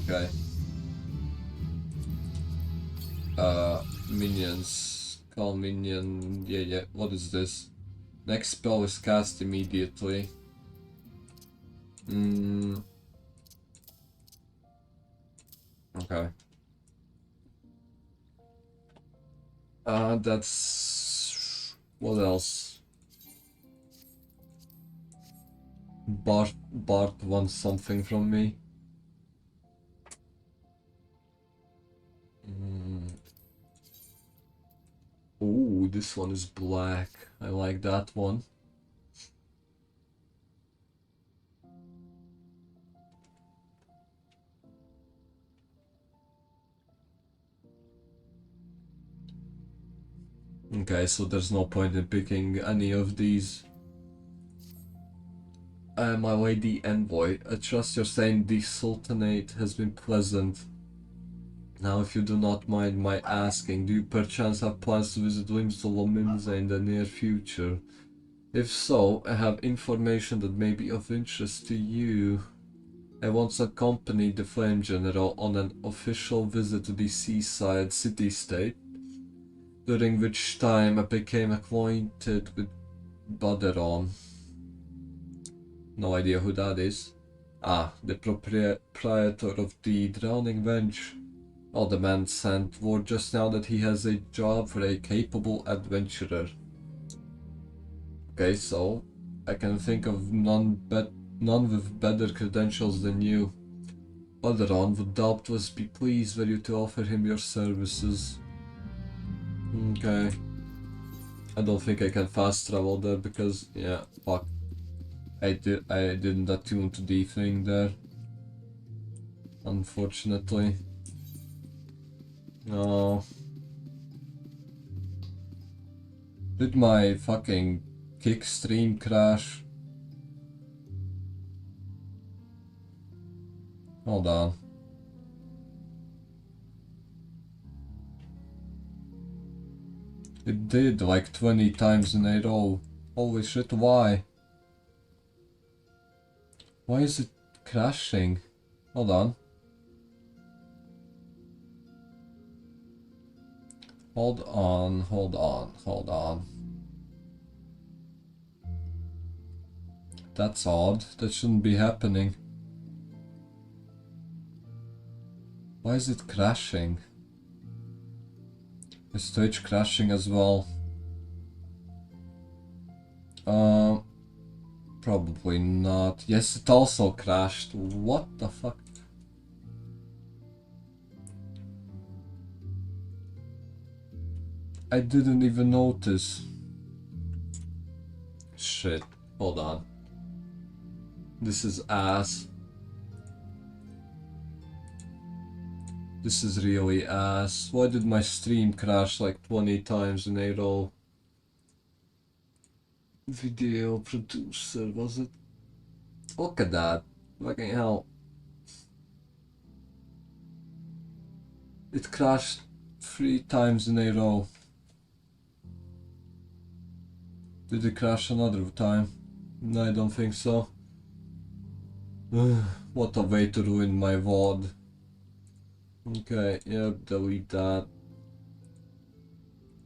Okay. Minions. Call minion. Yeah. What is this? Next spell is cast immediately. Okay. That's... What else? Bart wants something from me. Ooh, this one is black. I like that one. Okay, so there's no point in picking any of these. My lady envoy, I trust you're saying the Sultanate has been pleasant. Now, if you do not mind my asking, do you perchance have plans to visit Limsa in the near future? If so, I have information that may be of interest to you. I once accompanied the Flame General on an official visit to the seaside city-state, during which time I became acquainted with Baderon. No idea who that is. Ah, the proprietor of the Drowning Bench. Oh, the man sent word just now that he has a job for a capable adventurer. Okay, so I can think of none with better credentials than you. Baderon would doubtless be pleased for you to offer him your services. Okay. I don't think I can fast travel there because, yeah, fuck. I didn't attune to the thing there. Unfortunately. No. Did my fucking kick stream crash? Hold on. It did like 20 times in a row. Holy shit, why? Why is it crashing? Hold on. Hold on. That's odd. That shouldn't be happening. Why is it crashing? Is Twitch crashing as well? Probably not. Yes, it also crashed. What the fuck? I didn't even notice. Shit. Hold on. This is ass. This is really ass. Why did my stream crash like 20 times in a row? Video producer, was it? Look at that. Fucking hell. It crashed 3 times in a row. Did it crash another time? No, I don't think so. What a way to ruin my VOD. Okay, yep, delete that.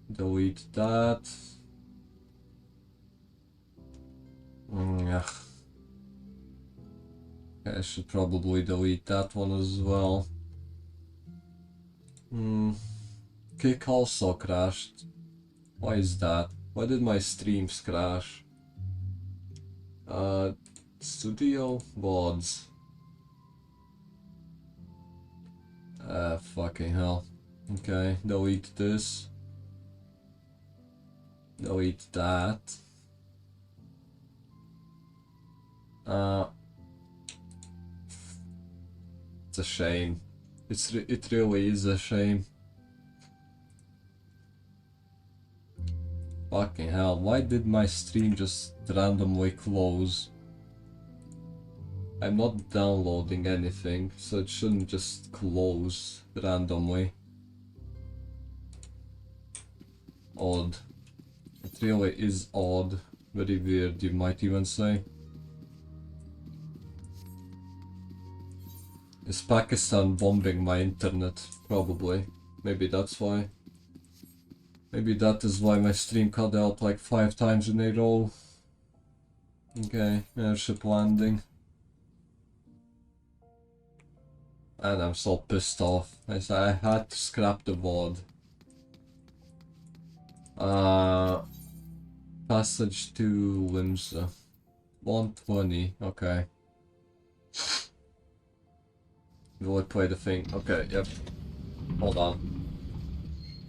Delete that. Yeah. I should probably delete that one as well. Kick also crashed. Why is that? Why did my streams crash? Studio VODs. Fucking hell. Okay, delete this. Delete that. It's a shame. It really is a shame. Fucking hell, why did my stream just randomly close? I'm not downloading anything, so it shouldn't just close randomly. Odd. It really is odd. Very weird, you might even say. Is Pakistan bombing my internet? Probably. Maybe that's why. Maybe that is why my stream cut out like 5 times in a row. Okay, airship landing. And I'm so pissed off. I had to scrap the VOD. Passage to Limsa. 120, okay. Will I play the thing? Okay, yep. Hold on.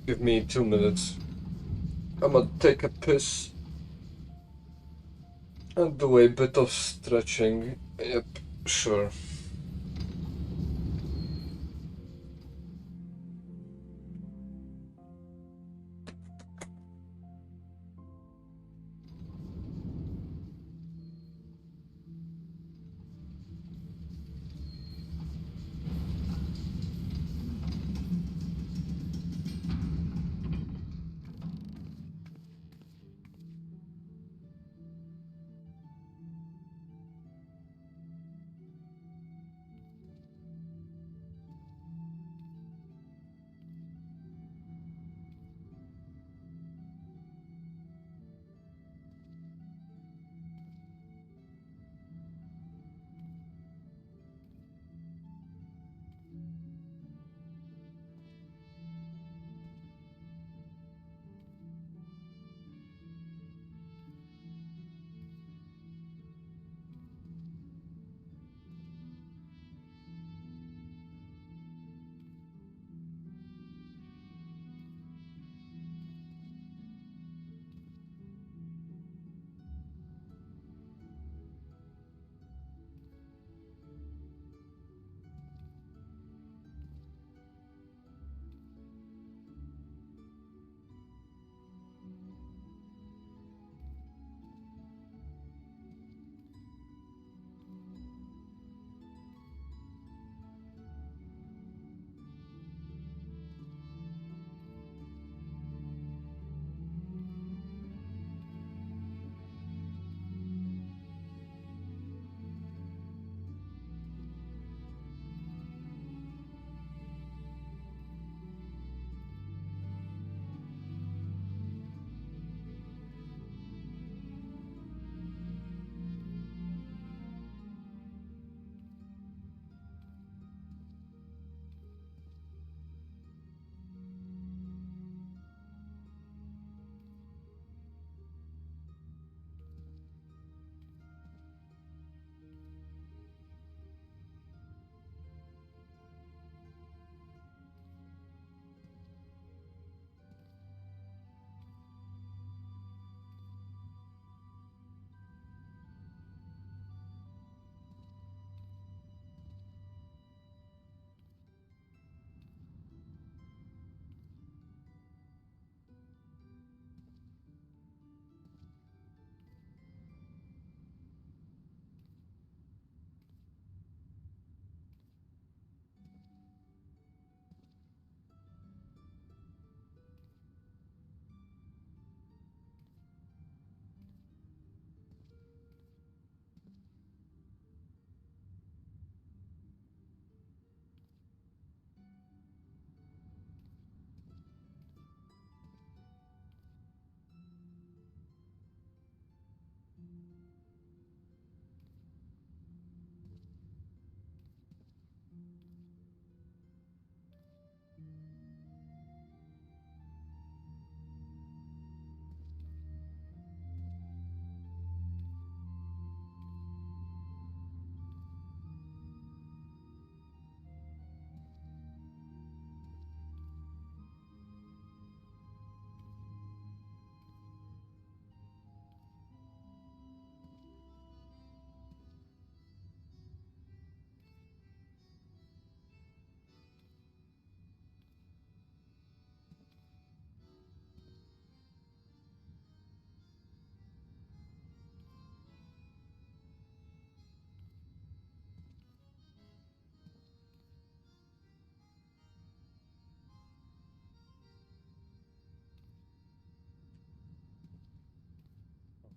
Give me 2 minutes. I'm gonna take a piss. And do a bit of stretching. Yep, sure.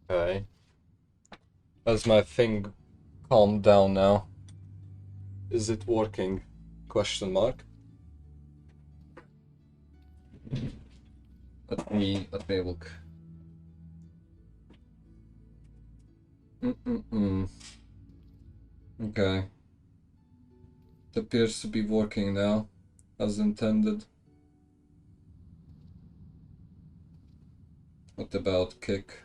Okay. Has my thing calmed down now? Is it working? Question mark. Let me look. Okay. It appears to be working now, as intended. What about kick?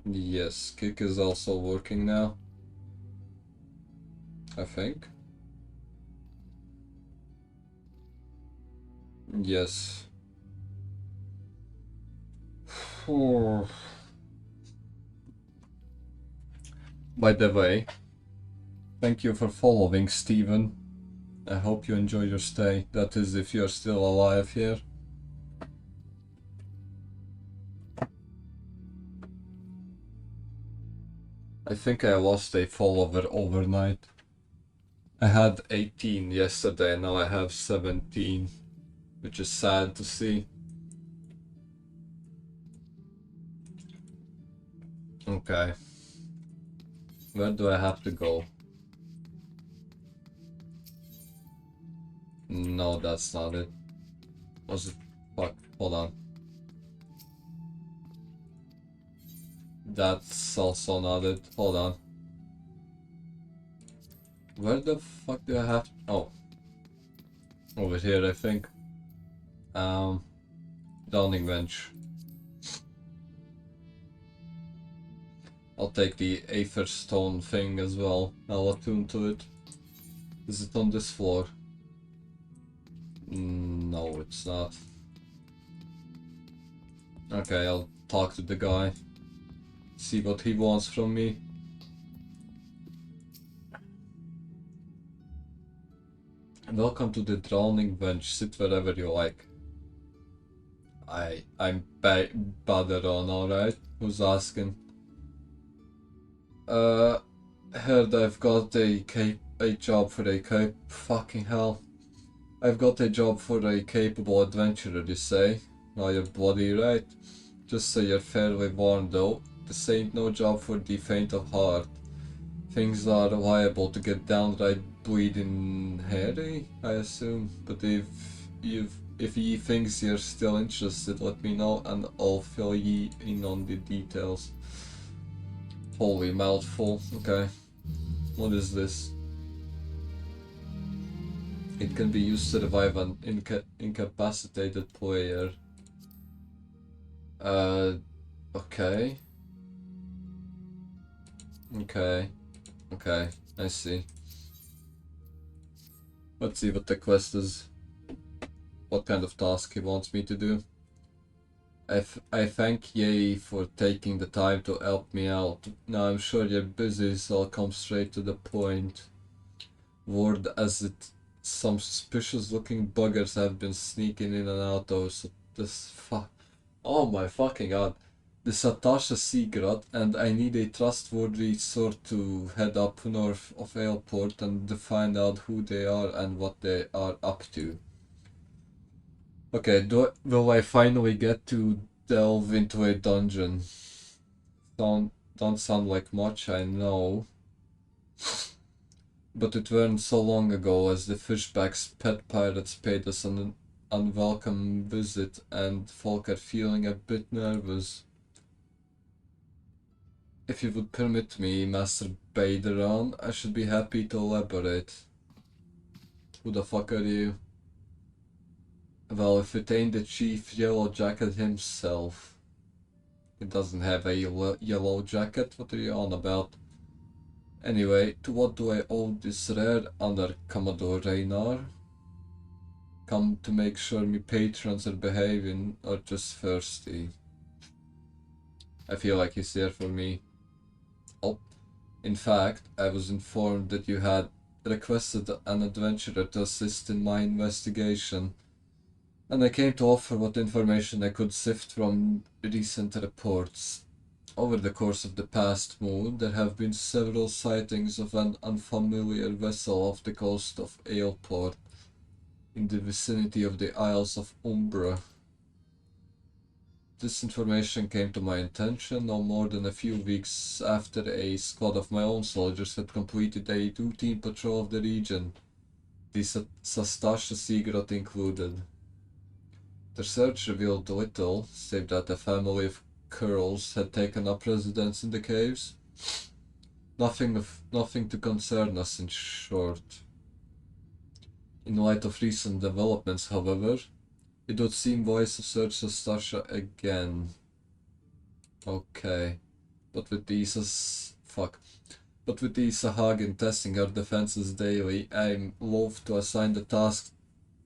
Yes, kick is also working now. I think. Yes. By the way, thank you for following, Steven. I hope you enjoy your stay. That is, if you're still alive here. I think I lost a follower overnight. I had 18 yesterday, now I have 17, which is sad to see. Okay. Where do I have to go? No, that's not it. Was it? Fuck, hold on. That's also not it. Hold on. Where the fuck do I have? Oh. Over here, I think. Downing bench. I'll take the Aether Stone thing as well. I'll attune to it. Is it on this floor? No, it's not. Okay, I'll talk to the guy. See what he wants from me. Welcome to the Drowning Bench. Sit wherever you like. I'm Baderon, alright? Who's asking? Heard I've got a job for a fucking hell. I've got a job for a capable adventurer, you say? Well, you're bloody right. Just so you're fairly warned though, this ain't no job for the faint of heart. Things are liable to get downright bleeding hairy, I assume. But if ye thinks you're still interested, let me know and I'll fill ye in on the details. Holy mouthful. Okay. What is this? It can be used to revive an incapacitated player. Okay. Okay, I see. Let's see what the quest is. What kind of task he wants me to do. I thank ye for taking the time to help me out. Now I'm sure you're busy, so I'll come straight to the point. Word as it, some suspicious looking buggers have been sneaking in and out of this oh my fucking god. The Satasha secret, and I need a trustworthy sort to head up north of Airport and to find out who they are and what they are up to. Okay, will I finally get to delve into a dungeon? Don't sound like much, I know. But it weren't so long ago as the Fishback's pet pirates paid us an unwelcome visit and folk are feeling a bit nervous. If you would permit me, Master Baderon, I should be happy to elaborate. Who the fuck are you? Well, if it ain't the Chief Yellow Jacket himself. He doesn't have a yellow jacket, what are you on about? Anyway, to what do I owe this rare honor, Commodore Raynar? Come to make sure me patrons are behaving, or just thirsty? I feel like he's there for me. Oh, in fact, I was informed that you had requested an adventurer to assist in my investigation, and I came to offer what information I could sift from recent reports. Over the course of the past moon, there have been several sightings of an unfamiliar vessel off the coast of Aleport, in the vicinity of the Isles of Umbra. This information came to my attention no more than a few weeks after a squad of my own soldiers had completed a routine patrol of the region, the Sastasha Seagrot included. The search revealed little, save that a family of Curls had taken up residence in the caves. Nothing to concern us, in short. In light of recent developments, however, it would seem wise to search Sastasha again. Okay. But with the Sahagin testing our defenses daily, I'm loath to assign the task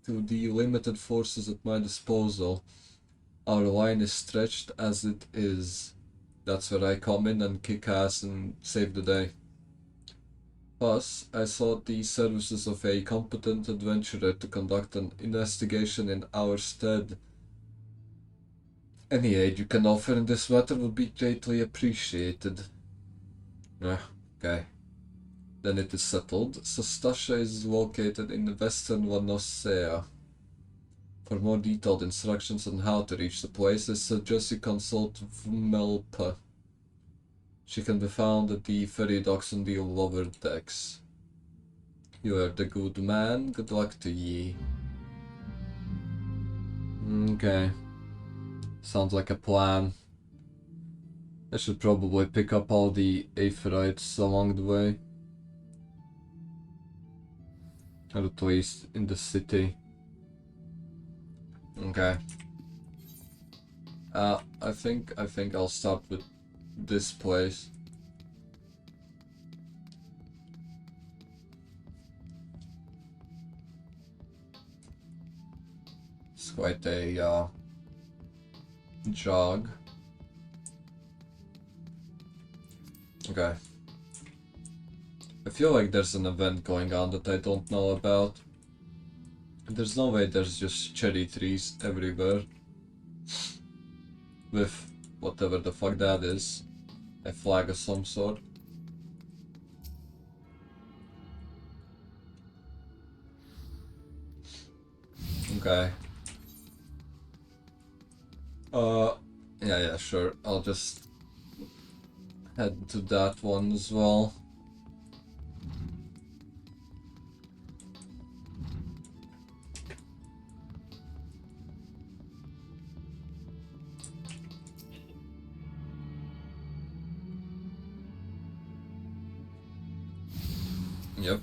to the limited forces at my disposal. Our line is stretched as it is. That's where I come in and kick ass and save the day. Plus, I sought the services of a competent adventurer to conduct an investigation in our stead. Any aid you can offer in this matter would be greatly appreciated. Okay. Then it is settled. Sastasha is located in western Vanosea. For more detailed instructions on how to reach the place, I suggest you consult Vmelpa. She can be found at the ferry docks on the lower decks. You are the good man. Good luck to ye. Okay. Sounds like a plan. I should probably pick up all the Aetherites along the way. Or at least in the city. Okay. I think I'll start with this place. It's quite a jog. Okay. I feel like there's an event going on that I don't know about. There's no way there's just cherry trees everywhere. With whatever the fuck that is. A flag of some sort. Okay. Yeah, sure. I'll just head to that one as well. Yep.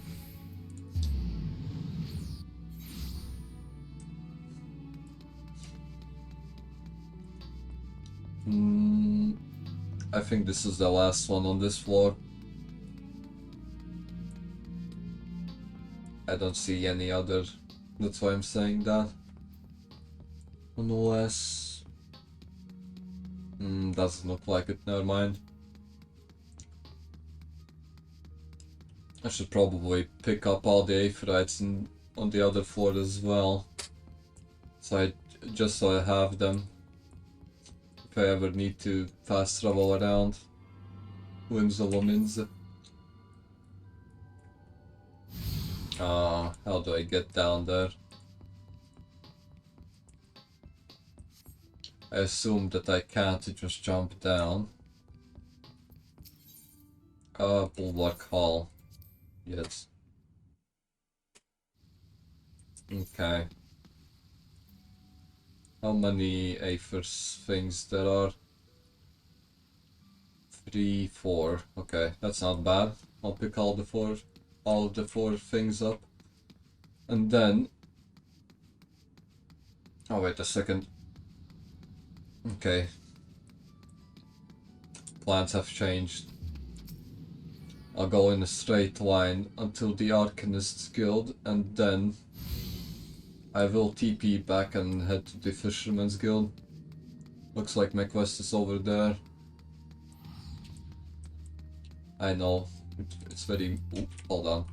I think this is the last one on this floor. I don't see any other. That's why I'm saying that. Unless... doesn't look like it, never mind. I should probably pick up all the Aetherites on the other floor as well. Just so I have them. If I ever need to fast travel around. Whimsical. How do I get down there? I assume that I can't just jump down. Bulwark Hall. Yes. Okay. How many Aethers things there are? 3, 4. Okay, that's not bad. I'll pick all the four things up. And then... Oh, wait a second. Okay. Plans have changed. I'll go in a straight line until the Arcanist's Guild, and then I will TP back and head to the Fisherman's Guild. Looks like my quest is over there. I know, it's very... Ooh, hold on.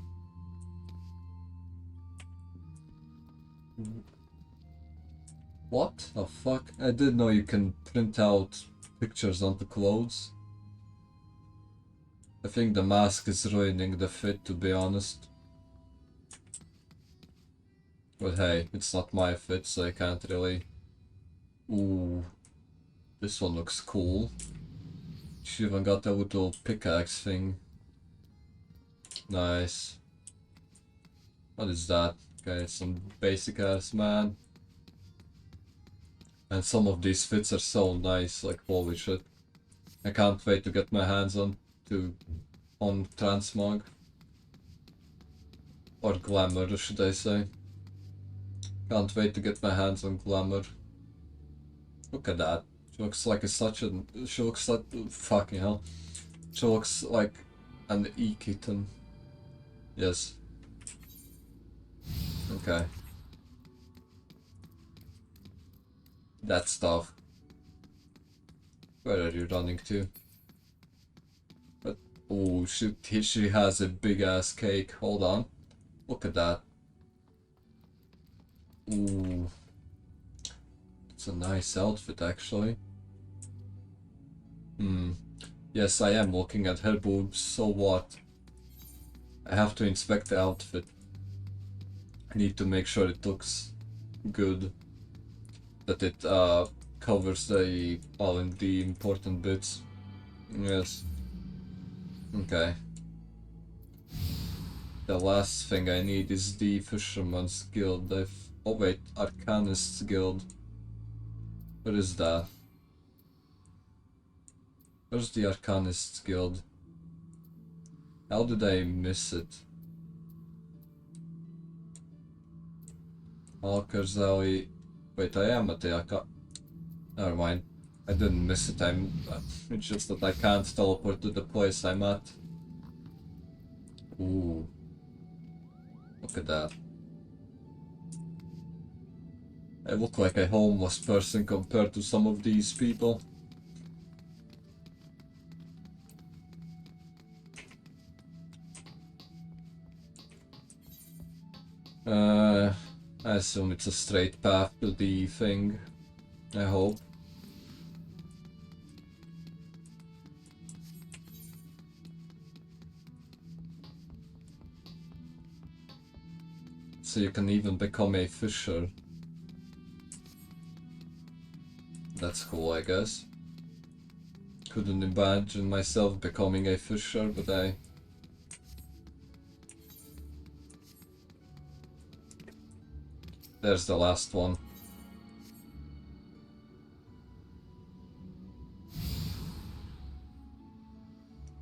What the fuck? I didn't know you can print out pictures onto clothes. I think the mask is ruining the fit, to be honest. But hey, it's not my fit, so I can't really... Ooh. This one looks cool. She even got a little pickaxe thing. Nice. What is that? Okay, some basic ass man. And some of these fits are so nice, like holy shit. I can't wait to get my hands on transmog. Or glamour, should I say. Can't wait to get my hands on glamour. Look at that. She looks like she looks like, fucking hell. She looks like an E-kitten. Yes. Okay. That stuff. Where are you running to? But, oh, she has a big ass cake. Hold on. Look at that. Ooh. It's a nice outfit, actually. Yes, I am looking at her boobs, so what? I have to inspect the outfit. I need to make sure it looks good. That it covers all in the important bits. Yes. Okay. The last thing I need is the Fisherman's Guild. Oh wait, Arcanist's Guild. What is that? Where's the Arcanist's Guild? How did I miss it? Walker's Alley. Wait, I am at the Never mind. I didn't miss it. It's just that I can't teleport to the place I'm at. Ooh. Look at that. I look like a homeless person compared to some of these people. I assume it's a straight path to the thing. I hope. So you can even become a fisher. That's cool, I guess. Couldn't imagine myself becoming a fisher, but There's the last one.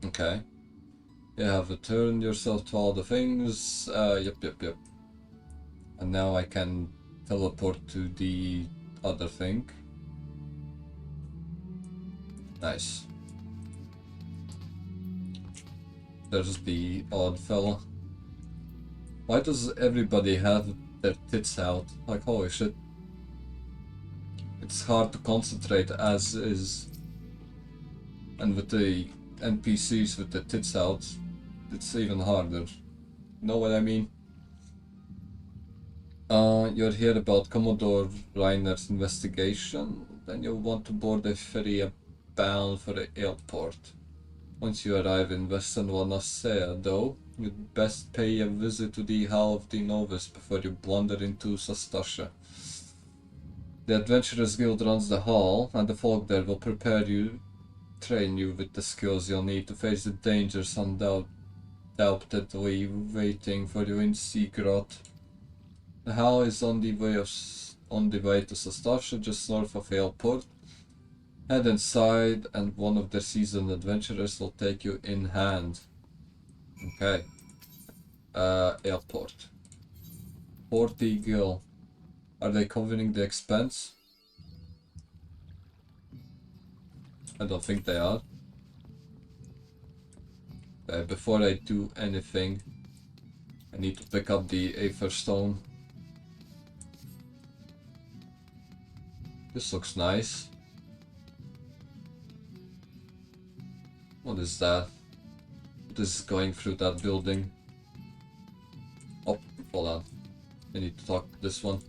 Okay. You have returned yourself to all the things. Yep. And now I can teleport to the other thing. Nice. There's the odd fella. Why does everybody have their tits out? Like, holy shit. It's hard to concentrate as is. And with the NPCs with the tits out, it's even harder. Know what I mean? You're here about Commodore Reiner's investigation. Then you'll want to board a ferry bound for the airport. Once you arrive in Western Wannacea, though, you'd best pay a visit to the Hall of the Novice before you blunder into Sastasha. The Adventurers Guild runs the hall, and the folk there will train you with the skills you'll need to face the dangers undoubtedly waiting for you in Seagrot. The hall is on the way to Sastasha, just north of Airport. Head inside, and one of their seasoned adventurers will take you in hand. Okay. Airport. Port Eagle. Are they covering the expense? I don't think they are. Before I do anything, I need to pick up the Aether Stone. This looks nice. What is that? What is going through that building? Oh, hold on. I need to talk to this one.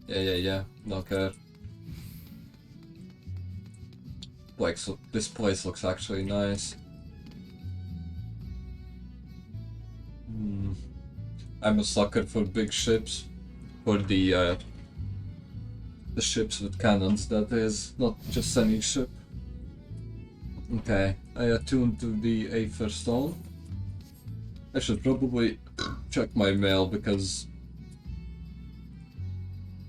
Yeah. Don't care. Like, so this place looks actually nice. I'm a sucker for big ships. For the The ships with cannons, that is, not just any ship. Okay, I attuned to the Aether Stone. I should probably check my mail because...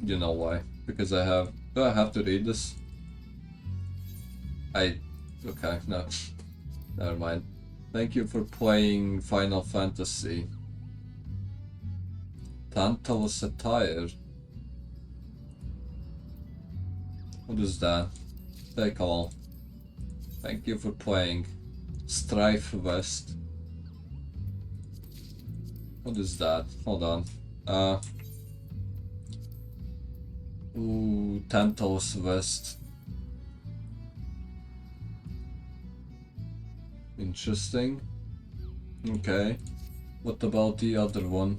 You know why. Because I have... Do I have to read this? Okay, no. Never mind. Thank you for playing Final Fantasy. Tantalus Attire. What is that? Take all. Thank you for playing. Strife Vest. What is that? Hold on. Ooh, Tantalus Vest. Interesting. Okay. What about the other one?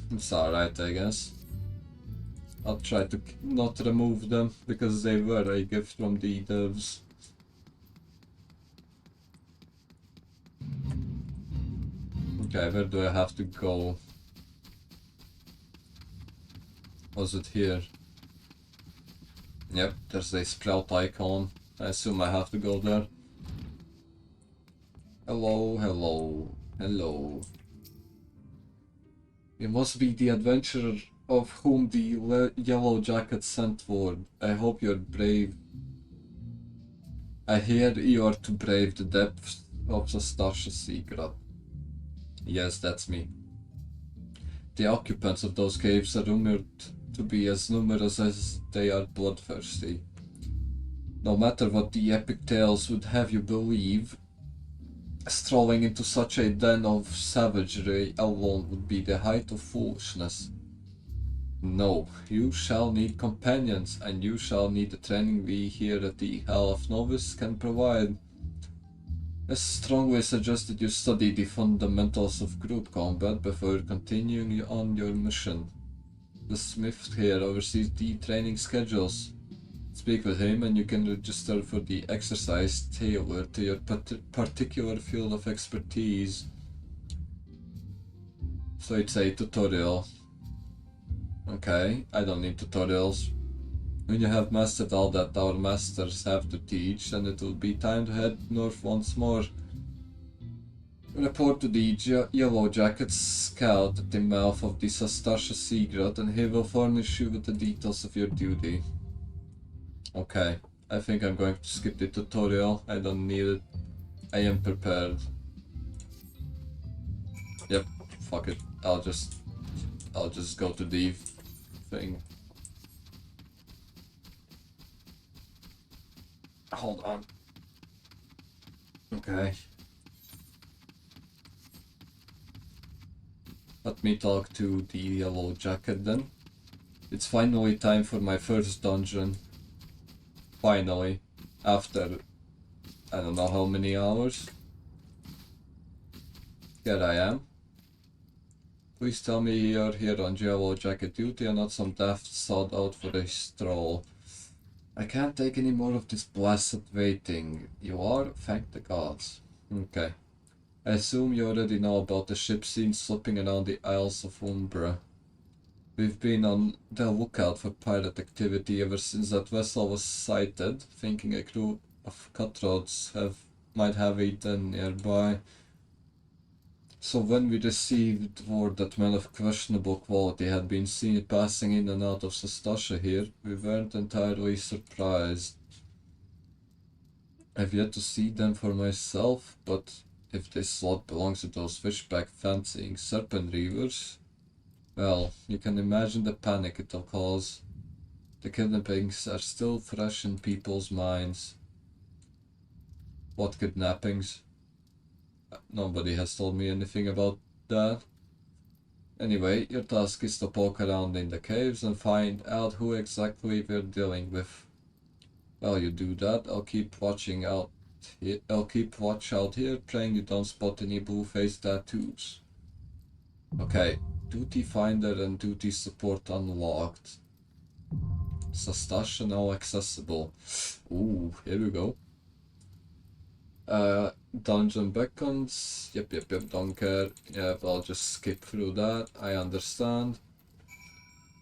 It's alright, I guess. I'll try to not remove them because they were a gift from the devs. Okay, where do I have to go? Was it here? Yep, there's a sprout icon. I assume I have to go there. Hello, hello, hello. You must be the adventurer of whom the yellow jacket sent word. I hope you're brave. I hear you are to brave the depths of the Starsha secret. Yes, that's me. The occupants of those caves are rumored to be as numerous as they are bloodthirsty. No matter what the epic tales would have you believe, strolling into such a den of savagery alone would be the height of foolishness. No, you shall need companions, and you shall need the training we here at the Hall of Novice can provide. I strongly suggest that you study the fundamentals of group combat before continuing on your mission. The smith here oversees the training schedules. Speak with him and you can register for the exercise tailored to your particular field of expertise. So it's a tutorial. Okay, I don't need tutorials. When you have mastered all that our masters have to teach, then it will be time to head north once more. Report to the Yellow Jacket scout at the mouth of the Sastasha Seagrot and he will furnish you with the details of your duty. Okay, I think I'm going to skip the tutorial. I don't need it. I am prepared. Yep, fuck it. I'll just go to the thing. Hold on. Okay. Let me talk to the Yellow Jacket then. It's finally time for my first dungeon. Finally. After I don't know how many hours. Here I am. Please tell me you're here on Yellow Jacket duty and not some daft sod out for a stroll. I can't take any more of this blessed waiting. You are? Thank the gods. Okay. I assume you already know about the ship seen slipping around the Isles of Umbra. We've been on the lookout for pirate activity ever since that vessel was sighted, thinking a crew of cutthroats might have a den nearby. So when we received word that men of questionable quality had been seen passing in and out of Sastasha here, we weren't entirely surprised. I've yet to see them for myself, but if this slot belongs to those fishback fancying serpent reavers, well, you can imagine the panic it'll cause. The kidnappings are still fresh in people's minds. What kidnappings? Nobody has told me anything about that. Anyway, your task is to poke around in the caves and find out who exactly we're dealing with. While you do that, I'll keep watch out here, praying you don't spot any blue-faced tattoos. Okay, duty finder and duty support unlocked. Sastasha now accessible. Ooh, here we go. Dungeon beacons. Yep, don't care. Yeah, but I'll just skip through that. I understand.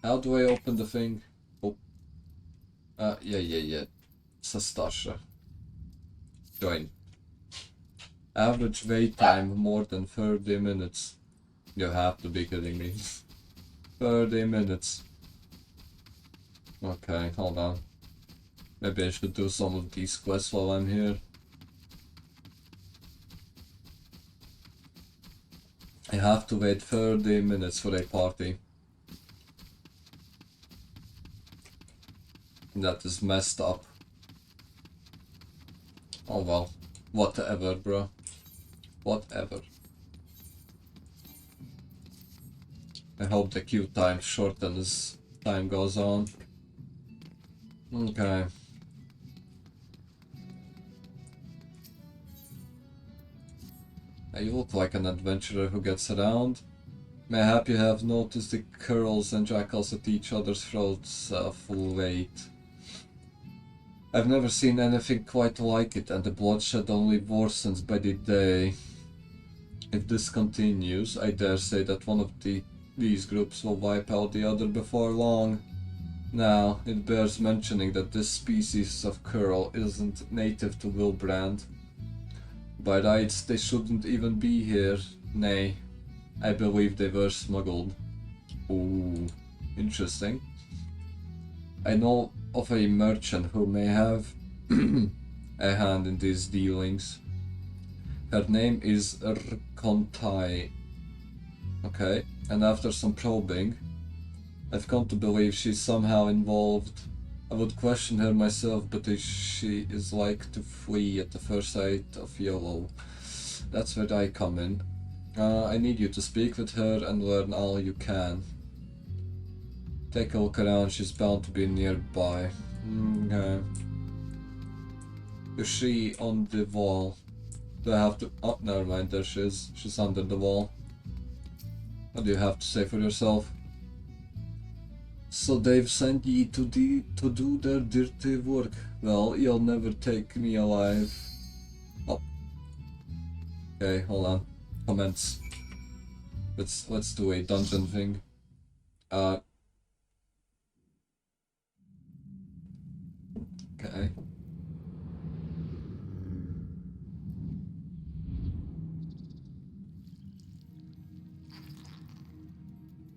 How do I open the thing? Oh. Yeah. Sastasha. Join. Average wait time more than 30 minutes. You have to be kidding me. 30 minutes. Okay, hold on. Maybe I should do some of these quests while I'm here. I have to wait 30 minutes for a party. That is messed up. Oh well. Whatever, bro. Whatever. I hope the queue time shortens as time goes on. Okay. You look like an adventurer who gets around. Mayhap you have noticed the curls and jackals at each other's throats full weight. I've never seen anything quite like it, and the bloodshed only worsens by the day. If this continues, I dare say that one of these groups will wipe out the other before long. Now, it bears mentioning that this species of curl isn't native to Wilbrand. By rights, they shouldn't even be here. Nay, I believe they were smuggled. Ooh, interesting. I know of a merchant who may have a hand in these dealings. Her name is Rkontai. Okay, and after some probing, I've come to believe she's somehow involved. I would question her myself, but she is like to flee at the first sight of yellow. That's where I come in. I need you to speak with her and learn all you can. Take a look around, she's bound to be nearby. Okay. Is she on the wall? Do I have to... Oh, never mind, there she is. She's under the wall. What do you have to say for yourself? So they've sent ye to do their dirty work. Well, you'll never take me alive. Oh. Okay, hold on. Comments. Let's do a dungeon thing. Okay.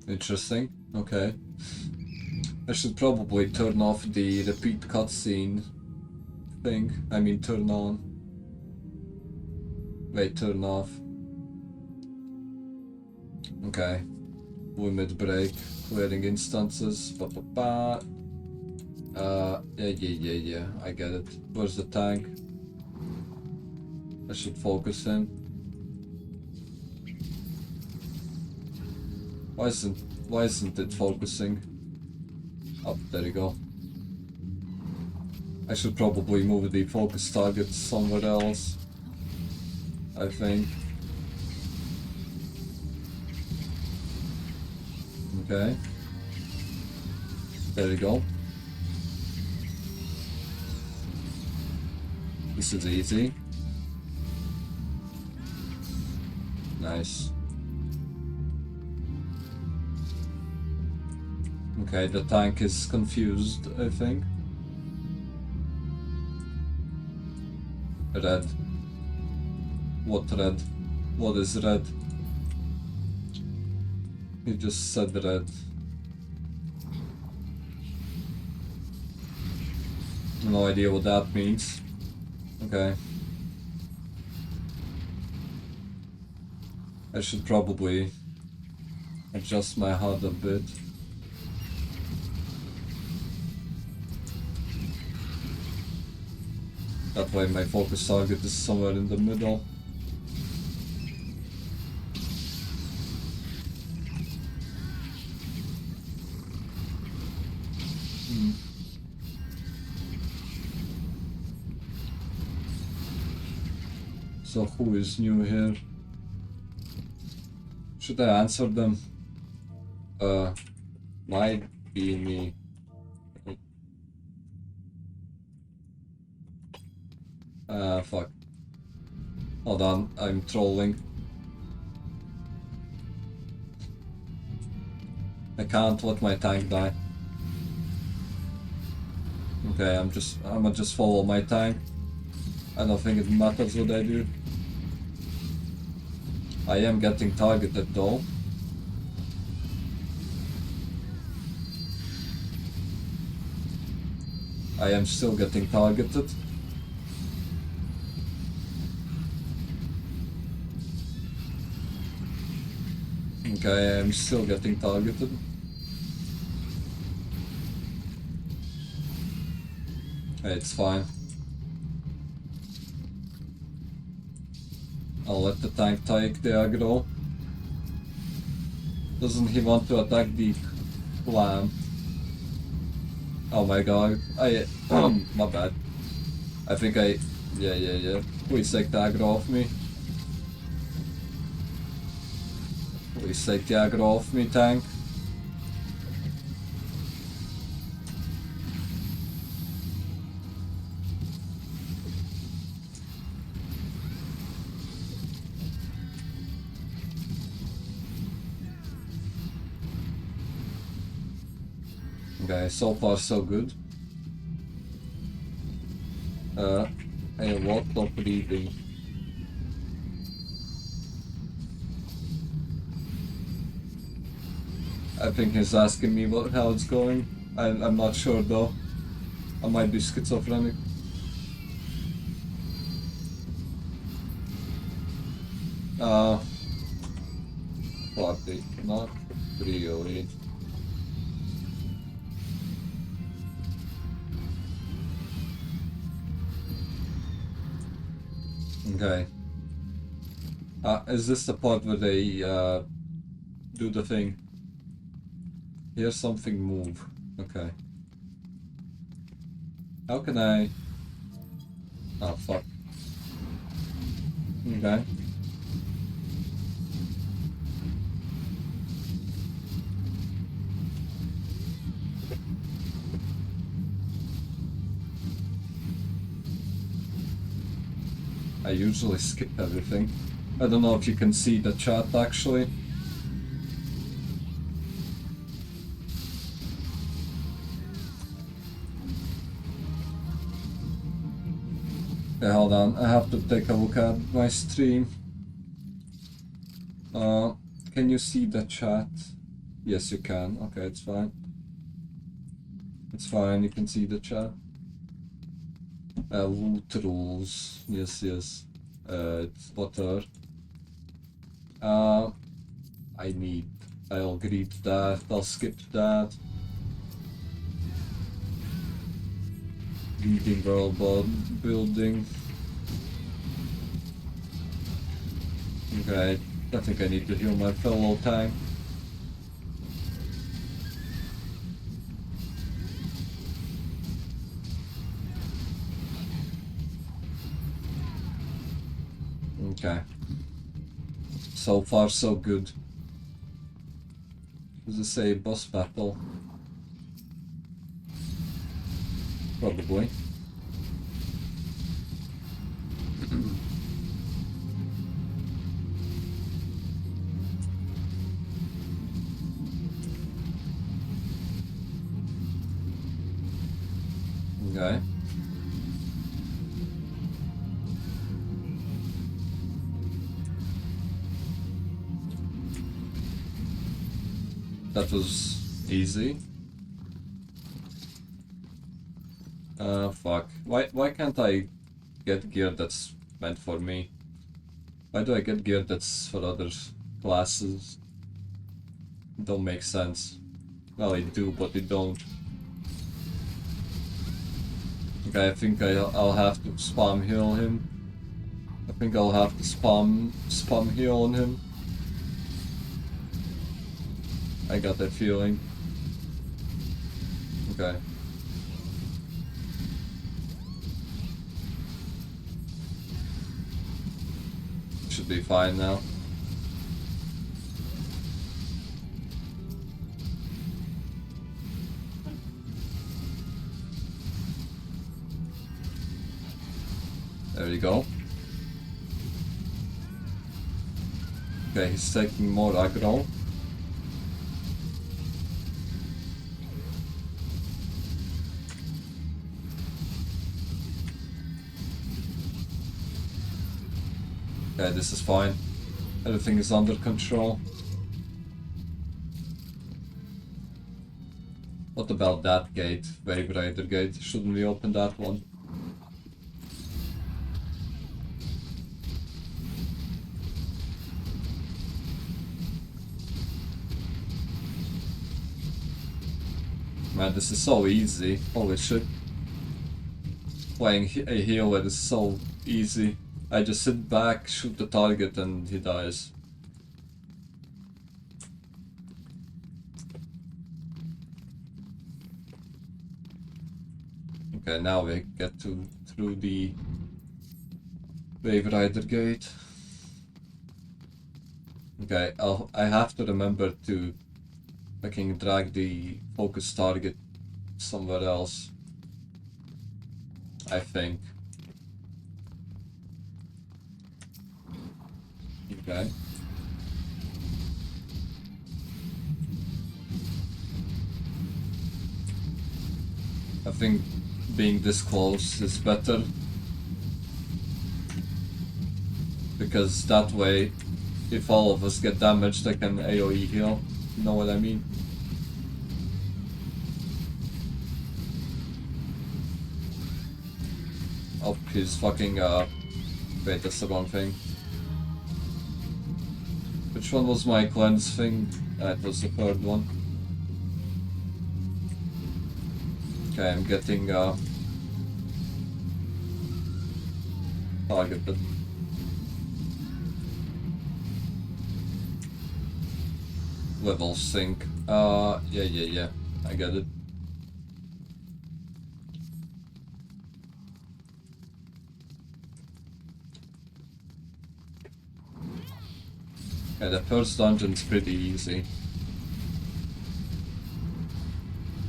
Interesting. Okay. I should probably turn off the repeat cutscene thing. I mean, turn on. Wait, turn off. Okay. Limit break. Clearing instances. Yeah. I get it. Where's the tank? I should focus him. Why isn't it focusing? Oh, there you go. I should probably move the focus target somewhere else, I think. Okay. There you go. This is easy. Nice. Okay, the tank is confused, I think. Red. What red? What is red? He just said red. No idea what that means. Okay. I should probably adjust my HUD a bit. That way my focus target is somewhere in the middle. So who is new here? Should I answer them? Might be me. Fuck. Hold on, I'm trolling. I can't let my tank die. Okay, I'ma just follow my tank. I don't think it matters what I do. I am getting targeted though. I am still getting targeted. Okay, I am still getting targeted. It's fine. I'll let the tank take the aggro. Doesn't he want to attack the lamp? Oh my god. My bad. I think yeah. Please take the aggro off me. Please take the aggro off me, tank. Okay, so far so good. A lot of breathing. I think he's asking me how it's going. I'm not sure though. I might be schizophrenic. Party, not really. Okay. Is this the part where they do the thing? Here's something move. Okay. How can I... Oh, fuck. Okay. I usually skip everything. I don't know if you can see the chat actually. Okay, hold on, I have to take a look at my stream. Can you see the chat? Yes, you can. Okay, it's fine. It's fine, you can see the chat. Loot rules. Yes. It's butter. I'll agree to that. I'll skip that. Leading robot building. Okay, I think I need to heal my fellow tank. Okay. So far so good. Does it say boss battle? Probably. Okay. That was easy. Fuck. Why can't I get gear that's meant for me? Why do I get gear that's for other classes? Don't make sense. Well, it do, but it don't. Okay, I think I'll have to spam heal him. I think I'll have to spam heal on him. I got that feeling. Okay. Should be fine now. There you go. Okay, he's taking more aggro. Okay, this is fine. Everything is under control. What about that gate? Wave Rider gate? Shouldn't we open that one? Man, this is so easy. Holy shit. Playing a healer is so easy. I just sit back, shoot the target, and he dies. Okay, now we get through the Wave Rider gate. Okay, I have to remember to fucking drag the focus target somewhere else. I think. Okay. I think being this close is better. Because that way, if all of us get damaged, I can AoE heal. You know what I mean? Oh, he's fucking, wait, that's the wrong thing. Which one was my cleanse thing? It was the third one. Okay, I'm getting, targeted. Level sync. Yeah. I get it. Yeah, the first dungeon's pretty easy.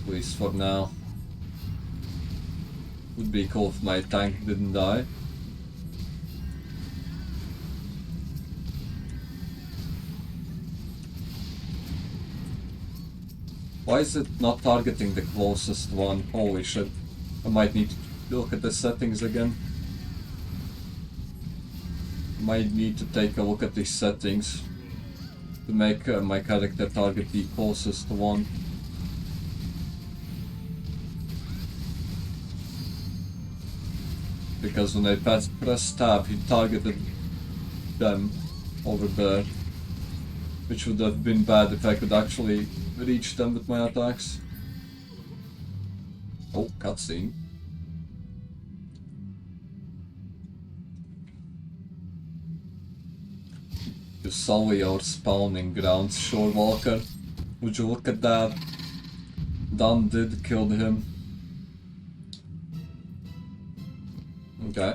At least for now. Would be cool if my tank didn't die. Why is it not targeting the closest one? Holy shit. I might need to look at the settings again. Might need to take a look at these settings to make my character target the closest one. Because when I press tab, he targeted them over there. Which would have been bad if I could actually reach them with my attacks. Oh, cutscene. You sully your spawning grounds, Shorewalker. Would you look at that? Dunn did kill him. Okay.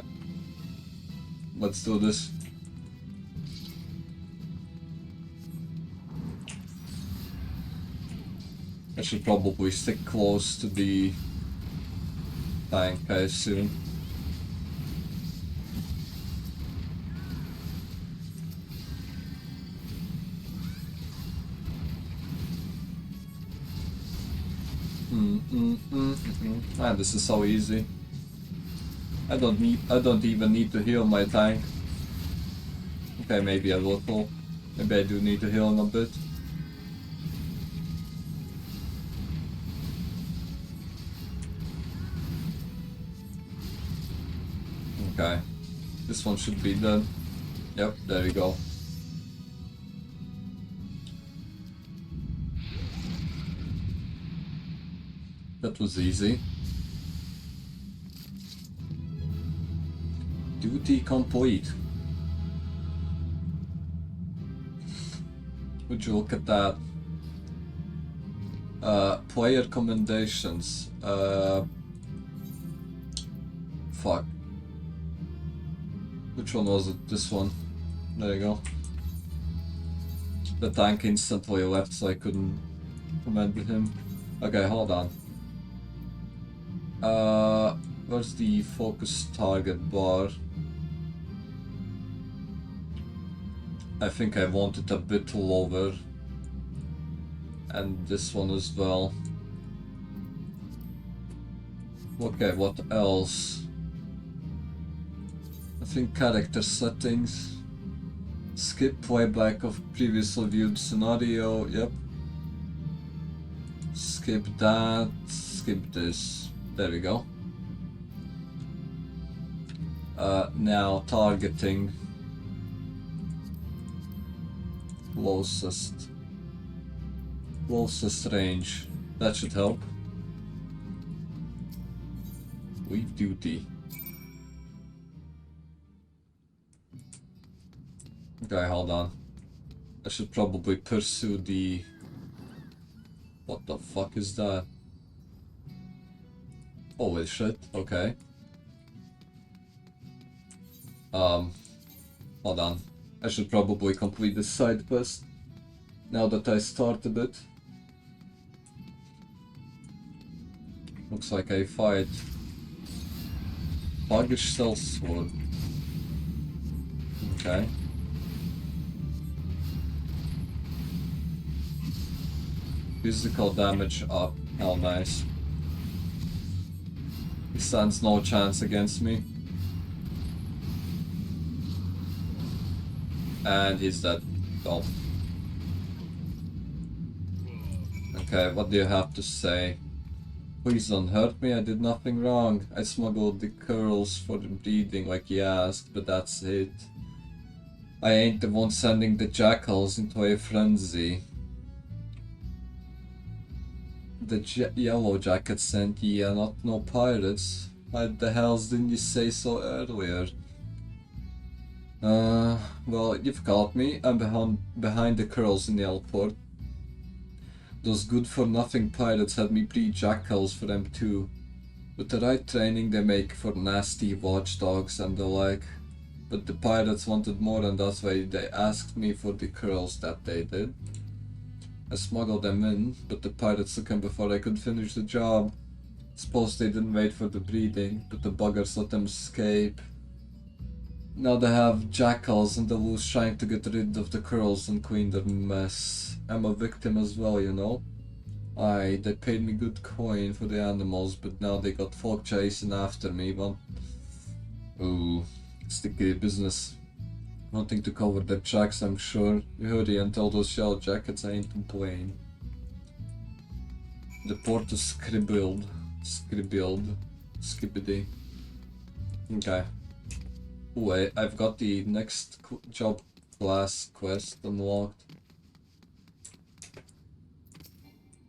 Let's do this. I should probably stick close to the tank, I assume. Man, this is so easy. I don't even need to heal my tank. Okay, maybe a little. Maybe I do need to heal him a bit. Okay, this one should be done. Yep, there we go. That was easy. Duty complete. Would you look at that? Player commendations. Fuck. Which one was it? This one. There you go. The tank instantly left, so I couldn't commend him. Okay, hold on. Where's the focus target bar? I think I want it a bit lower. And this one as well. Okay, what else? I think character settings. Skip playback of previously viewed scenario, yep. Skip that, skip this. There we go. Now targeting. Closest range. That should help. Leave duty. Okay, hold on. I should probably pursue the... What the fuck is that? Holy shit, okay. Hold on. I should probably complete this side quest now that I started it. Looks like I fight Buggish Cell Sword. Okay. Physical damage up. Hell nice. He stands no chance against me. And he's dead. Oh. Okay, what do you have to say? Please don't hurt me, I did nothing wrong. I smuggled the curls for the breeding like he asked, but that's it. I ain't the one sending the jackals into a frenzy. The yellow jacket sent ye, not no pirates. Why the hells didn't you say so earlier? Well, you've caught me. I'm behind the curls in the airport. Those good-for-nothing pirates had me breed jackals for them too. With the right training they make for nasty watchdogs and the like. But the pirates wanted more and that's why they asked me for the curls that they did. I smuggled them in, but the pirates took them before I could finish the job. Suppose they didn't wait for the breeding, but the buggers let them escape. Now they have jackals and the wolves trying to get rid of the curls and clean their mess. I'm a victim as well, you know. Aye, they paid me good coin for the animals, but now they got folk chasing after me, but... Ooh, sticky business. Wanting to cover their tracks, I'm sure. You hurry and tell those yellow jackets I ain't complaining. The port is scribbled. Skippity. Okay. Wait, I've got the next job class quest unlocked.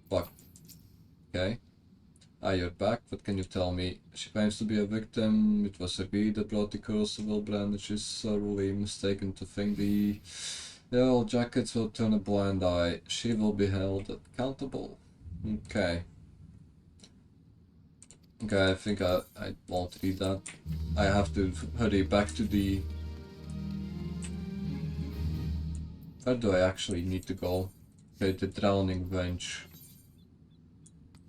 Fuck. Okay. Ah, you're back. What can you tell me? She claims to be a victim. It was agreed that brought the curse of Brand. She's thoroughly mistaken to think the yellow jackets will turn a blind eye. She will be held accountable. Okay. Okay, I think I won't read that. I have to hurry back to the... Where do I actually need to go? Okay, the drowning bench.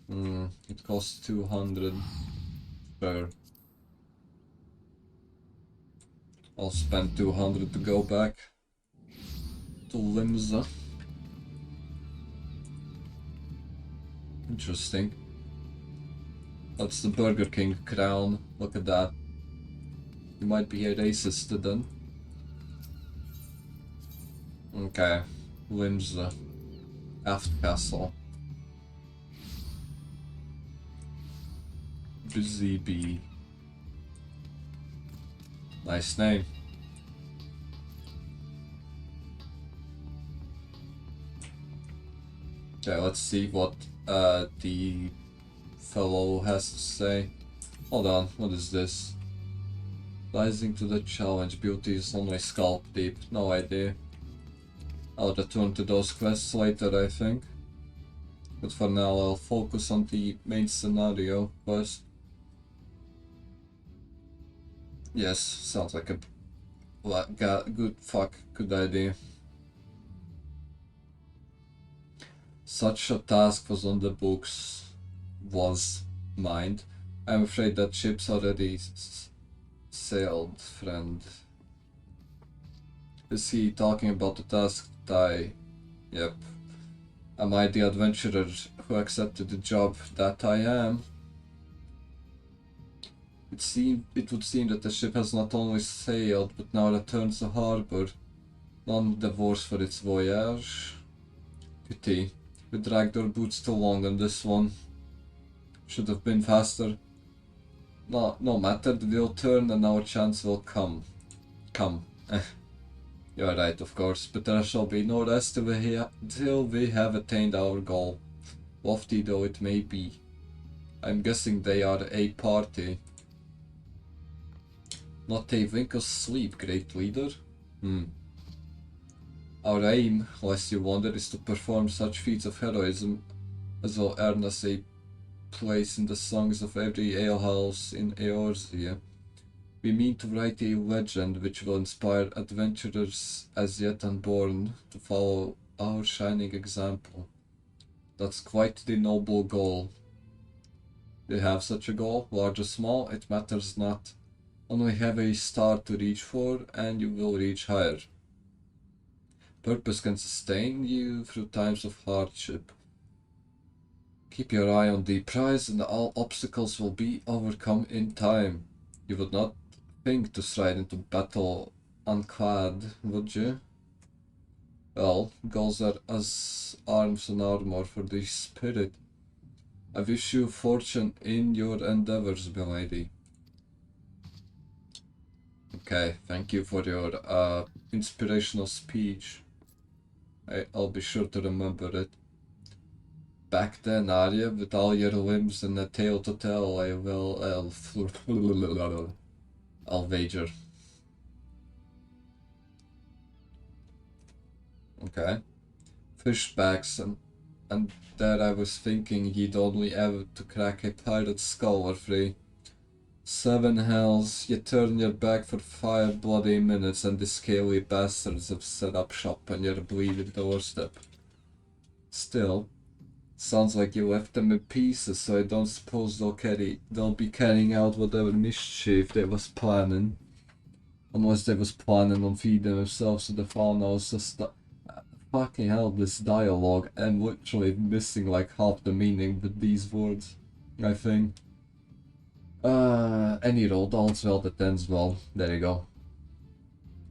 It costs 200 per. I'll spend 200 to go back to Limsa. Interesting. That's the Burger King crown. Look at that. You might be a racist then. Okay. Limsa. Aft Castle. Busy Bee. Nice name. Okay, let's see what the fellow has to say. Hold on, what is this? Rising to the challenge, beauty is only scalp deep. No idea. I'll return to those quests later, I think. But for now, I'll focus on the main scenario quest. Yes, sounds like a good idea. Such a task was on the books. Was mind. I'm afraid that ship's already sailed, friend. Is he talking about the task that I... Yep. Am I the adventurer who accepted the job that I am? It would seem that the ship has not only sailed, but now returns to harbor. None the worse for its voyage. Pity. We dragged our boots too long on this one. Should have been faster. No matter, we'll turn and our chance will come. You're right, of course, but there shall be no rest till we have attained our goal. Lofty though it may be. I'm guessing they are a party. Not a wink of sleep, great leader. Our aim, lest you wonder, is to perform such feats of heroism as will earn us a place in the songs of every alehouse in Eorzea. We mean to write a legend which will inspire adventurers as yet unborn to follow our shining example. That's quite the noble goal. You have such a goal, large or small, it matters not. Only have a star to reach for, and you will reach higher. Purpose can sustain you through times of hardship. Keep your eye on the prize, and all obstacles will be overcome in time. You would not think to stride into battle unclad, would you? Well, goals are as arms and armor for the spirit. I wish you fortune in your endeavors, milady. Okay, thank you for your inspirational speech. I'll be sure to remember it. Back then, Arya, with all your limbs and a tale to tell, I'll wager. Okay. Fishbacks, and there I was thinking he'd only ever to crack a pirate's skull or three. 7 hells, you turn your back for 5 bloody minutes and the scaly bastards have set up shop on your bleeding doorstep. Still, sounds like you left them in pieces, so I don't suppose they'll be carrying out whatever mischief they was planning. Unless they was planning on feeding themselves to the fauna. I was just fucking hell, this dialogue. I'm literally missing like half the meaning with these words, I think. Any roll, all's well that ends well. There you go.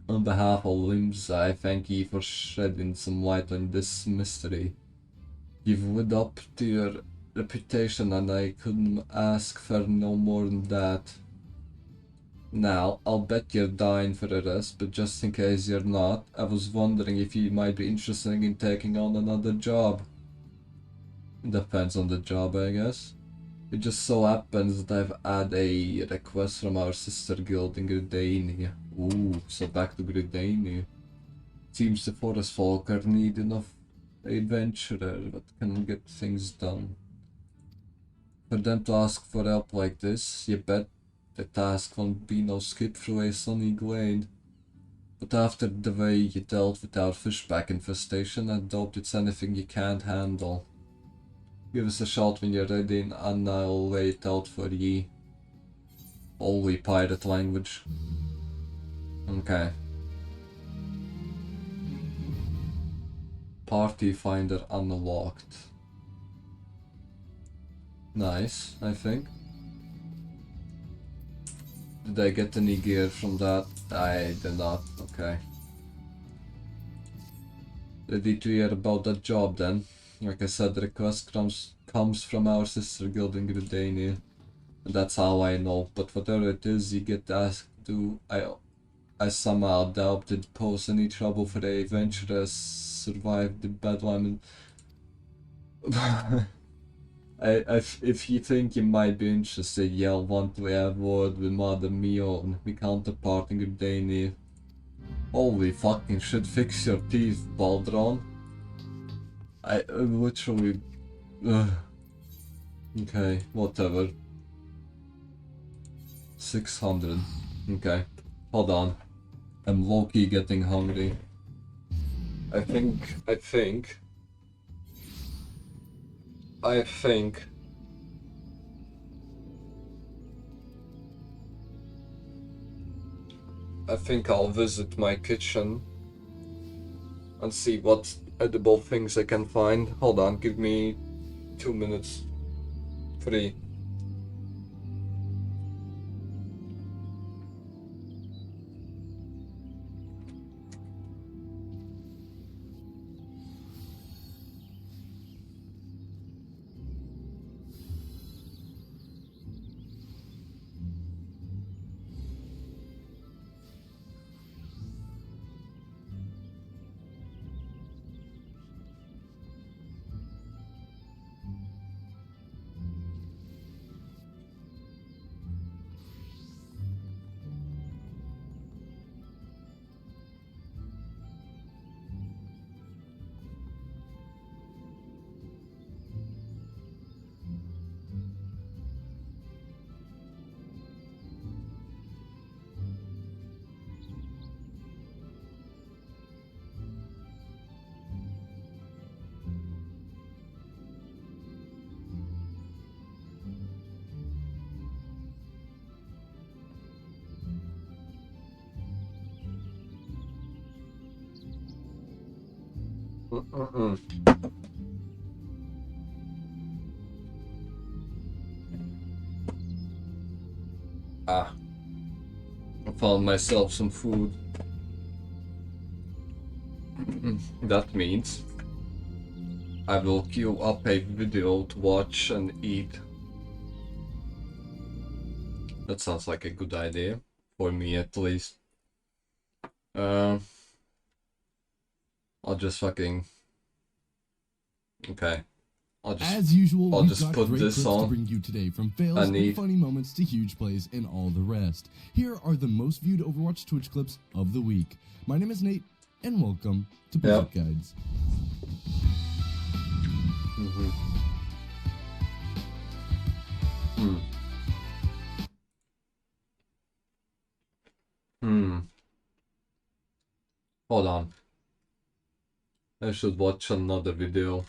On behalf of Limbs, I thank you for shedding some light on this mystery. You've lived up to your reputation and I couldn't ask for no more than that. Now, I'll bet you're dying for a rest, but just in case you're not, I was wondering if you might be interested in taking on another job. Depends on the job, I guess. It just so happens that I've had a request from our sister guild in Gridania. Ooh, so back to Gridania. Seems the forest folk are needing of adventurer that can get things done. For them to ask for help like this, you bet the task won't be no skip through a sunny glade. But after the way you dealt with our fishback infestation, I doubt it's anything you can't handle. Give us a shout when you're ready and I'll wait out for ye. Holy pirate language. Okay. Party finder unlocked. Nice, I think. Did I get any gear from that? I did not, okay. Ready to hear about that job then. Like I said, the request comes from our sister guild in Gridania. And that's how I know, but whatever it is you get asked to, I somehow doubt it pose any trouble for the adventurers survive the bedlam and if you think you might be interested, you'll want to have word with Mother Mio, my counterpart in Gridania. Holy fucking shit, fix your teeth, Baldron. I literally... Okay, whatever. 600. Okay, hold on. I'm low-key getting hungry. I think I'll visit my kitchen and see what edible things I can find. Hold on, give me 2 minutes. 3. Ah, I found myself some food. That means I will queue up a video to watch and eat. That sounds like a good idea, for me at least. I'll just fucking... Okay. As usual, I'll we've just got put great this clips on. to bring you today, from fails and funny moments to huge plays and all the rest. Here are the most viewed Overwatch Twitch clips of the week. My name is Nate, and welcome to Blizzard Guides. Hold on. I should watch another video.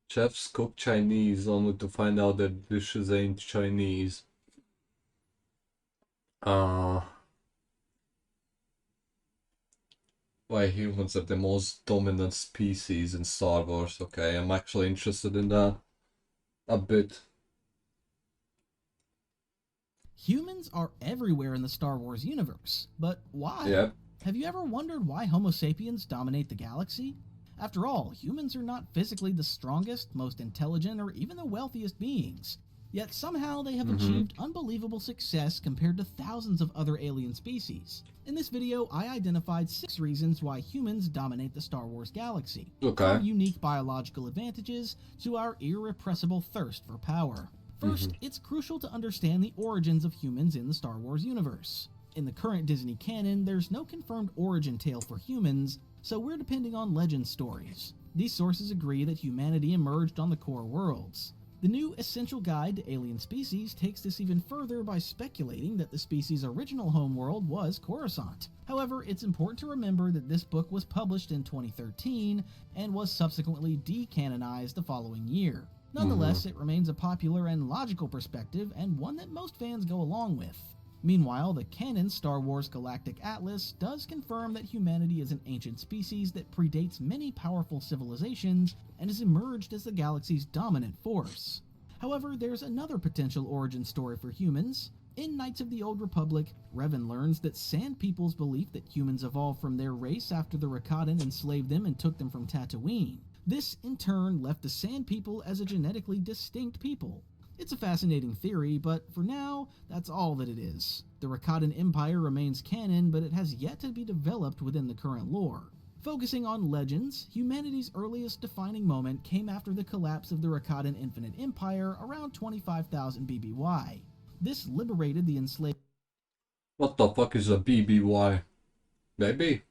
Chefs cook Chinese only to find out that dishes ain't Chinese. Why humans are the most dominant species in Star Wars. Okay, I'm actually interested in that a bit. Humans are everywhere in the Star Wars universe, but why? Yep. Have you ever wondered why Homo sapiens dominate the galaxy? After all, humans are not physically the strongest, most intelligent, or even the wealthiest beings. Yet somehow they have achieved unbelievable success compared to thousands of other alien species. In this video, I identified 6 reasons why humans dominate the Star Wars galaxy. Okay. From unique biological advantages to our irrepressible thirst for power. First, it's crucial to understand the origins of humans in the Star Wars universe. In the current Disney canon, there's no confirmed origin tale for humans, so we're depending on legend stories. These sources agree that humanity emerged on the core worlds. The new Essential Guide to Alien Species takes this even further by speculating that the species' original homeworld was Coruscant. However, it's important to remember that this book was published in 2013 and was subsequently decanonized the following year. Nonetheless, it remains a popular and logical perspective, and one that most fans go along with. Meanwhile, the canon Star Wars Galactic Atlas does confirm that humanity is an ancient species that predates many powerful civilizations and has emerged as the galaxy's dominant force. However, there's another potential origin story for humans. In Knights of the Old Republic, Revan learns that Sand People's belief that humans evolved from their race after the Rakatan enslaved them and took them from Tatooine. This, in turn, left the Sand People as a genetically distinct people. It's a fascinating theory, but for now, that's all that it is. The Rakatan Empire remains canon, but it has yet to be developed within the current lore. Focusing on legends, humanity's earliest defining moment came after the collapse of the Rakatan Infinite Empire around 25,000 BBY. This liberated the enslaved What the fuck is a BBY? Baby?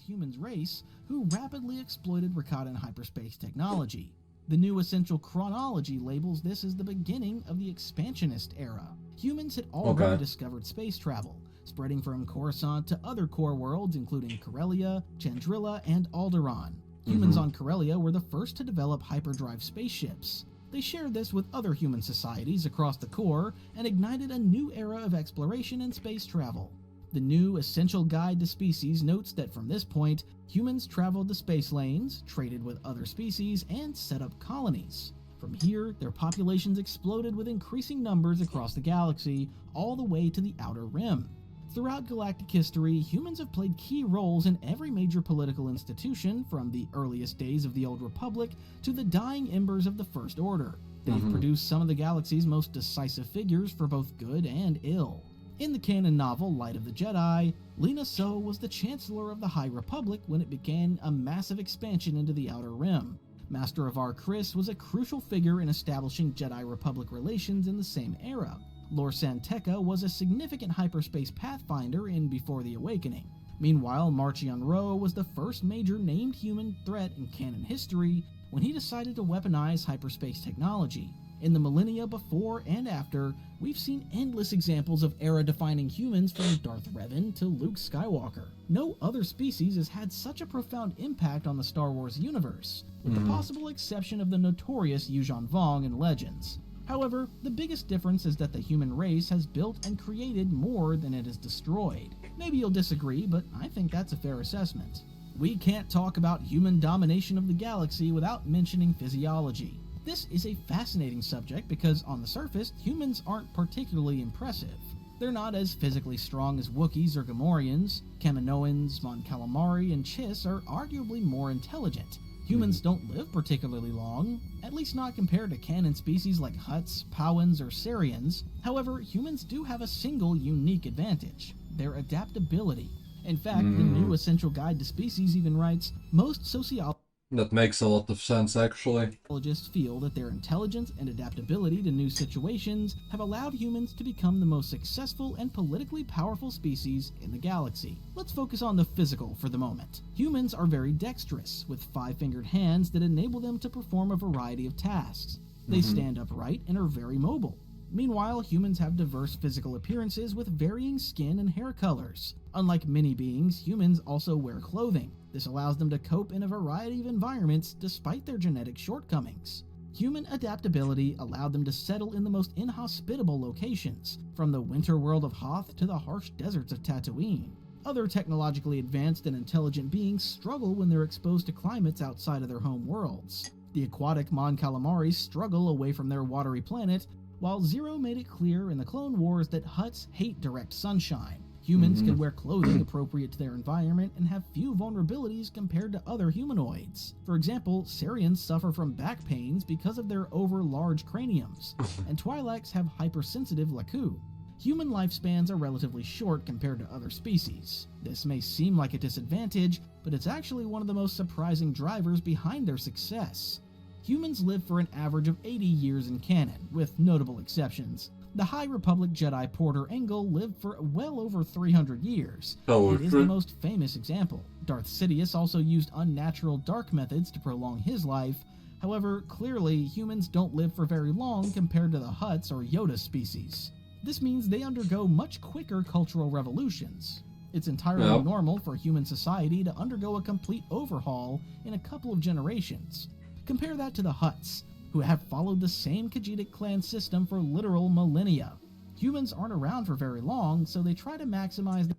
humans race, who rapidly exploited Rakatan hyperspace technology. The new Essential Chronology labels this as the beginning of the expansionist era. Humans had already discovered space travel, spreading from Coruscant to other core worlds including Corellia, Chandrila, and Alderaan. Humans on Corellia were the first to develop hyperdrive spaceships. They shared this with other human societies across the core and ignited a new era of exploration and space travel. The new Essential Guide to Species notes that from this point, humans traveled the space lanes, traded with other species, and set up colonies. From here, their populations exploded with increasing numbers across the galaxy, all the way to the Outer Rim. Throughout galactic history, humans have played key roles in every major political institution, from the earliest days of the Old Republic to the dying embers of the First Order. They've produced some of the galaxy's most decisive figures for both good and ill. In the canon novel Light of the Jedi, Lina Soh was the Chancellor of the High Republic when it began a massive expansion into the Outer Rim. Master Avar Kriss was a crucial figure in establishing Jedi-Republic relations in the same era. Lor San Tekka was a significant hyperspace pathfinder in Before the Awakening. Meanwhile, Marchion Ro was the first major named human threat in canon history when he decided to weaponize hyperspace technology. In the millennia before and after, we've seen endless examples of era-defining humans from Darth Revan to Luke Skywalker. No other species has had such a profound impact on the Star Wars universe, with the possible exception of the notorious Yuuzhan Vong in Legends. However, the biggest difference is that the human race has built and created more than it has destroyed. Maybe you'll disagree, but I think that's a fair assessment. We can't talk about human domination of the galaxy without mentioning physiology. This is a fascinating subject because, on the surface, humans aren't particularly impressive. They're not as physically strong as Wookiees or Gamorreans. Kaminoans, Mon Calamari, and Chiss are arguably more intelligent. Humans don't live particularly long, at least not compared to canon species like Hutts, Powans, or Sarians. However, humans do have a single unique advantage: their adaptability. In fact, the new Essential Guide to Species even writes, most sociologists That makes a lot of sense, actually. feel that their intelligence and adaptability to new situations have allowed humans to become the most successful and politically powerful species in the galaxy. Let's focus on the physical for the moment. Humans are very dexterous, with five-fingered hands that enable them to perform a variety of tasks. They stand upright and are very mobile. Meanwhile, humans have diverse physical appearances with varying skin and hair colors. Unlike many beings, humans also wear clothing. This allows them to cope in a variety of environments despite their genetic shortcomings. Human adaptability allowed them to settle in the most inhospitable locations, from the winter world of Hoth to the harsh deserts of Tatooine. Other technologically advanced and intelligent beings struggle when they're exposed to climates outside of their home worlds. The aquatic Mon Calamari struggle away from their watery planet, while Zero made it clear in the Clone Wars that Hutts hate direct sunshine. Humans can wear clothing appropriate to their environment and have few vulnerabilities compared to other humanoids. For example, Sarians suffer from back pains because of their over-large craniums, and Twi'leks have hypersensitive laku. Human lifespans are relatively short compared to other species. This may seem like a disadvantage, but it's actually one of the most surprising drivers behind their success. Humans live for an average of 80 years in canon, with notable exceptions. The High Republic Jedi Porter Engle lived for well over 300 years. It is the most famous example. Darth Sidious also used unnatural dark methods to prolong his life. However, clearly, humans don't live for very long compared to the Hutts or Yoda species. This means they undergo much quicker cultural revolutions. It's entirely normal for human society to undergo a complete overhaul in a couple of generations. Compare that to the Hutts, who have followed the same Khajiitic clan system for literal millennia. Humans aren't around for very long, so they try to maximize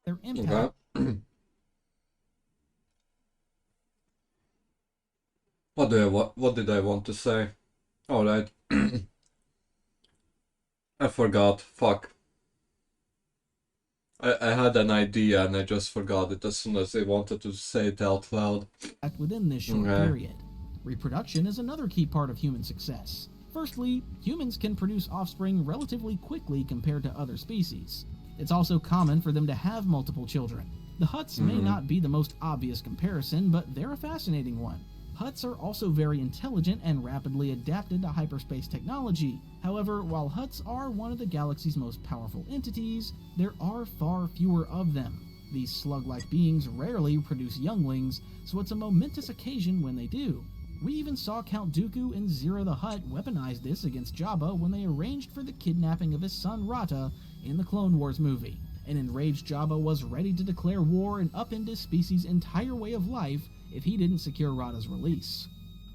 their impact. What did I want to say? Alright. I forgot. Fuck. I had an idea and I just forgot it as soon as I wanted to say it out loud. Within this short period. Reproduction is another key part of human success. Firstly, humans can produce offspring relatively quickly compared to other species. It's also common for them to have multiple children. The Hutts may not be the most obvious comparison, but they're a fascinating one. Hutts are also very intelligent and rapidly adapted to hyperspace technology. However, while Hutts are one of the galaxy's most powerful entities, there are far fewer of them. These slug-like beings rarely produce younglings, so it's a momentous occasion when they do. We even saw Count Dooku and Ziro the Hutt weaponize this against Jabba when they arranged for the kidnapping of his son Rata in the Clone Wars movie. An enraged Jabba was ready to declare war and upend his species' entire way of life if he didn't secure Rata's release.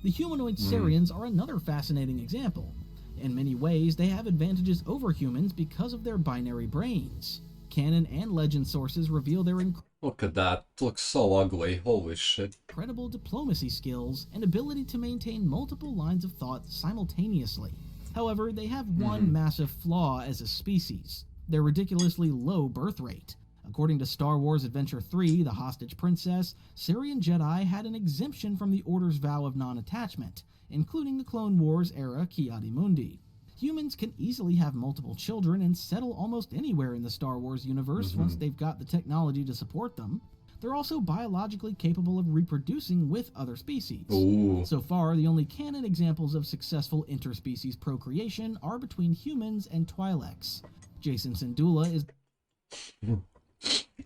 The humanoid Sarians are another fascinating example. In many ways, they have advantages over humans because of their binary brains. Canon and legend sources reveal their Look at that. It looks so ugly. Holy shit. incredible diplomacy skills and ability to maintain multiple lines of thought simultaneously. However, they have one massive flaw as a species: their ridiculously low birth rate. According to Star Wars Adventure 3, The Hostage Princess, Syrian Jedi had an exemption from the Order's vow of non-attachment, including the Clone Wars era Ki-Adi-Mundi. Humans can easily have multiple children and settle almost anywhere in the Star Wars universe once they've got the technology to support them. They're also biologically capable of reproducing with other species. Ooh. So far, the only canon examples of successful interspecies procreation are between humans and Twi'leks. Jason Syndulla is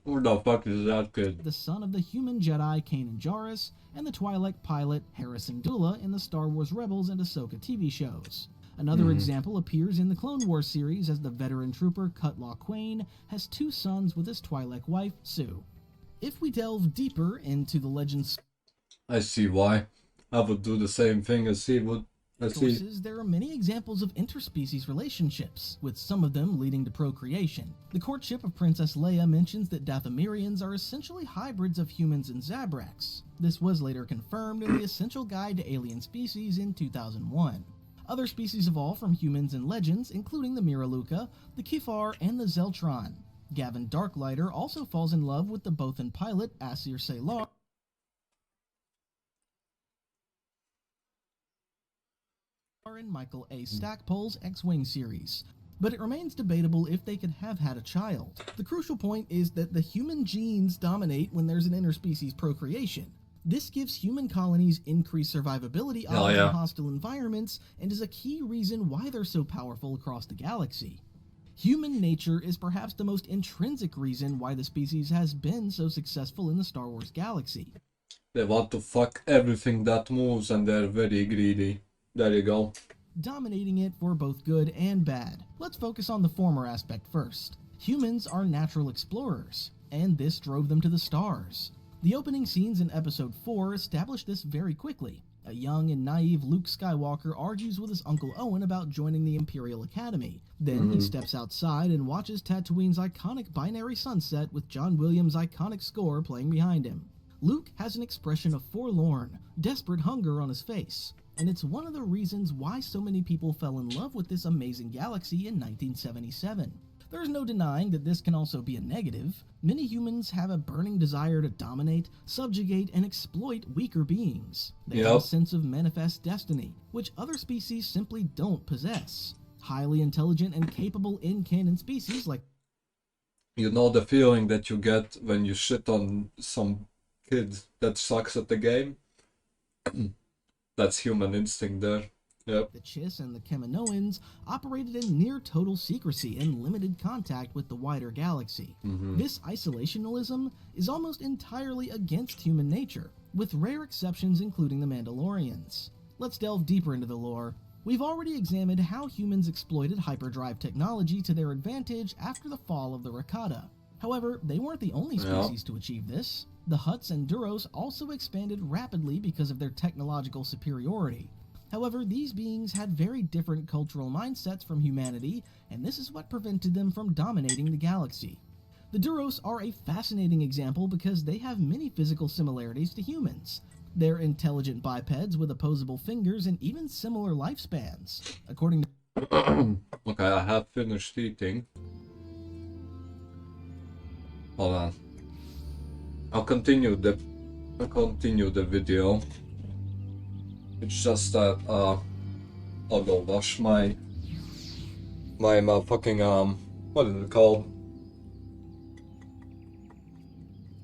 Where the fuck is that kid? the son of the human Jedi Kanan Jarrus and the Twi'lek pilot Harrison Syndulla in the Star Wars Rebels and Ahsoka TV shows. Another example appears in the Clone Wars series, as the veteran trooper Cutlaw Quain has two sons with his Twi'lek wife, Sue. If we delve deeper into the legends I see why. I would do the same thing as he would. sources, there are many examples of interspecies relationships, with some of them leading to procreation. The courtship of Princess Leia mentions that Dathomirians are essentially hybrids of humans and Zabraks. This was later confirmed in the Essential Guide to Alien Species in 2001. Other species evolve from humans in legends, including the Miraluka, the Kifar, and the Zeltron. Gavin Darklighter also falls in love with the Bothan pilot Asir Saylar in Michael A. Stackpole's X-Wing series, but it remains debatable if they could have had a child. The crucial point is that the human genes dominate when there's an interspecies procreation. This gives human colonies increased survivability odds in hostile environments, and is a key reason why they're so powerful across the galaxy. Human nature is perhaps the most intrinsic reason why the species has been so successful in the Star Wars galaxy. They want to fuck everything that moves and they're very greedy. There you go. Dominating it for both good and bad. Let's focus on the former aspect first. Humans are natural explorers, and this drove them to the stars. The opening scenes in Episode 4 established this very quickly. A young and naive Luke Skywalker argues with his Uncle Owen about joining the Imperial Academy. Then he steps outside and watches Tatooine's iconic binary sunset with John Williams' iconic score playing behind him. Luke has an expression of forlorn, desperate hunger on his face, and it's one of the reasons why so many people fell in love with this amazing galaxy in 1977. There's no denying that this can also be a negative. Many humans have a burning desire to dominate, subjugate, and exploit weaker beings. They have a sense of manifest destiny, which other species simply don't possess. Highly intelligent and capable in-canon species like... You know the feeling that you get when you shit on some kid that sucks at the game? That's human instinct there. Yep. The Chiss and the Kaminoans operated in near-total secrecy and limited contact with the wider galaxy. This isolationism is almost entirely against human nature, with rare exceptions including the Mandalorians. Let's delve deeper into the lore. We've already examined how humans exploited hyperdrive technology to their advantage after the fall of the Rakata. However, they weren't the only species to achieve this. The Hutts and Duros also expanded rapidly because of their technological superiority. However, these beings had very different cultural mindsets from humanity, and this is what prevented them from dominating the galaxy. The Duros are a fascinating example because they have many physical similarities to humans. They're intelligent bipeds with opposable fingers and even similar lifespans. According to Okay, I have finished eating. Hold on. I'll continue the video. It's just that I'll go wash my fucking what is it called?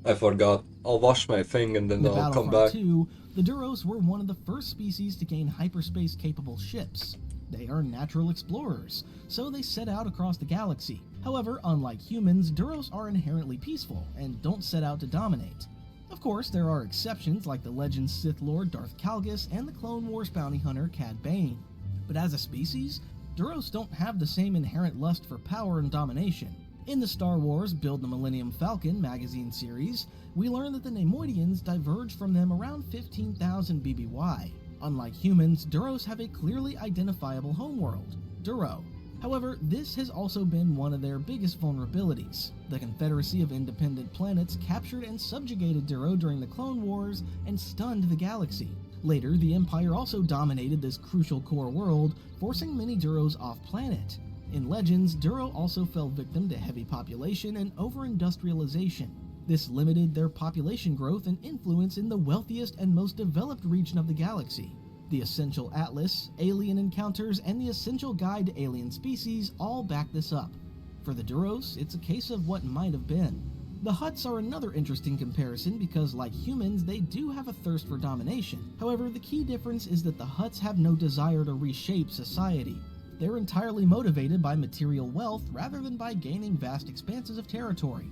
I forgot. I'll wash my thing and then I'll come back. 2, the Duros were one of the first species to gain hyperspace-capable ships. They are natural explorers, so they set out across the galaxy. However, unlike humans, Duros are inherently peaceful and don't set out to dominate. Of course, there are exceptions like the legend Sith Lord Darth Kalgus and the Clone Wars bounty hunter Cad Bane. But as a species, Duros don't have the same inherent lust for power and domination. In the Star Wars Build the Millennium Falcon magazine series, we learn that the Neimoidians diverged from them around 15,000 BBY. Unlike humans, Duros have a clearly identifiable homeworld, Duro. However, this has also been one of their biggest vulnerabilities. The Confederacy of Independent Planets captured and subjugated Duro during the Clone Wars and stunned the galaxy. Later, the Empire also dominated this crucial core world, forcing many Duros off-planet. In Legends, Duro also fell victim to heavy population and over-industrialization. This limited their population growth and influence in the wealthiest and most developed region of the galaxy. The Essential Atlas, alien encounters, and the Essential Guide to Alien Species all back this up. For the Duros, it's a case of what might have been. The Hutts are another interesting comparison because, like humans, they do have a thirst for domination. However, the key difference is that the Hutts have no desire to reshape society. They're entirely motivated by material wealth rather than by gaining vast expanses of territory.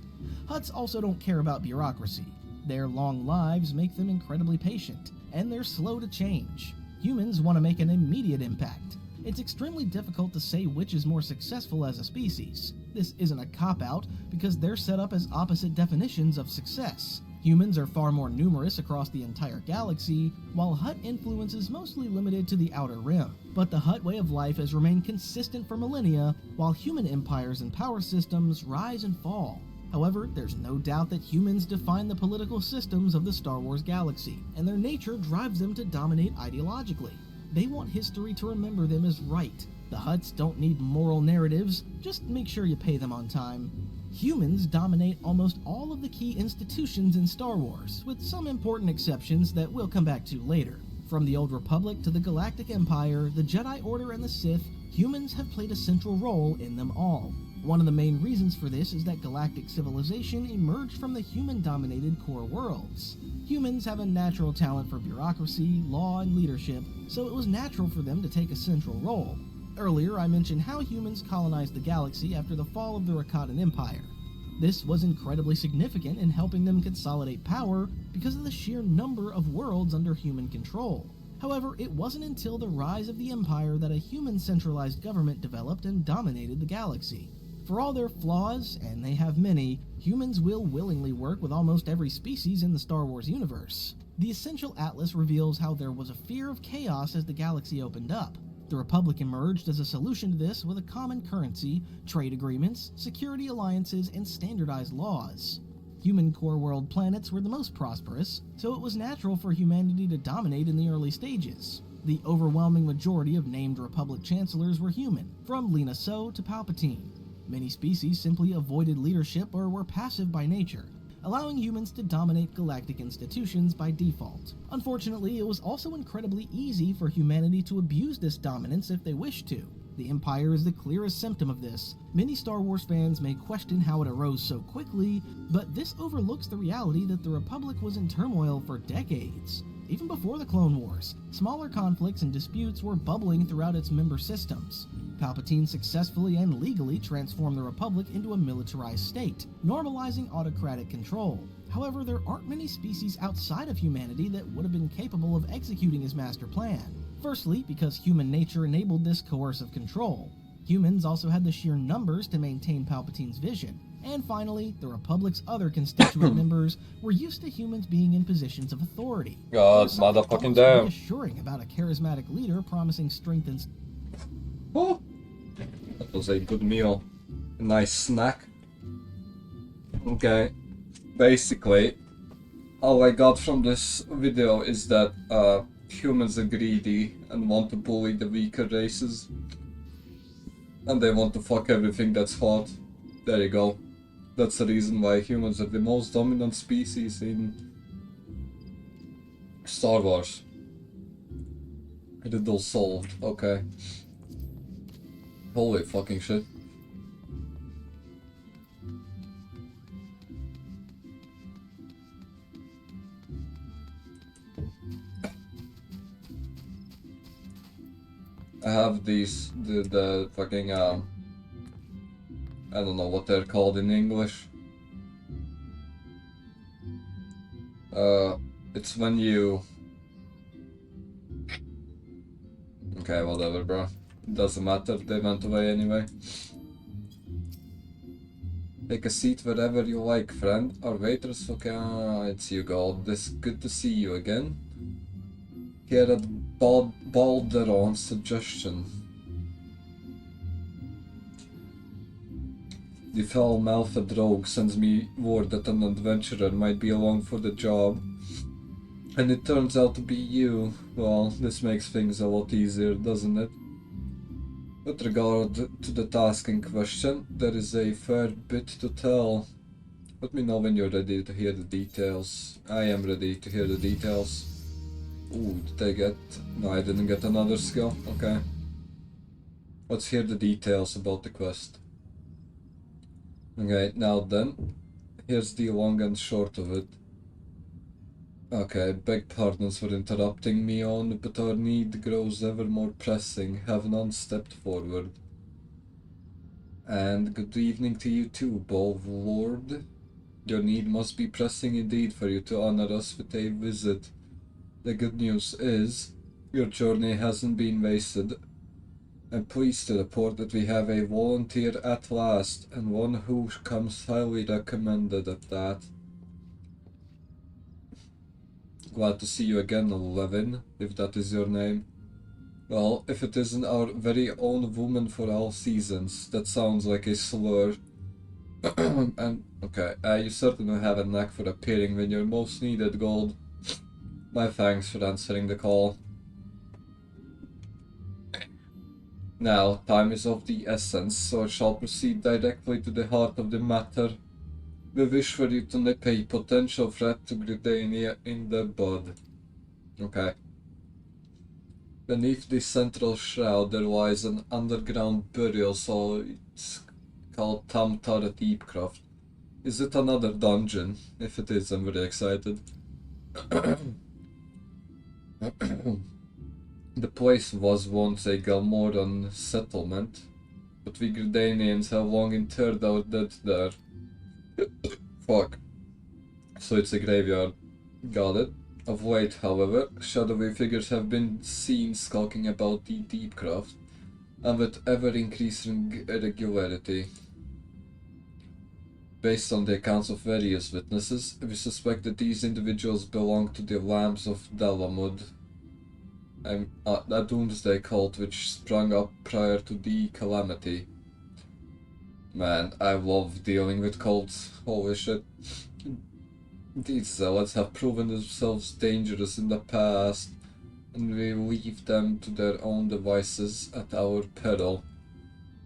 Hutts also don't care about bureaucracy. Their long lives make them incredibly patient, and they're slow to change. Humans want to make an immediate impact. It's extremely difficult to say which is more successful as a species. This isn't a cop-out because they're set up as opposite definitions of success. Humans are far more numerous across the entire galaxy, while Hutt influence is mostly limited to the Outer Rim. But the Hutt way of life has remained consistent for millennia, while human empires and power systems rise and fall. However, there's no doubt that humans define the political systems of the Star Wars galaxy, and their nature drives them to dominate ideologically. They want history to remember them as right. The Hutts don't need moral narratives, just make sure you pay them on time. Humans dominate almost all of the key institutions in Star Wars, with some important exceptions that we'll come back to later. From the Old Republic to the Galactic Empire, the Jedi Order and the Sith, humans have played a central role in them all. One of the main reasons for this is that galactic civilization emerged from the human-dominated core worlds. Humans have a natural talent for bureaucracy, law, and leadership, so it was natural for them to take a central role. Earlier, I mentioned how humans colonized the galaxy after the fall of the Rakatan Empire. This was incredibly significant in helping them consolidate power because of the sheer number of worlds under human control. However, it wasn't until the rise of the Empire that a human-centralized government developed and dominated the galaxy. For all their flaws, and they have many, humans will willingly work with almost every species in the Star Wars universe. The Essential Atlas reveals how there was a fear of chaos as the galaxy opened up. The Republic emerged as a solution to this with a common currency, trade agreements, security alliances, and standardized laws. Human core world planets were the most prosperous, so it was natural for humanity to dominate in the early stages. The overwhelming majority of named Republic chancellors were human, from Lina So to Palpatine. Many species simply avoided leadership or were passive by nature, allowing humans to dominate galactic institutions by default. Unfortunately, it was also incredibly easy for humanity to abuse this dominance if they wished to. The Empire is the clearest symptom of this. Many Star Wars fans may question how it arose so quickly, but this overlooks the reality that the Republic was in turmoil for decades. Even before the Clone Wars, smaller conflicts and disputes were bubbling throughout its member systems. Palpatine successfully and legally transformed the Republic into a militarized state, normalizing autocratic control. However, there aren't many species outside of humanity that would have been capable of executing his master plan. Firstly, because human nature enabled this coercive control. Humans also had the sheer numbers to maintain Palpatine's vision. And finally, the Republic's other constituent members were used to humans being in positions of authority. God, motherfucking damn. Reassuring about a charismatic leader promising strength and... Oh, that was a good meal. A nice snack. Okay. Basically, all I got from this video is that humans are greedy and want to bully the weaker races. And they want to fuck everything that's hot. There you go. That's the reason why humans are the most dominant species in Star Wars. Riddle solved, okay. Holy fucking shit. I have these, the fucking, I don't know what they're called in English. It's when you... Okay, whatever, bro. Doesn't matter, they went away anyway. Take a seat wherever you like, friend. Our waitress, okay, it's you, God. This good to see you again. Here at Balderon's suggestion. The foul mouthed rogue sends me word that an adventurer might be along for the job. And it turns out to be you. Well, this makes things a lot easier, doesn't it? With regard to the task in question, there is a fair bit to tell. Let me know when you're ready to hear the details. I am ready to hear the details. Ooh, did I get... No, I didn't get another skill. Okay. Let's hear the details about the quest. Okay, now then, here's the long and short of it. Okay, beg pardons for interrupting me on, but our need grows ever more pressing. Have none stepped forward. And good evening to you too, Bold Lord. Your need must be pressing indeed for you to honor us with a visit. The good news is, your journey hasn't been wasted. I'm pleased to report that we have a volunteer at last, and one who comes highly recommended at that. Glad to see you again, Levin, if that is your name. Well, if it isn't our very own woman for all seasons, that sounds like a slur. And, okay, you certainly have a knack for appearing when you're most needed, Gold. My thanks for answering the call. Now, time is of the essence, so I shall proceed directly to the heart of the matter. We wish for you to nip a potential threat to Gridania in the bud. Okay. Beneath the central shroud there lies an underground burial, so it's called Tamtar Deepcroft. Is it another dungeon? If it is, I'm very excited. The place was once a Galmoran settlement, but we Gridanians have long interred our dead there. Fuck. So it's a graveyard. Got it. Of late, however, shadowy figures have been seen skulking about the Deepcroft, and with ever-increasing regularity. Based on the accounts of various witnesses, we suspect that these individuals belong to the Lambs of Dalamud, a doomsday cult which sprung up prior to the calamity. Man, I love dealing with cults. Holy shit. These zealots have proven themselves dangerous in the past, and we leave them to their own devices at our peril.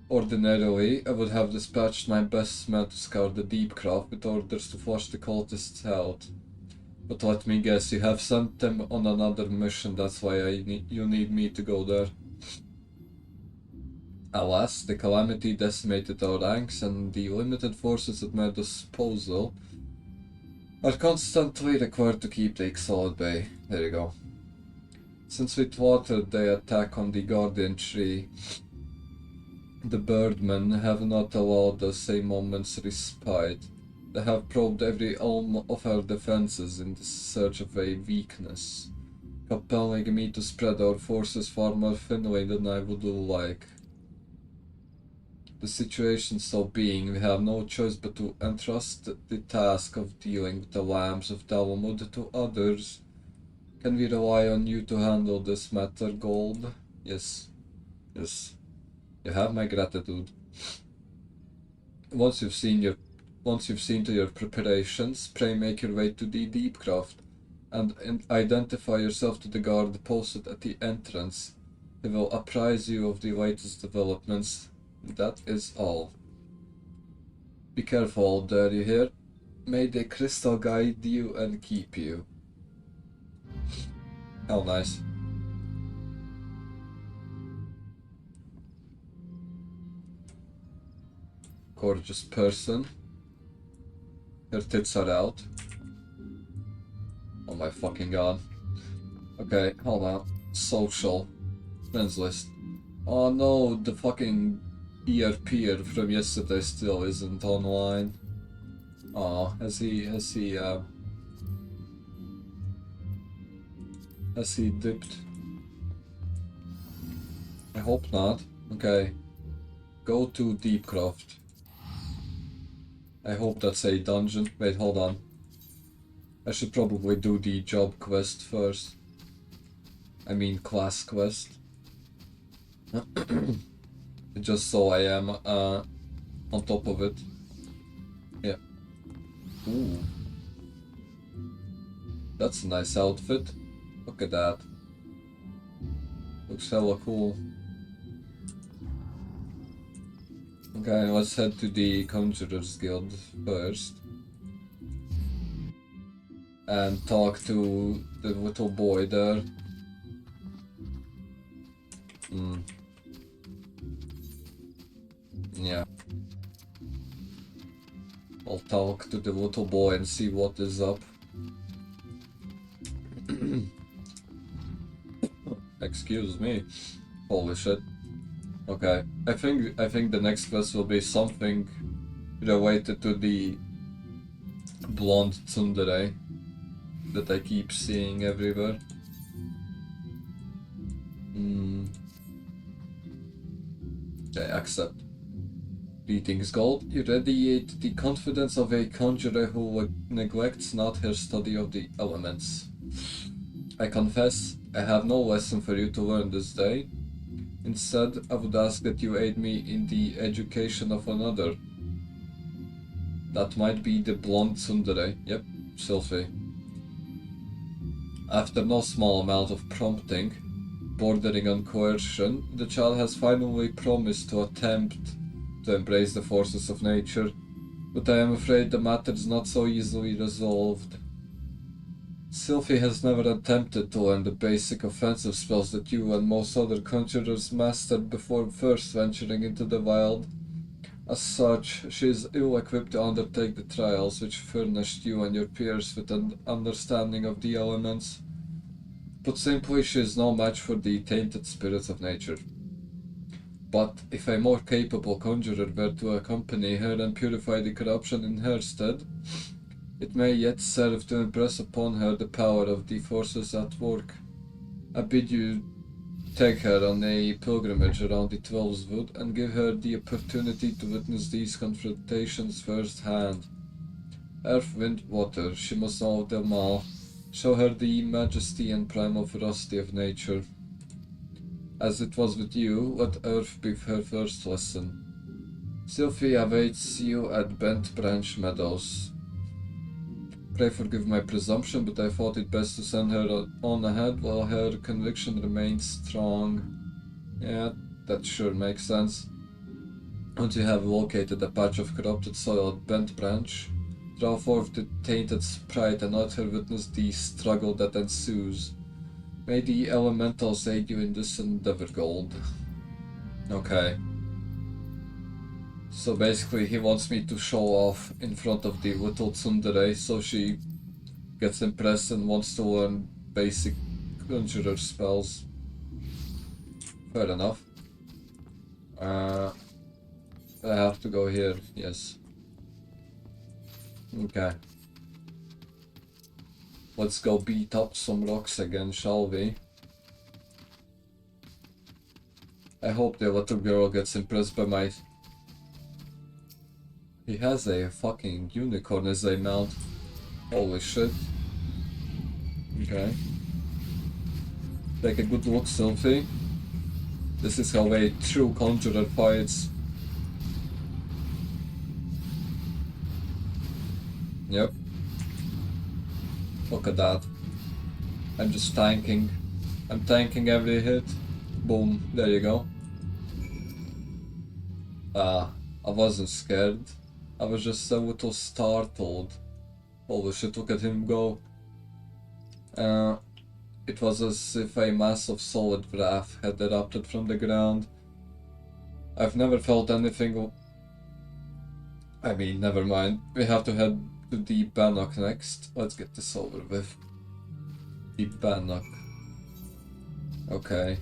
Ordinarily, I would have dispatched my best men to scour the Deepcroft with orders to flush the cultists out. But let me guess, you have sent them on another mission, that's why you need me to go there. Alas, the calamity decimated our ranks, and the limited forces at my disposal are constantly required to keep the Exalt at bay. There you go. Since we thwarted the attack on the Guardian Tree, the Birdmen have not allowed us a moment's respite. They have probed every ohm of our defenses in the search of a weakness, compelling me to spread our forces far more thinly than I would like. The situation so being, we have no choice but to entrust the task of dealing with the Lambs of Dalamud to others. Can we rely on you to handle this matter, Gold? Yes. Yes. You have my gratitude. Once you've seen to your preparations, pray make your way to the Deepcroft, and identify yourself to the guard posted at the entrance. He will apprise you of the latest developments. That is all. Be careful out there, you hear? May the crystal guide you and keep you. How nice. Gorgeous person. Her tits are out. Oh my fucking god. Okay, hold on. Social. Friends list. Oh no, the fucking ERPer from yesterday still isn't online. Oh, has he dipped? I hope not. Okay. Go to Deepcroft. I hope that's a dungeon. Wait, hold on. I should probably do the job quest first. I mean class quest. Just so I am on top of it. Yeah. Ooh. That's a nice outfit. Look at that. Looks hella cool. Okay, let's head to the Conjurer's Guild first. And talk to the little boy there. Yeah. I'll talk to the little boy and see what is up. Excuse me. Holy shit. Okay. I think the next quest will be something related to the blonde tsundere that I keep seeing everywhere. Okay, accept. Greetings, Gold. You radiate the confidence of a conjurer who neglects not her study of the elements. I confess, I have no lesson for you to learn this day. Instead, I would ask that you aid me in the education of another. That might be the blonde tsundere. Yep, Sylphie. After no small amount of prompting, bordering on coercion, the child has finally promised to attempt to embrace the forces of nature, but I am afraid the matter is not so easily resolved. Sylphie has never attempted to learn the basic offensive spells that you and most other conjurers mastered before first venturing into the wild. As such, she is ill-equipped to undertake the trials which furnished you and your peers with an understanding of the elements. Put simply, she is no match for the tainted spirits of nature. But if a more capable conjurer were to accompany her and purify the corruption in her stead, it may yet serve to impress upon her the power of the forces at work. I bid you take her on a pilgrimage around the Twelves Wood and give her the opportunity to witness these confrontations firsthand. Earth, wind, water, she must know them all. Show her the majesty and primal ferocity of nature. As it was with you, let Earth be her first lesson. Sylphie awaits you at Bent Branch Meadows. Pray forgive my presumption, but I thought it best to send her on ahead while her conviction remains strong. Yeah, that sure makes sense. Once you have located a patch of corrupted soil at Bent Branch, draw forth the tainted sprite and let her witness the struggle that ensues. May the elementals aid you in this endeavor, Gold. Okay. So basically he wants me to show off in front of the little tsundere so she gets impressed and wants to learn basic conjurer spells. Fair enough. I have to go here, yes. Okay. Let's go beat up some rocks again, shall we? I hope the little girl gets impressed by my... He has a fucking unicorn as a mount. Holy shit. Okay. Take a good look, Sylphie. This is how a true conjurer fights. Yep. Look at that. I'm just tanking. I'm tanking every hit. Boom. There you go. I wasn't scared. I was just a little startled. Holy shit, look at him go. It was as if a mass of solid wrath had erupted from the ground. I've never felt anything... I mean, never mind. We have to head to the Bannock next. Let's get this over with. The Bannock. Okay.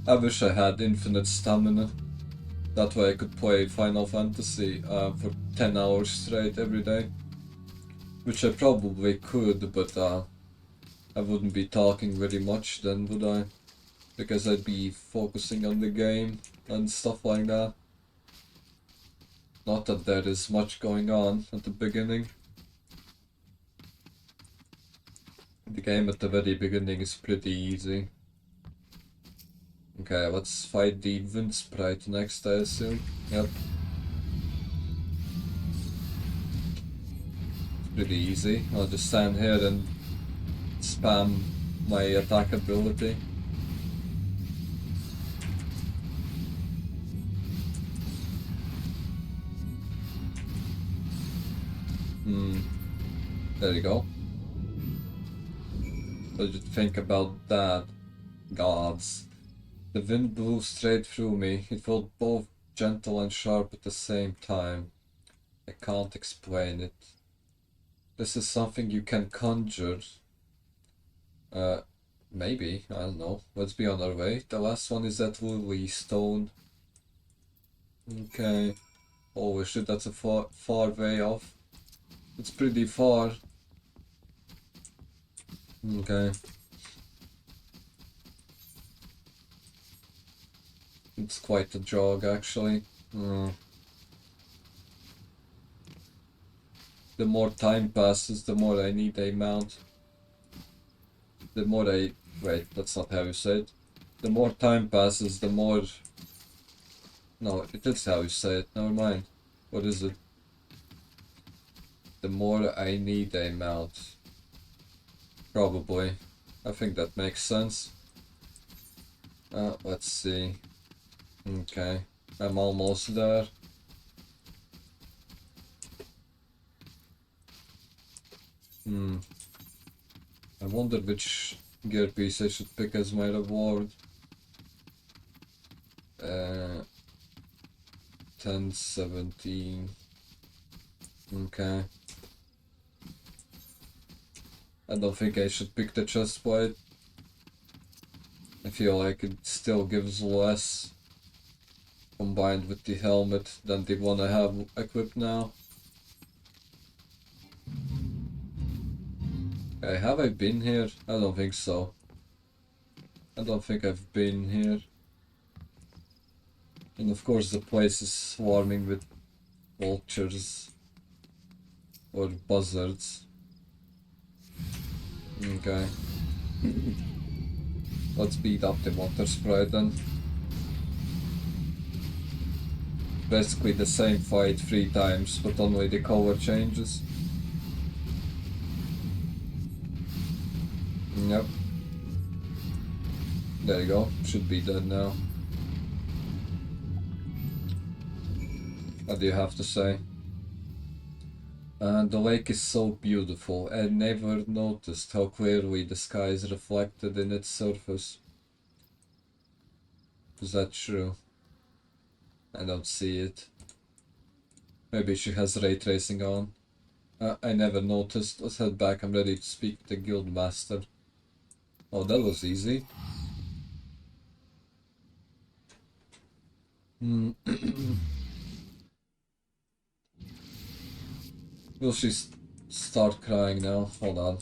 I wish I had infinite stamina. That way I could play Final Fantasy for 10 hours straight every day. Which I probably could, but I wouldn't be talking very much then, would I? Because I'd be focusing on the game and stuff like that. Not that there is much going on at the beginning. The game at the very beginning is pretty easy. Okay, let's fight the wind sprite next, I assume. Yep. Pretty easy. I'll just stand here and spam my attack ability. There you go. What did you think about that? Gods. The wind blew straight through me. It felt both gentle and sharp at the same time. I can't explain it. This is something you can conjure. Maybe, I don't know. Let's be on our way. The last one is that Lily Stone. Okay. Oh shit, that's a far way off. It's pretty far. Okay. It's quite a jog, actually. The more time passes, the more I need a mount. The more I... Wait, that's not how you say it. The more time passes, the more... No, it is how you say it, never mind. What is it? The more I need a mount. Probably. I think that makes sense. Let's see. Okay, I'm almost there. I wonder which gear piece I should pick as my reward. 10, 17. Okay. I don't think I should pick the chest plate. I feel like it still gives less combined with the helmet than the one I have equipped now. Okay, have I been here? I don't think so. I don't think I've been here. And of course the place is swarming with vultures. Or buzzards. Okay. Let's beat up the water sprite then. Basically the same fight 3 times, but only the color changes. Yep. There you go. Should be dead now. What do you have to say? The lake is so beautiful. I never noticed how clearly the sky is reflected in its surface. Is that true? I don't see it. Maybe she has ray tracing on. I never noticed. Let's head back. I'm ready to speak to the guild master. Oh, that was easy. Will she start crying now? Hold on.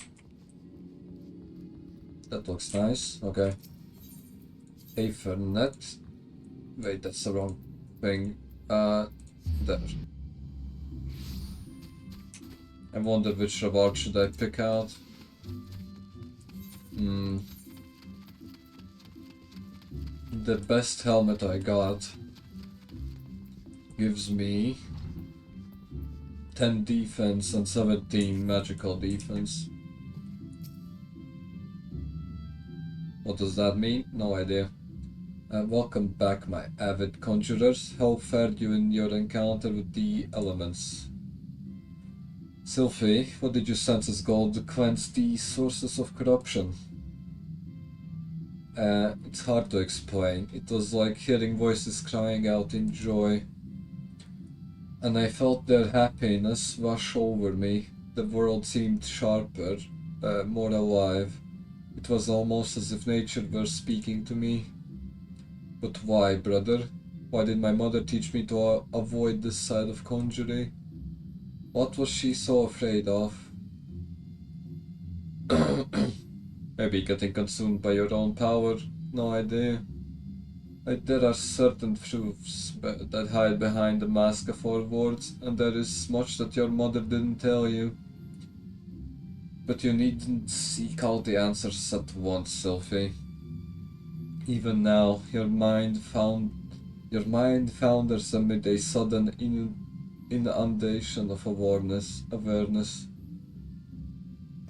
That looks nice. Okay. Ethernet. Wait, that's the wrong thing. There. I wonder which reward should I pick out. The best helmet I got gives me 10 defense and 17 magical defense. What does that mean? No idea. Welcome back, my avid conjurers. How fared you in your encounter with the elements? Sylphie, what did you sense as gold to cleanse the sources of corruption? It's hard to explain. It was like hearing voices crying out in joy. And I felt their happiness wash over me. The world seemed sharper, more alive. It was almost as if nature were speaking to me. But why, brother? Why did my mother teach me to avoid this side of conjuring? What was she so afraid of? Maybe getting consumed by your own power? No idea. There are certain truths that hide behind the mask of our words, and there is much that your mother didn't tell you. But you needn't seek out the answers at once, Sylvie. Even now, your mind founders amid a sudden inundation of awareness.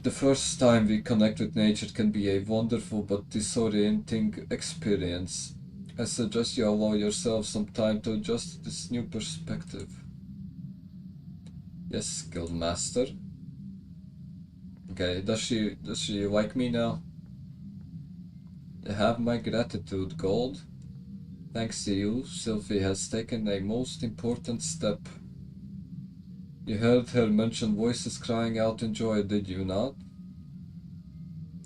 The first time we connect with nature can be a wonderful but disorienting experience. I suggest you allow yourself some time to adjust to this new perspective. Yes, Guildmaster. Okay, does she like me now? You have my gratitude, Gold. Thanks to you, Sylvie has taken a most important step. You heard her mention voices crying out in joy, did you not?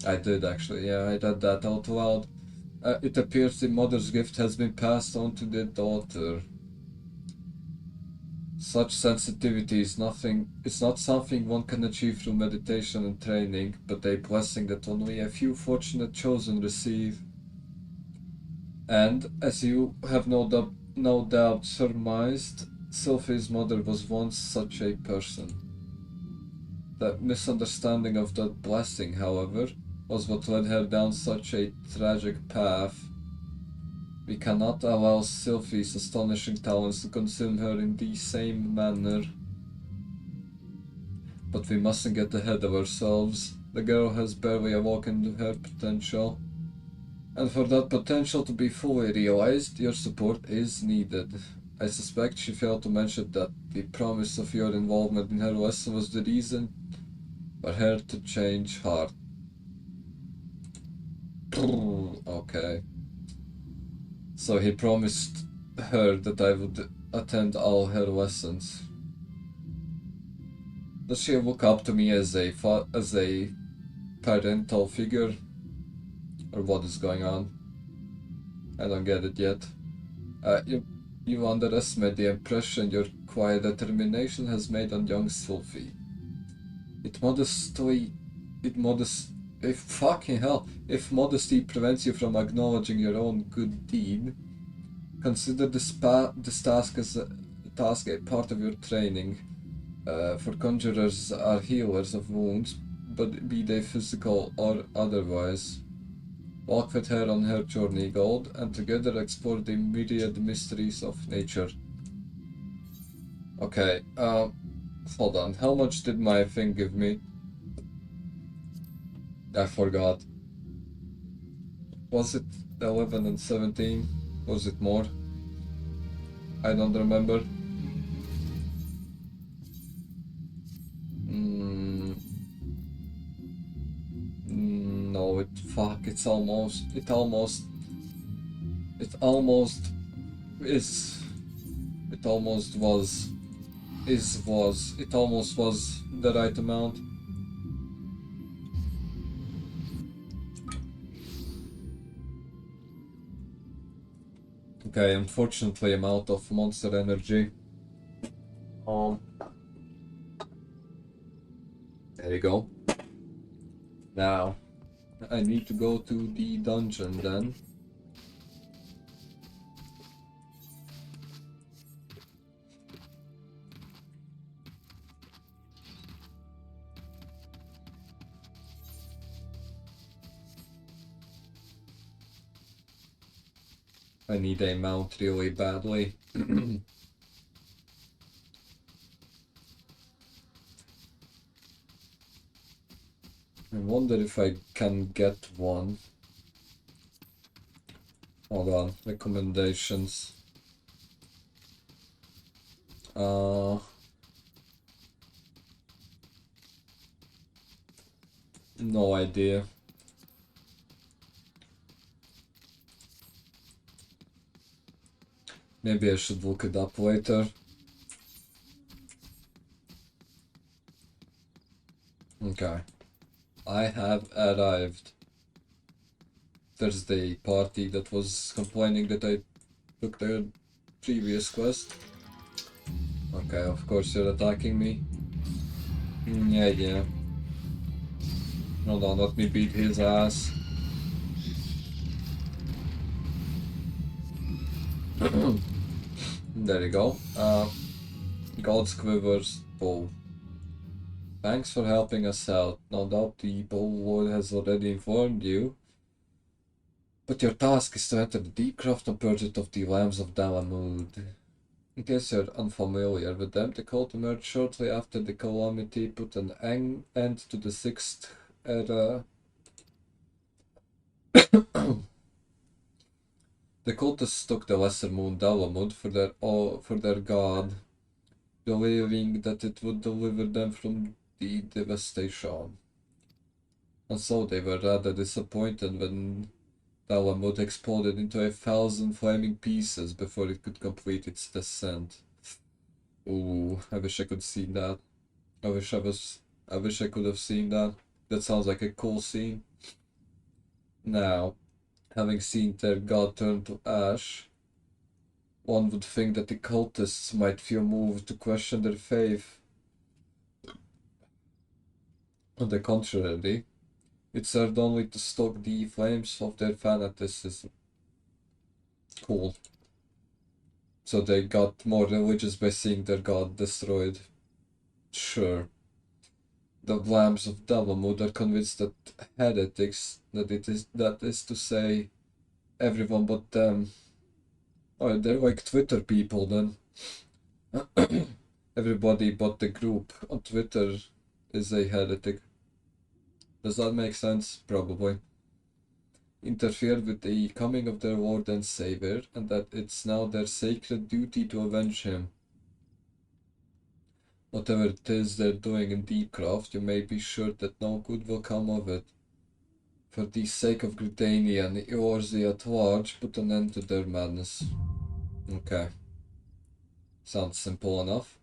I did actually, yeah, I read that out loud. It appears the mother's gift has been passed on to the daughter. Such sensitivity is not something one can achieve through meditation and training, but a blessing that only a few fortunate chosen receive. And, as you have no doubt surmised, Sylvie's mother was once such a person. That misunderstanding of that blessing, however, was what led her down such a tragic path. We cannot allow Sylvie's astonishing talents to consume her in the same manner. But we mustn't get ahead of ourselves. The girl has barely awakened her potential. And for that potential to be fully realized, your support is needed. I suspect she failed to mention that the promise of your involvement in her lesson was the reason for her to change heart. Okay. So he promised her that I would attend all her lessons. Does she look up to me as a parental figure? Or what is going on? I don't get it yet. You underestimate the impression your quiet determination has made on young Sylvie. If modesty prevents you from acknowledging your own good deed, consider this task as a part of your training. For conjurers are healers of wounds, but be they physical or otherwise. Walk with her on her journey, Gold, and together explore the myriad mysteries of nature. Okay, hold on. How much did my thing give me? I forgot. Was it 11 and 17? Was it more? I don't remember. No, it almost was the right amount. Okay, unfortunately I'm out of monster energy. There you go. Now, I need to go to the dungeon then. I need a mount really badly. I wonder if I can get one. Hold on, recommendations. No idea. Maybe I should look it up later. Okay. I have arrived. There's the party that was complaining that I took their previous quest. Okay, of course you're attacking me. Yeah. Hold on, let me beat his ass. There you go. God's Quivers bow. Thanks for helping us out. No doubt the bow lord has already informed you. But your task is to enter the deep craft and purge of the lambs of Dalamud. In case you're unfamiliar with them, the cult emerged shortly after the calamity put an end to the 6th era. The cultists took the lesser moon Dalamud for their god, believing that it would deliver them from the devastation. And so they were rather disappointed when Dalamud exploded into 1,000 flaming pieces before it could complete its descent. Ooh, I wish I could see that. I wish I could have seen that. That sounds like a cool scene. Now, having seen their god turn to ash, one would think that the cultists might feel moved to question their faith. On the contrary, it served only to stoke the flames of their fanaticism. Cool. So they got more religious by seeing their god destroyed. Sure. The lambs of Dalamud are convinced that heretics, that is to say, everyone but them. Oh, they're like Twitter people then. Everybody but the group on Twitter is a heretic. Does that make sense? Probably. Interfered with the coming of their Lord and Savior, and that it's now their sacred duty to avenge him. Whatever it is they're doing in Deepcraft, you may be sure that no good will come of it. For the sake of Gridania and Eorzea at large, put an end to their madness. Okay. Sounds simple enough.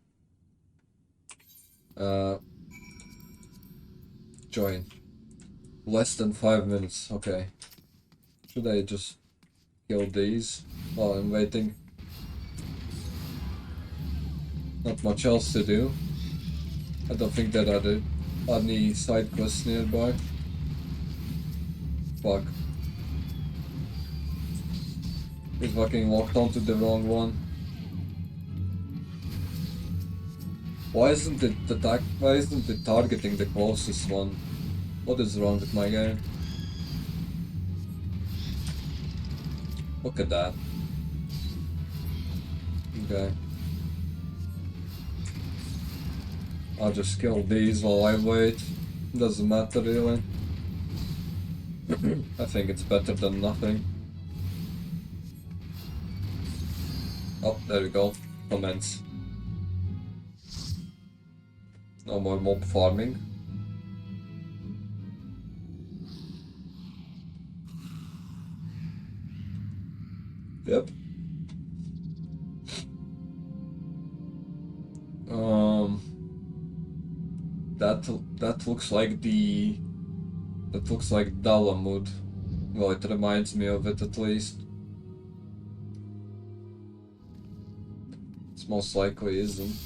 Join. Less than 5 minutes, okay. Should I just kill these while I'm waiting? Not much else to do. I don't think there are any side quests nearby. Fuck. We fucking walked onto the wrong one. Why isn't it targeting the closest one? What is wrong with my game? Look at that. Okay. I'll just kill these while I wait. Doesn't matter really. I think it's better than nothing. Oh, there we go. Commence. No more mob farming. Yep. That looks like Dalamud. Well, it reminds me of it at least. It's most likely isn't.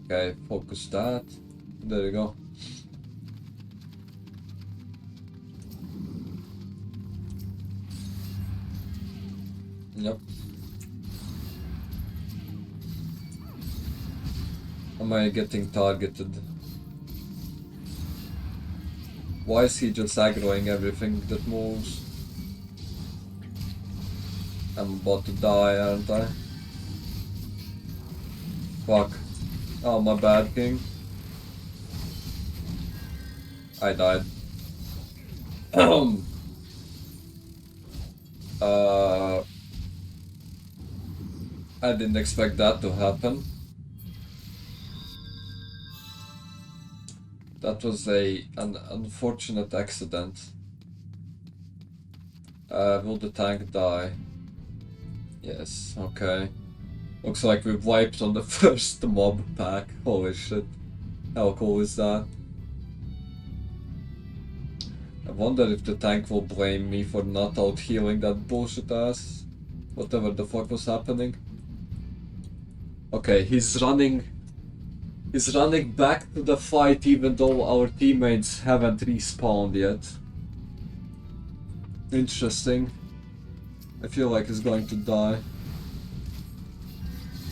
Okay, focus that. There you go. Yep. Am I getting targeted? Why is he just aggroing everything that moves? I'm about to die, aren't I? Fuck. Oh, my bad, King. I died. I didn't expect that to happen. That was an unfortunate accident. Will the tank die? Yes, okay. Looks like we wiped on the first mob pack. Holy shit. How cool is that? I wonder if the tank will blame me for not out healing that bullshit ass. Whatever the fuck was happening. Okay, he's running back to the fight even though our teammates haven't respawned yet. Interesting. I feel like he's going to die.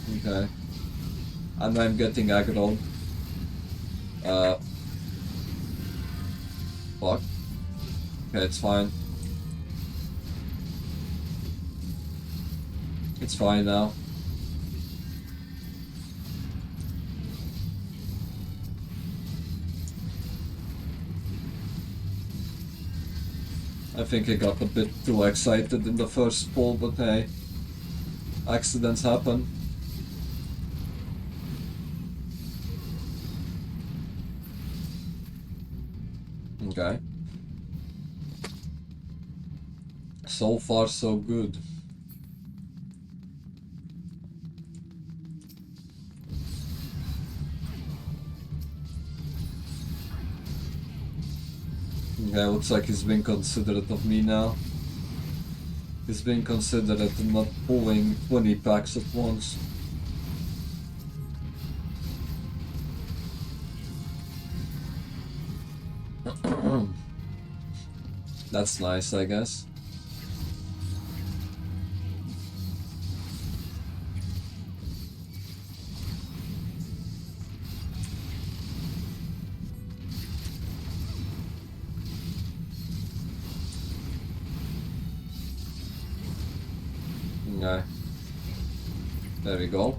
Okay. And I'm getting aggro. Fuck. Okay, it's fine. It's fine now. I think I got a bit too excited in the first pull, but hey, accidents happen. Okay. So far, so good. Okay, looks like he's being considerate of me now. He's being considerate and not pulling 20 packs at once. That's nice, I guess. Okay. There we go.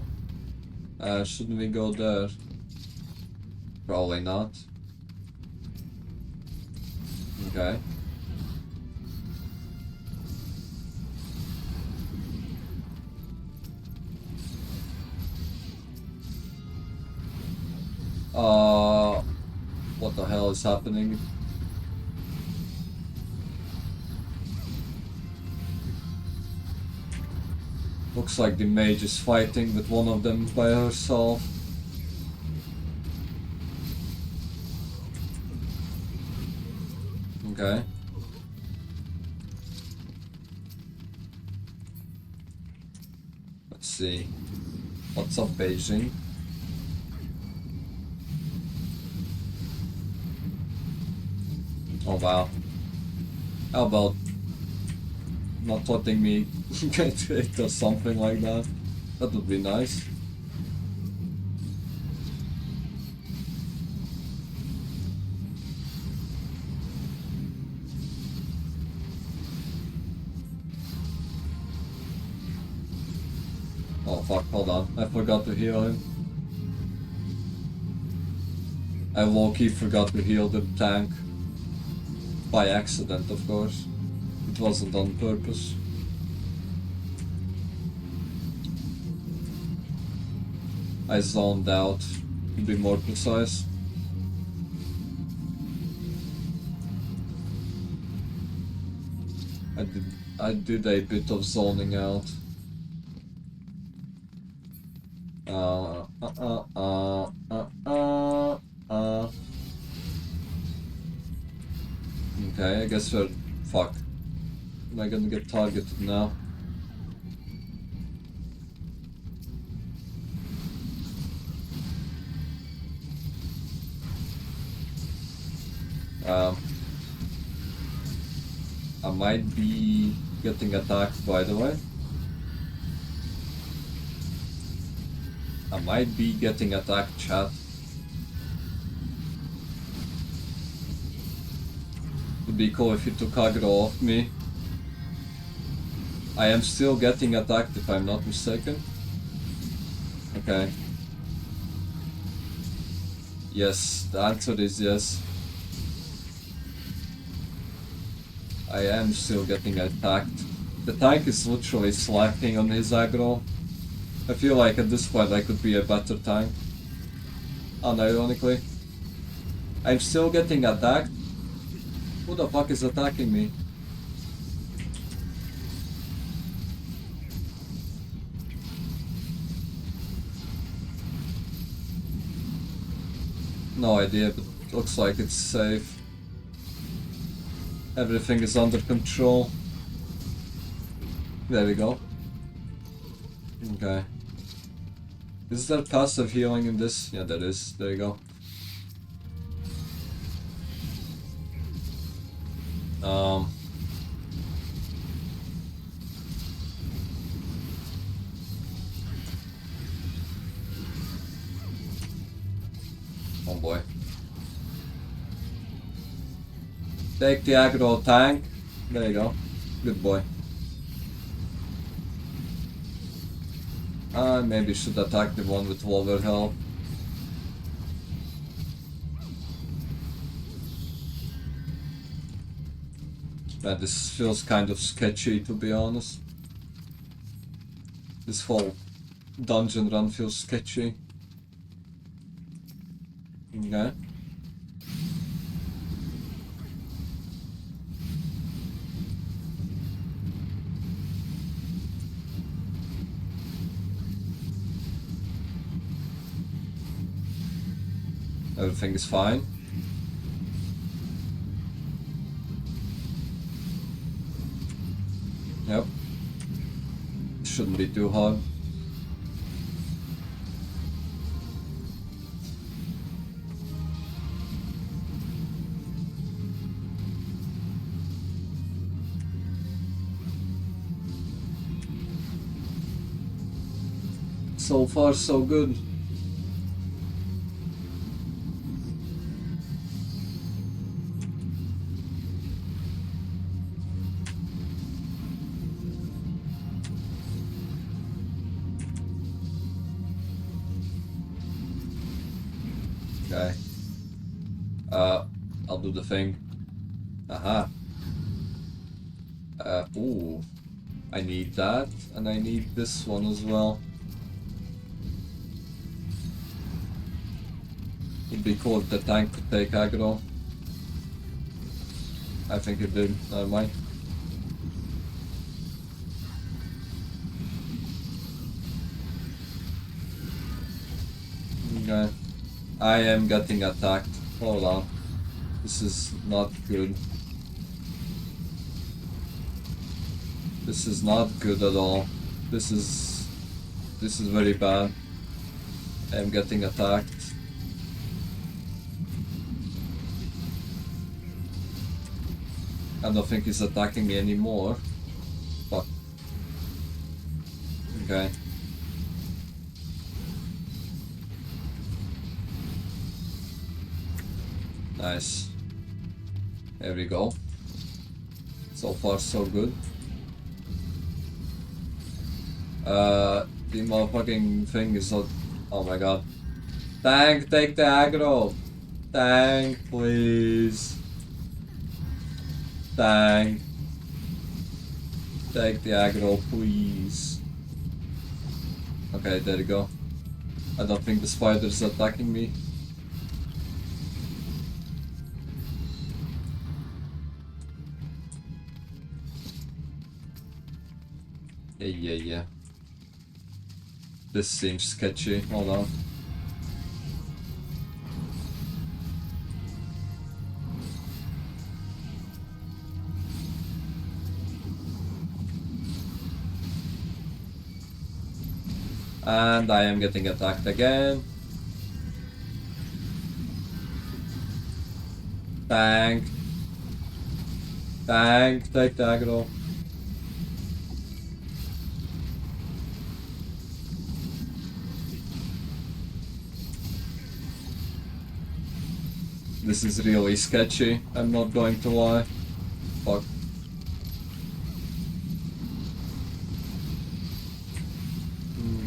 Shouldn't we go there? Probably not. Okay. What the hell is happening? Looks like the mage is fighting with one of them by herself. Okay. Let's see. What's up, Beijing? Oh wow. How about not letting me get hit or something like that? That would be nice. Oh fuck, hold on. I forgot to heal him. I low-key forgot to heal the tank. By accident, of course. It wasn't on purpose. I zoned out, to be more precise. I did a bit of zoning out. Okay, I guess we're... Fuck. Am I gonna get targeted now? I might be getting attacked, by the way. I might be getting attacked, chat. It'd be cool if you took aggro off me. I am still getting attacked if I'm not mistaken. Okay. Yes, the answer is yes. I am still getting attacked. The tank is literally slacking on his aggro. I feel like at this point I could be a better tank. Unironically. I'm still getting attacked. Who the fuck is attacking me? No idea, but looks like it's safe. Everything is under control. There we go. Okay. Is there passive healing in this? Yeah, there is. There you go. Oh boy. Take the aggro tank. There you go. Good boy. I maybe should attack the one with lower health. Man, this feels kind of sketchy, to be honest. This whole dungeon run feels sketchy. Okay. Everything is fine. Yep. Shouldn't be too hard. So far, so good. Okay. I'll do the thing. Aha. Ooh. I need that, and I need this one as well. It'd be cool if the tank could take aggro. I think it did. Never mind. Okay. I am getting attacked. Hold on. This is not good. This is not good at all. This is very bad. I am getting attacked. I don't think he's attacking me anymore. Fuck. Okay. Nice. There we go. So far so good. The motherfucking thing is not... Oh my god. Tank, take the aggro! Tank, please. Tank. Take the aggro, please. Okay, there you go. I don't think the spider's attacking me. Yeah. This seems sketchy. Hold on. And I am getting attacked again. Tank. Tank, take the aggro. This is really sketchy, I'm not going to lie. Fuck.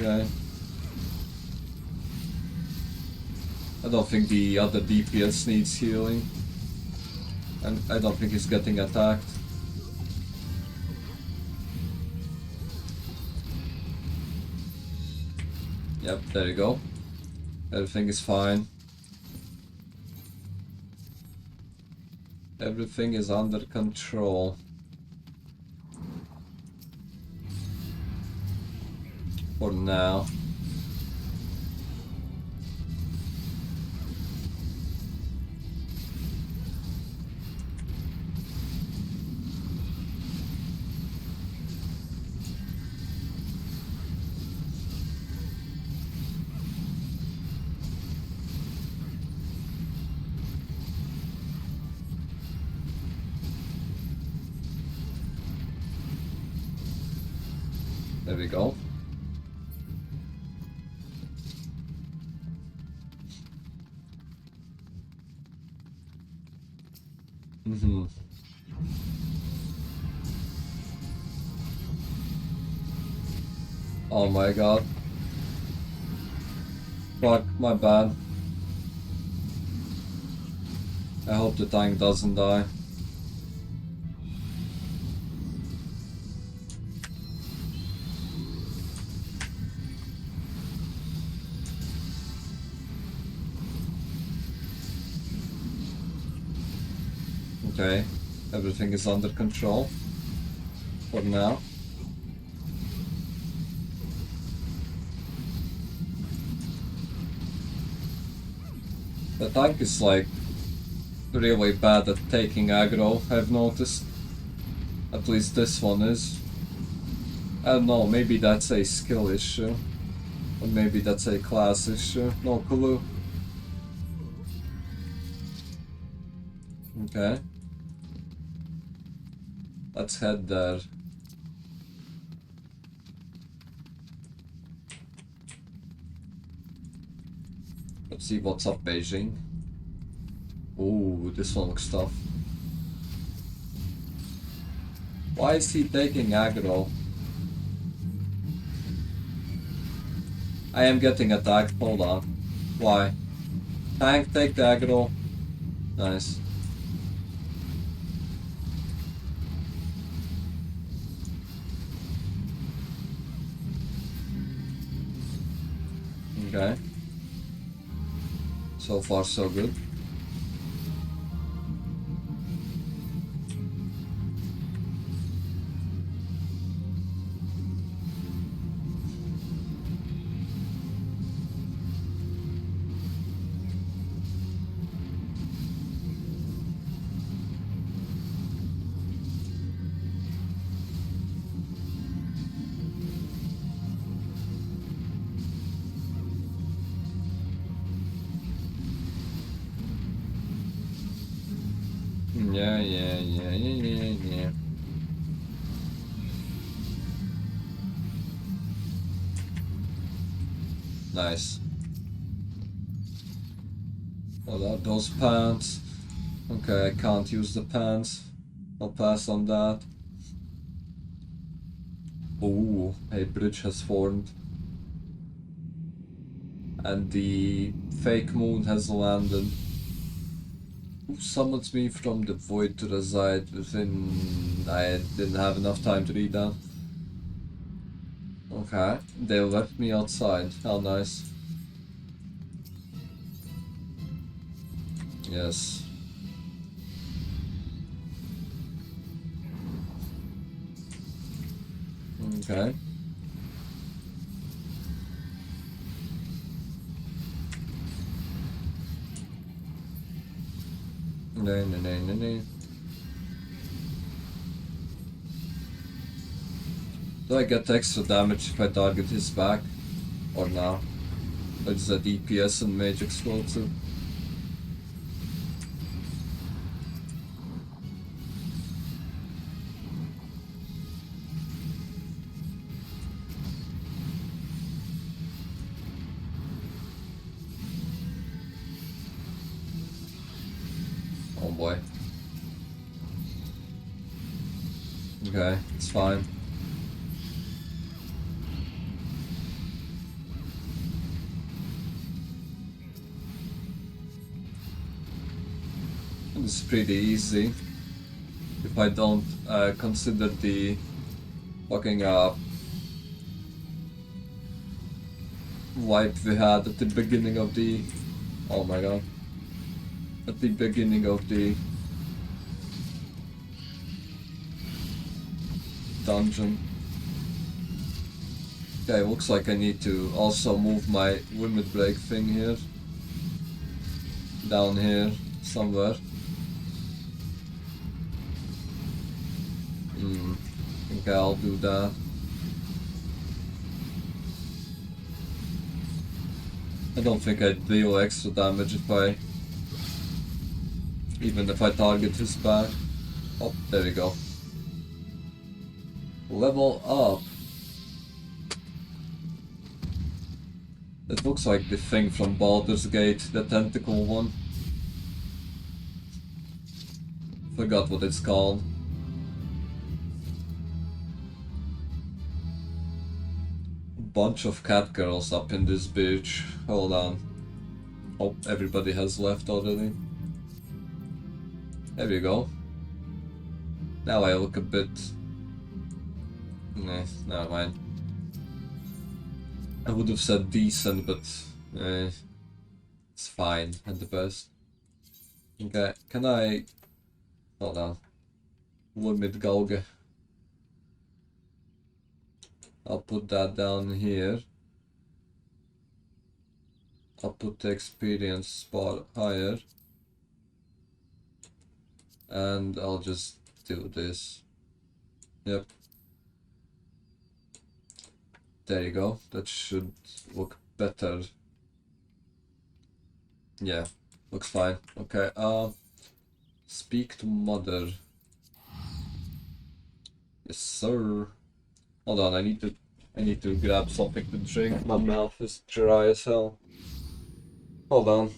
Okay. I don't think the other DPS needs healing. And I don't think he's getting attacked. Yep, there you go. Everything is fine. Everything is under control. For now. There we go. Mm-hmm. Oh my god. Fuck, my bad. I hope the tank doesn't die. Okay, everything is under control for now. The tank is like really bad at taking aggro, I've noticed. At least this one is. I don't know, maybe that's a skill issue. Or maybe that's a class issue, no clue. Okay. Let's head there. Let's see what's up, Beijing. Ooh, this one looks tough. Why is he taking aggro? I am getting attacked, hold on. Why? Tank, take the aggro. Nice. Okay. So far so good. Yeah. Nice. What are those pants? Okay, I can't use the pants. I'll pass on that. Ooh, a bridge has formed. And the fake moon has landed. Who summons me from the void to reside within... I didn't have enough time to read that. Okay, they left me outside. How nice. Yes. Okay. No. Do I get extra damage if I target his back? Or no? It's a DPS and mage explosive. Oh boy. Okay, it's fine. It's pretty easy if I don't consider the fucking wipe we had at the beginning of the... Oh my god. At the beginning of the dungeon. Okay, looks like I need to also move my limit break thing here. Down here, somewhere. Okay, I'll do that. I don't think I'd deal extra damage even if I target his back. Oh, there we go. Level up. It looks like the thing from Baldur's Gate, the tentacle one. Forgot what it's called. Bunch of cat girls up in this bitch. Hold on. Oh, everybody has left already. There we go. Now I look a bit... Nah, never mind. I would have said decent, but... it's fine at the best. Okay, can I... Hold on. Limit Galga. I'll put that down here. I'll put the experience spot higher. And I'll just do this. Yep. There you go. That should look better. Yeah, looks fine. Okay, speak to mother. Yes, sir. Hold on, I need to grab something to drink. My mouth is dry as hell. Hold on.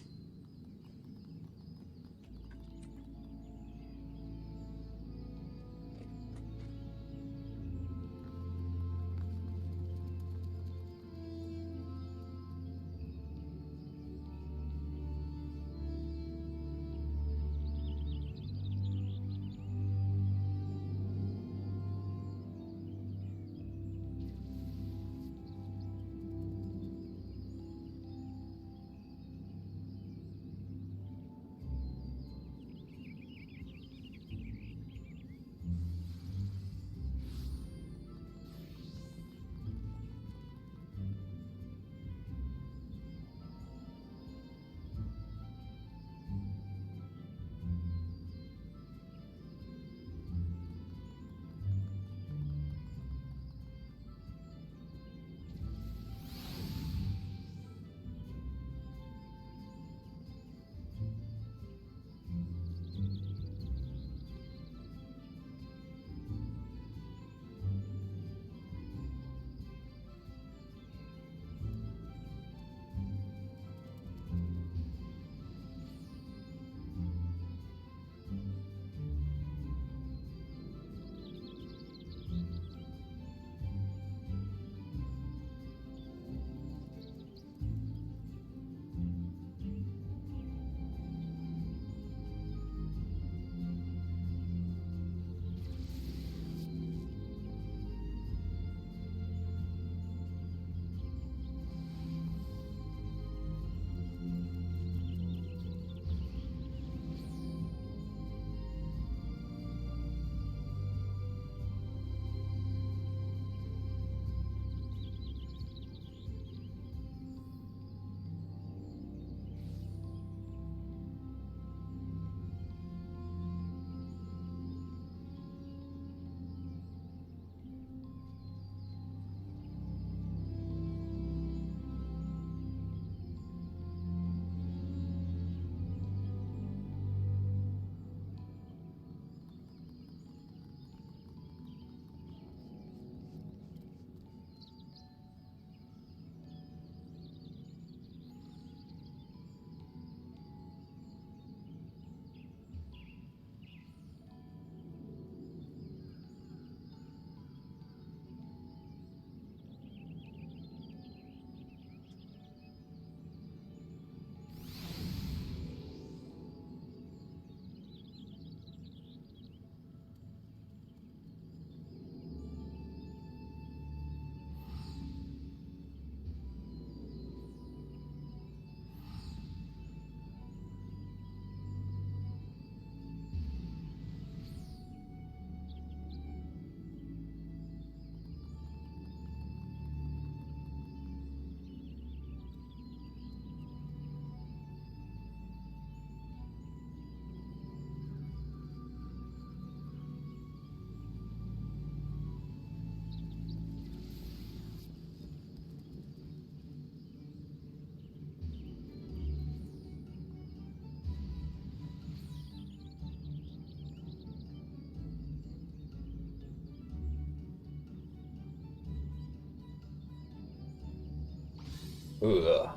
Ugh.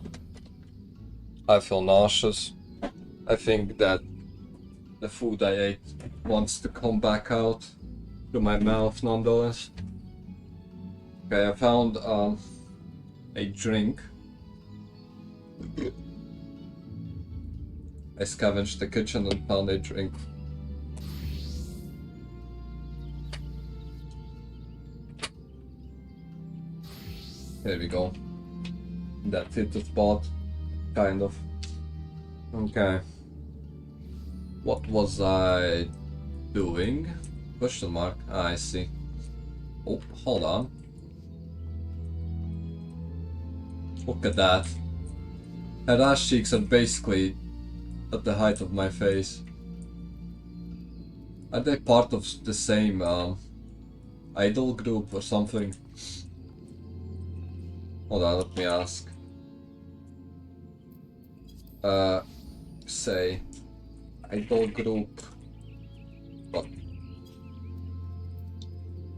I feel nauseous. I think that the food I ate wants to come back out through my mouth nonetheless. Okay, I found a drink. I scavenged the kitchen and found a drink. There we go. That hit the spot, kind of. Okay. What was I doing? Question mark. Ah, I see. Oh, hold on. Look at that. Her ass cheeks are basically at the height of my face. Are they part of the same idol group or something? Hold on, let me ask. Say idol group. What?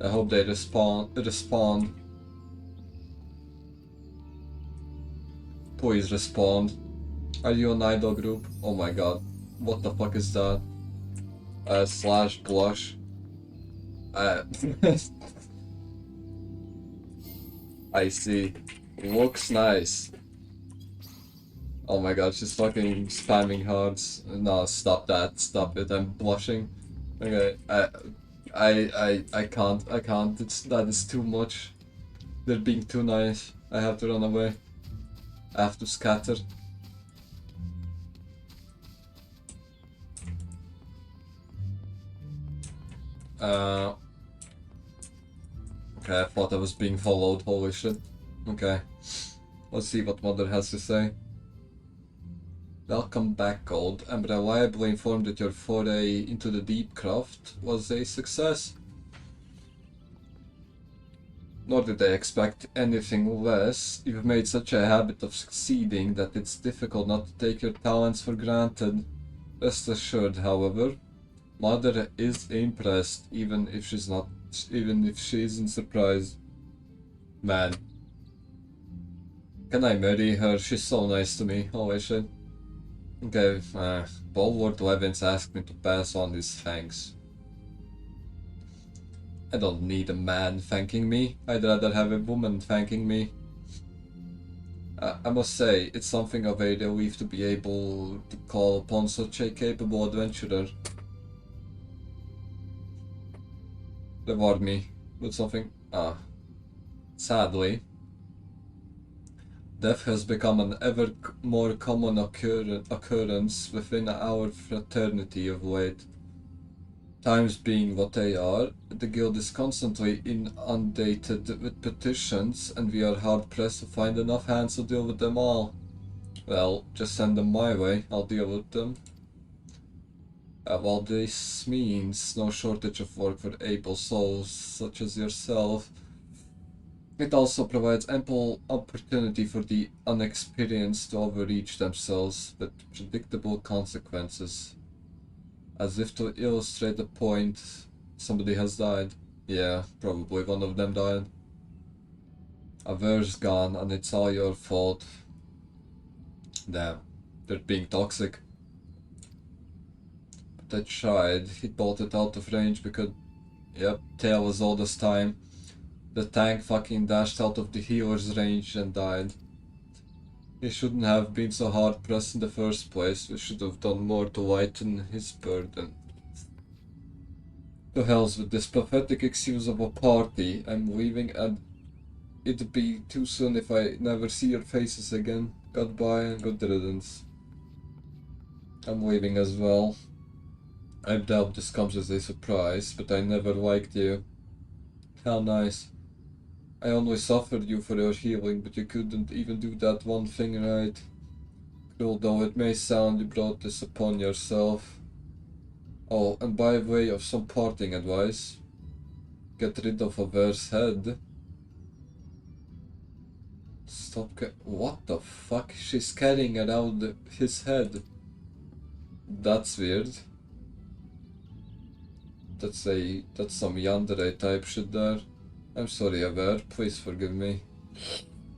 I hope they respond. Please respond. Are you an idol group? Oh my god. What the fuck is that? Slash blush. I see. Looks nice. Oh my god, she's fucking spamming hearts. No, stop that. Stop it. I'm blushing. Okay, I can't. That is too much. They're being too nice. I have to run away. I have to scatter. Okay, I thought I was being followed. Holy shit. Okay. Let's see what Mother has to say. Welcome back, Gold. I'm reliably informed that your foray into the deep craft was a success. Nor did I expect anything less. You've made such a habit of succeeding that it's difficult not to take your talents for granted. Rest assured, however, Mother is impressed, even if she isn't surprised. Man. Can I marry her? She's so nice to me. Holy shit. Okay, Bulwark Levins asked me to pass on his thanks. I don't need a man thanking me. I'd rather have a woman thanking me. I must say, it's something of a relief to be able to call upon such a capable adventurer. Reward me with something. Sadly, death has become an ever more common occurrence within our fraternity of late. Times being what they are, the guild is constantly inundated with petitions, and we are hard pressed to find enough hands to deal with them all. Well, just send them my way, I'll deal with them. While this means no shortage of work for able souls such as yourself, it also provides ample opportunity for the unexperienced to overreach themselves with predictable consequences. As if to illustrate the point, somebody has died. Yeah, probably one of them died. A verse gone and it's all your fault. Damn, they're being toxic. But I tried. He bolted out of range because, yep, tail was all this time. The tank fucking dashed out of the healer's range and died. He shouldn't have been so hard pressed in the first place. We should have done more to lighten his burden. To hells with this pathetic excuse of a party. I'm leaving and it'd be too soon if I never see your faces again. Goodbye and good riddance. I'm leaving as well. I doubt this comes as a surprise, but I never liked you. How nice. I only suffered you for your healing, but you couldn't even do that one thing right. Cruel though it may sound, you brought this upon yourself. Oh, and by way of some parting advice, get rid of Aver's head. Stop what the fuck? She's carrying around his head. That's weird. That's some yandere type shit there. I'm sorry, Aver, please forgive me.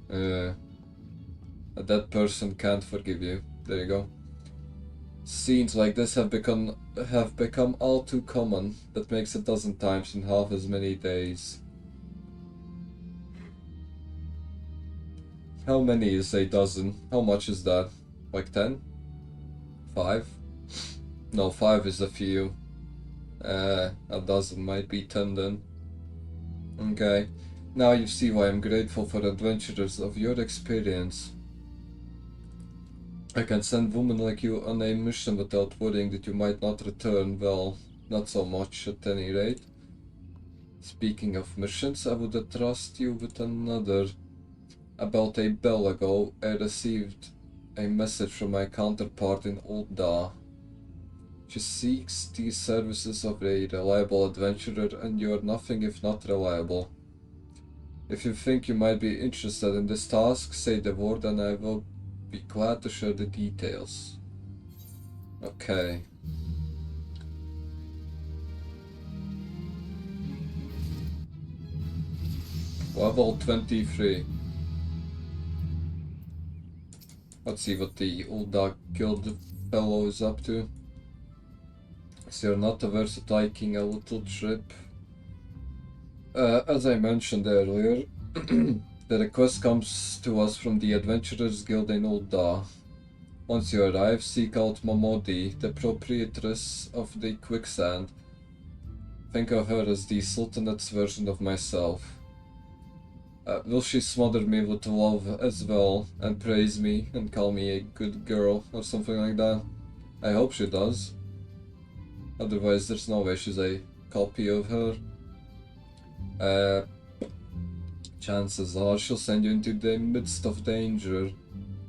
A dead person can't forgive you. There you go. Scenes like this have become all too common. That makes a dozen times in half as many days. How many is a dozen? How much is that? Like 10? 5? No, 5 is a few. A dozen might be 10 then. Okay. Now you see why I'm grateful for adventurers of your experience. I can send women like you on a mission without worrying that you might not return. Well, not so much at any rate. Speaking of missions, I would trust you with another. About a bell ago, I received a message from my counterpart in Old Da. She seeks the services of a reliable adventurer, and you are nothing if not reliable. If you think you might be interested in this task, say the word and I will be glad to share the details. Okay. Level 23. Let's see what the old dog guild fellow is up to. So you're not averse to taking a little trip. As I mentioned earlier, the request comes to us from the Adventurers Guild in Old Da. Once you arrive, seek out Momodi, the proprietress of the quicksand. Think of her as the Sultanate's version of myself. Will she smother me with love as well, and praise me, and call me a good girl, or something like that? I hope she does. Otherwise, there's no way she's a copy of her. Chances are she'll send you into the midst of danger,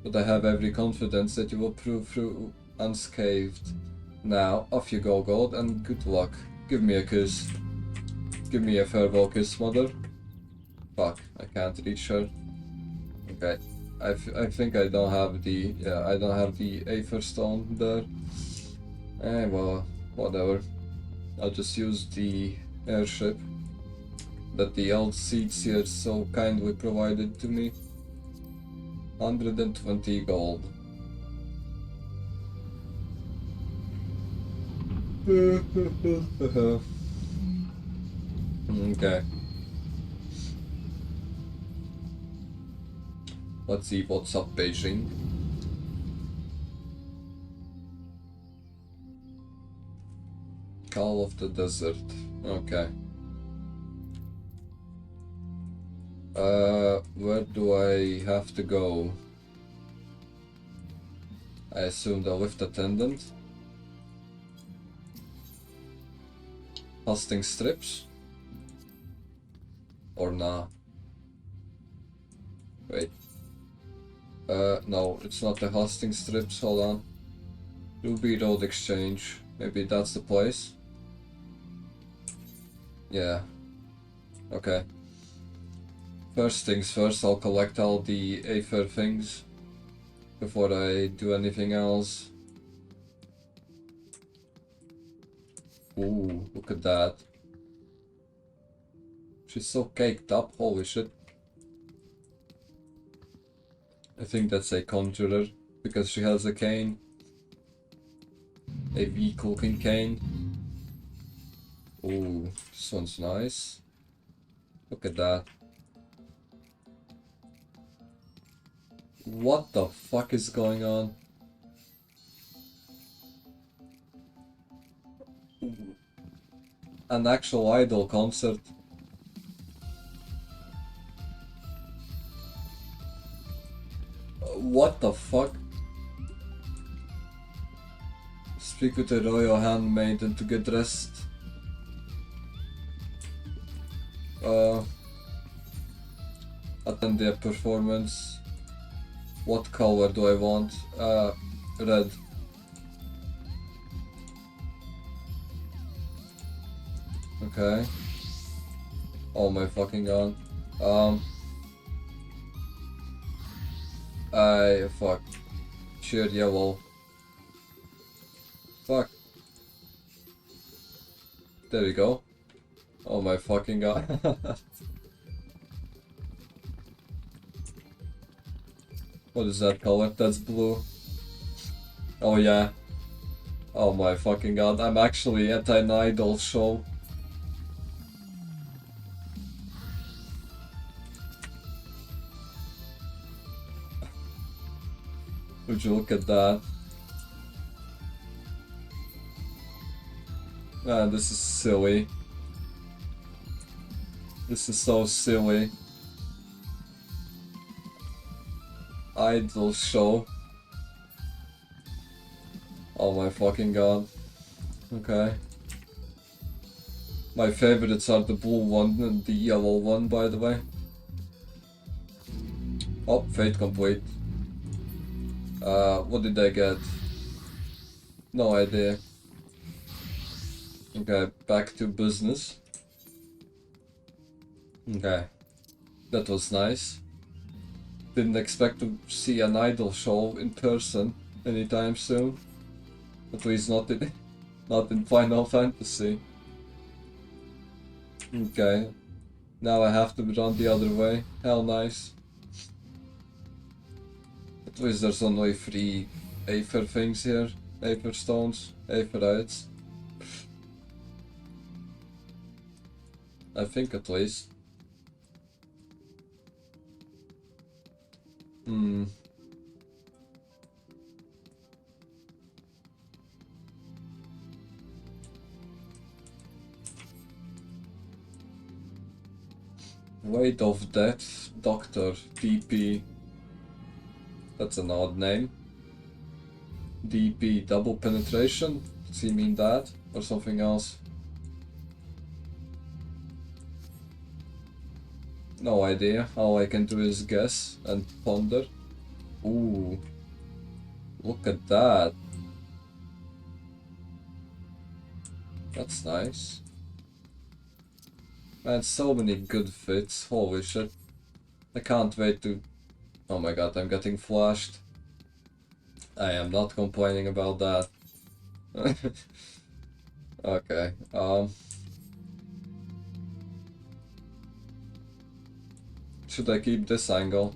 but I have every confidence that you will prove through unscathed. Now, off you go, God, and good luck. Give me a kiss. Give me a farewell kiss, mother. Fuck, I can't reach her. Okay, I think I don't have the, I don't have the Aether Stone there. Well, whatever. I'll just use the airship that the old seats here so kindly provided to me. 120 gold. Okay. Let's see what's up, Beijing. Call of the Desert. Okay. Where do I have to go? I assume the lift attendant. Hosting strips? Or nah? Wait. No, it's not the hosting strips, hold on. Ruby Road Exchange. Maybe that's the place? Yeah. Okay. First things first, I'll collect all the Aether things before I do anything else. Ooh, look at that. She's so caked up, holy shit. I think that's a conjurer, because she has a cane. A weak-looking cane. Ooh, this one's nice. Look at that. What the fuck is going on? An actual idol concert. What the fuck? Speak with the royal handmaiden to get dressed. Attend their performance. What color do I want? Red. Okay. Oh my fucking god. Fuck. Sheer yellow. Fuck. There we go. Oh my fucking god. What is that color? That's blue. Oh yeah. Oh my fucking god, I'm actually at an idol show. Would you look at that? Man, this is silly. This is so silly. Idol show. Oh my fucking god. Okay. My favorites are the blue one and the yellow one, by the way. Oh, fate complete. What did I get? No idea. Okay, back to business. Okay. That was nice. Didn't expect to see an idol show in person anytime soon. At least not in Final Fantasy. Okay. Now I have to run the other way. Hell nice. At least there's only 3 Aether things here. Aether stones. Aetherites. I think at least. Weight of Death, Doctor, DP. That's an odd name. DP, double penetration? Does he mean that? Or something else? No idea. All I can do is guess and ponder. Ooh. Look at that. That's nice. Man, so many good fits. Holy shit. I can't wait to... Oh my god, I'm getting flashed. I am not complaining about that. Okay, should I keep this angle?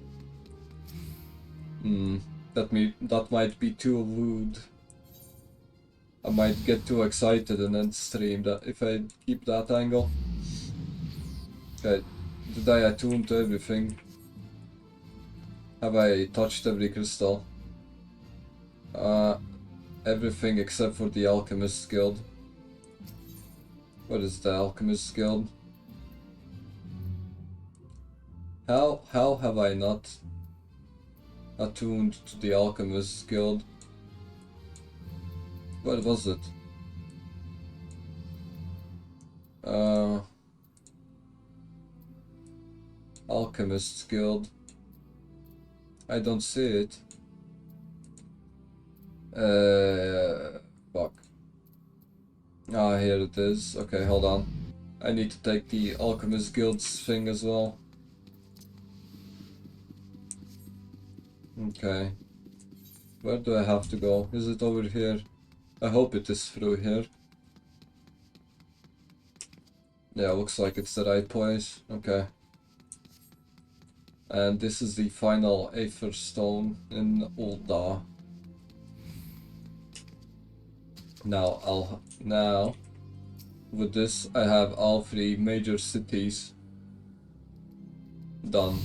That might be too lewd. I might get too excited and then stream that if I keep that angle. Okay, did I attune to everything? Have I touched every crystal? Everything except for the Alchemist's Guild. What is the Alchemist's Guild? How have I not attuned to the Alchemist's Guild? What was it? Alchemist's Guild. I don't see it. Fuck. Ah, here it is. Okay, hold on. I need to take the Alchemist Guild's thing as well. Okay. Where do I have to go? Is it over here? I hope it is through here. Yeah, looks like it's the right place. Okay. And this is the final Aether Stone in Ul'dah. Now, with this, I have all 3 major cities done.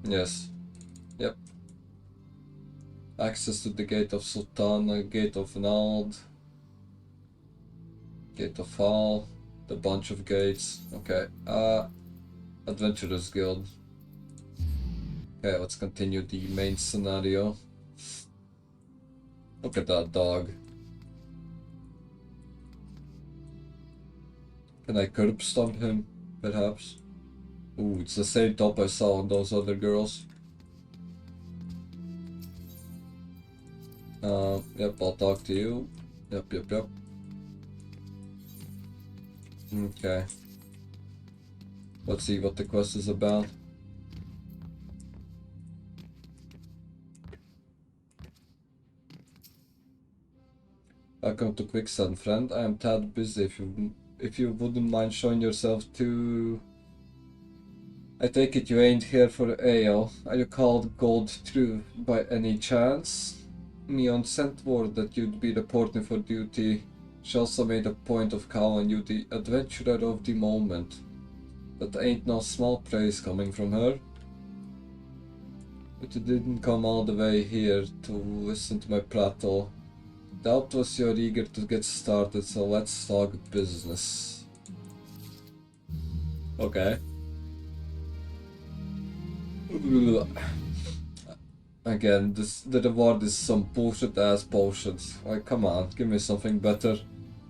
Yes. Yep. Access to the Gate of Sultana, Gate of Nald, Gate of Al, the bunch of gates. Okay. Adventurers Guild. Okay, let's continue the main scenario. Look at that dog. Can I curb stomp him, perhaps? Ooh, it's the same top I saw on those other girls. Yep, I'll talk to you. Yep. Okay. Let's see what the quest is about. Welcome to Quicksand, friend. I am tad busy. If you wouldn't mind showing yourself to... I take it you ain't here for ale. Are you called Gold True by any chance? Mion sent word that you'd be reporting for duty. She also made a point of calling you the adventurer of the moment. That ain't no small praise coming from her. But you didn't come all the way here to listen to my prattle. Doubtless you're eager to get started, so let's talk business. Okay. Again, the reward is some bullshit ass potions. Like, come on, give me something better.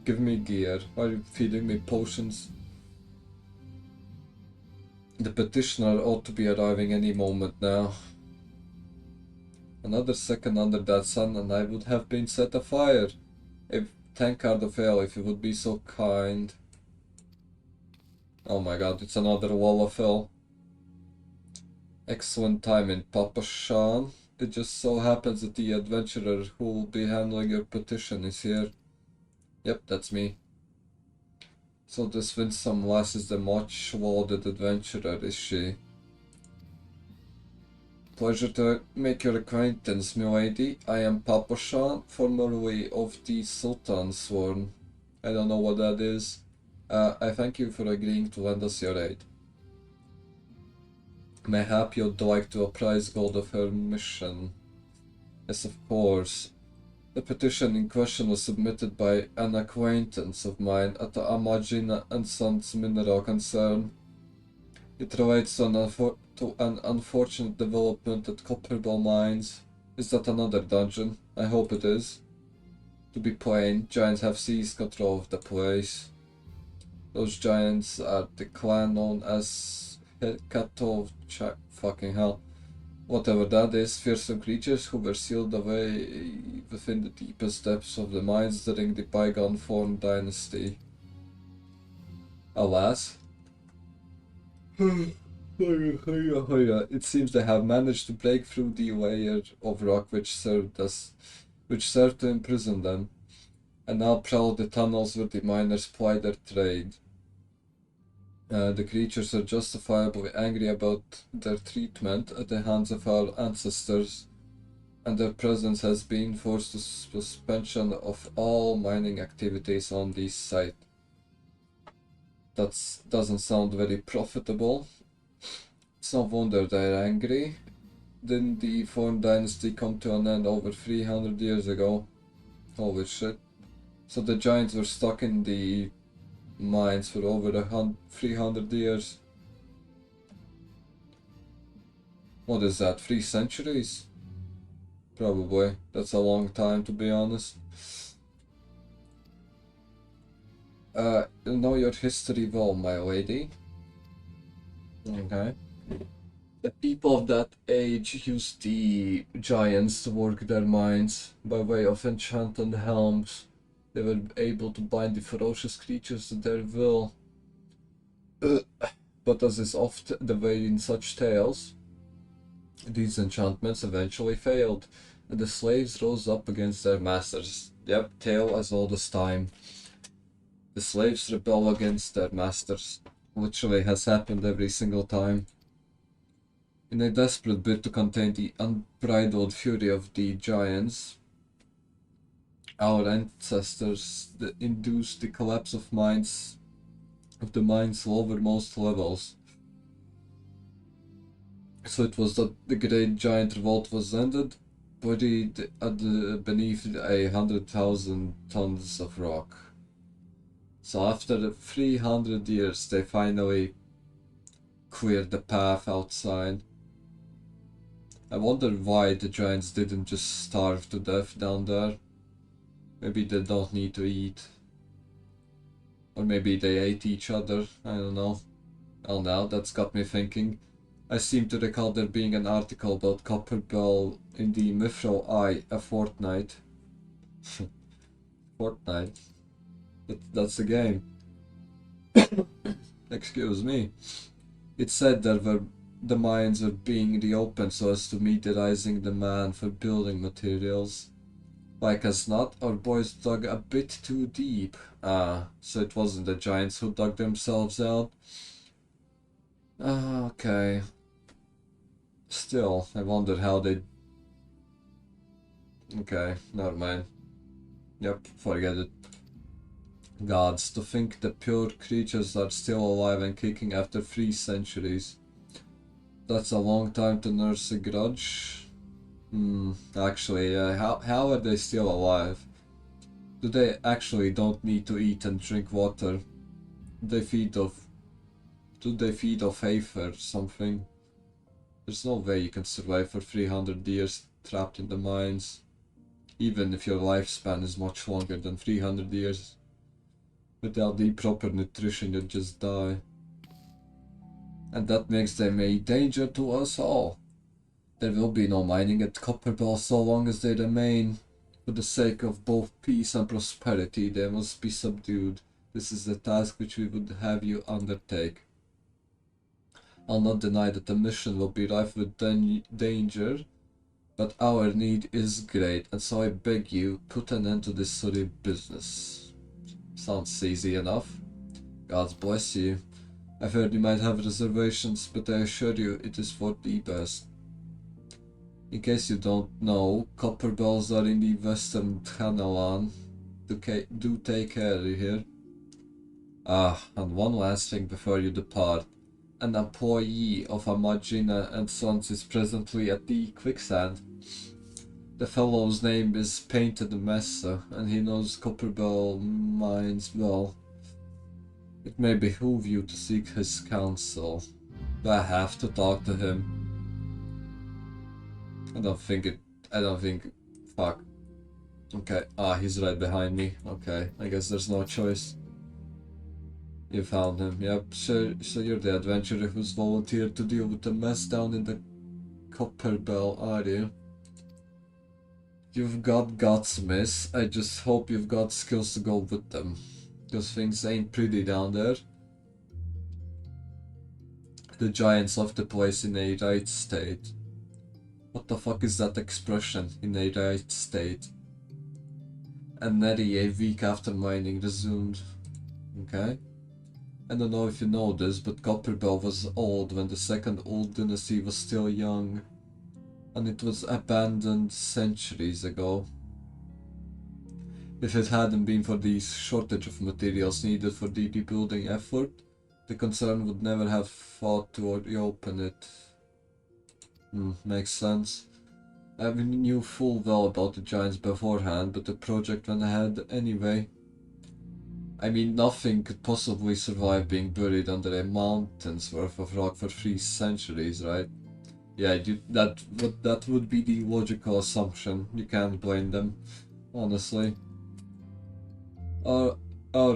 Give me gear. Why are you feeding me potions? The petitioner ought to be arriving any moment now. Another second under that sun and I would have been set afire. Thank Cardofel if you would be so kind. Oh my god, it's another Wallafel. Excellent timing, Papa Sean. It just so happens that the adventurer who will be handling your petition is here. Yep, that's me. So this winsome lass is the much-lauded adventurer, is she? Pleasure to make your acquaintance, milady. I am Papa Sean, formerly of the Sultan's Sworn. I don't know what that is. I thank you for agreeing to lend us your aid. Mayhap you'd like to apprise Gold of her mission. Yes, of course. The petition in question was submitted by an acquaintance of mine at the Amagina and Sons mineral concern. It relates to an unfortunate development at Copperbell Mines. Is that another dungeon? I hope it is. To be plain, giants have seized control of the place. Those giants are the clan known as Hekato of fucking hell. Whatever that is, fearsome creatures who were sealed away within the deepest depths of the mines during the bygone Thorn dynasty. Alas, it seems they have managed to break through the layer of rock which served to imprison them, and now prowl the tunnels where the miners ply their trade. The creatures are justifiably angry about their treatment at the hands of our ancestors, and their presence has been forced to suspension of all mining activities on this site. That doesn't sound very profitable. It's no wonder they're angry. Didn't the Thorn dynasty come to an end over 300 years ago? Holy shit. So the giants were stuck in the mines for over 300 years. What is that, 3 centuries? Probably. That's a long time, to be honest. You know your history well, my lady. Okay. The people of that age used the giants to work their mines by way of enchanted helms. They were able to bind the ferocious creatures to their will. But as is often the way in such tales, these enchantments eventually failed, and the slaves rose up against their masters. Yep, tale as old as time. The slaves rebel against their masters. Literally has happened every single time. In a desperate bid to contain the unbridled fury of the giants, our ancestors induced the collapse of the mine's lowermost levels. So it was that the great giant revolt was ended, buried beneath 100,000 tons of rock. So after 300 years, they finally cleared the path outside. I wonder why the giants didn't just starve to death down there. Maybe they don't need to eat. Or maybe they ate each other, I don't know. Oh, now that's got me thinking. I seem to recall there being an article about Copperbell in the Mithril Eye a fortnight. Fortnite? That's the game. Excuse me. It said that the mines were being reopened so as to meet the rising demand for building materials. Like as not, our boys dug a bit too deep. So it wasn't the giants who dug themselves out. Okay. Still, I wonder how they... Okay, never mind. Yep, forget it. Gods, to think that pure creatures are still alive and kicking after 3 centuries. That's a long time to nurse a grudge. Actually, how are they still alive? Do they actually don't need to eat and drink water? They feed off... Do they feed off hay or something? There's no way you can survive for 300 years trapped in the mines. Even if your lifespan is much longer than 300 years. Without the proper nutrition, you'd just die. And that makes them a danger to us all. There will be no mining at Copperbell so long as they remain. For the sake of both peace and prosperity, they must be subdued. This is the task which we would have you undertake. I'll not deny that the mission will be rife with danger, but our need is great, and so I beg you, put an end to this silly business. Sounds easy enough. God bless you. I've heard you might have reservations, but I assure you it is for the best. In case you don't know, copper bells are in the western Thanalan. Do take care here. And one last thing before you depart. An employee of Amagina and Sons is presently at the quicksand. The fellow's name is Painted Mesa, and he knows Copperbell mines well. It may behoove you to seek his counsel. Do I have to talk to him? I don't think... Fuck. Okay, he's right behind me. Okay, I guess there's no choice. You found him, yep. So you're the adventurer who's volunteered to deal with the mess down in the Copperbell, are you? You've got guts, miss. I just hope you've got skills to go with them. Because things ain't pretty down there. The giants left the place in a right state. What the fuck is that expression, in a right state? And nearly a week after mining resumed. Okay. I don't know if you know this, but Copperbell was old when the second old dynasty was still young. And it was abandoned centuries ago. If it hadn't been for the shortage of materials needed for the rebuilding effort, the concern would never have thought to reopen it. Makes sense. I knew full well about the giants beforehand, but the project went ahead anyway. I mean, nothing could possibly survive being buried under a mountain's worth of rock for 3 centuries, right? Yeah, that would be the logical assumption. You can't blame them, honestly. Our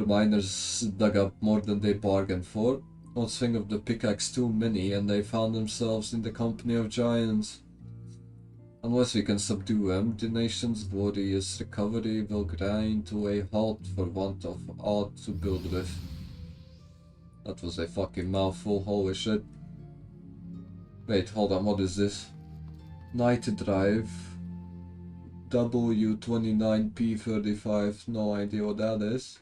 miners dug up more than they bargained for. One swing of the pickaxe too many, and they found themselves in the company of giants. Unless we can subdue them, the nation's glorious recovery will grind to a halt for want of aught to build with. That was a fucking mouthful, holy shit. Wait, hold on, what is this? Night Drive. W29P35, no idea what that is.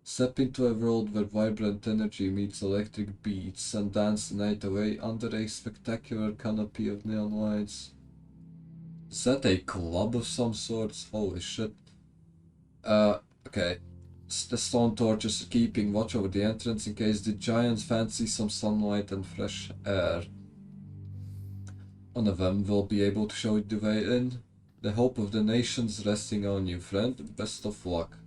Step into a world where vibrant energy meets electric beats and dance the night away under a spectacular canopy of neon lights. Is that a club of some sorts? Holy shit. Okay. The stone torches are keeping watch over the entrance in case the giants fancy some sunlight and fresh air. One of them will be able to show you the way in. The hope of the nation's resting on you, friend. Best of luck.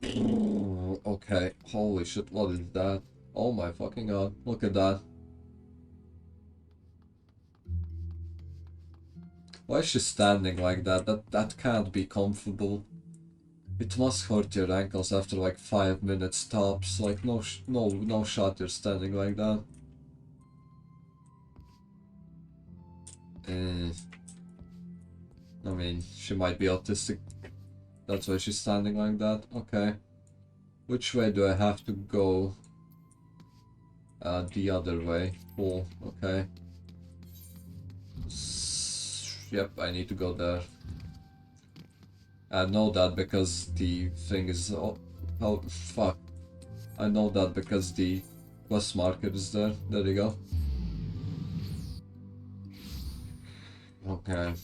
Okay, holy shit, what is that? Oh my fucking god, look at that. Why is she standing like that? That can't be comfortable. It must hurt your ankles after like 5 minutes tops. Like no shot you're standing like that. I mean, she might be autistic. That's why she's standing like that. Okay. Which way do I have to go? The other way. Cool. Okay. Yep, I need to go there. I know that because the thing is... Oh, fuck. I know that because the quest marker is there. There you go. Okay.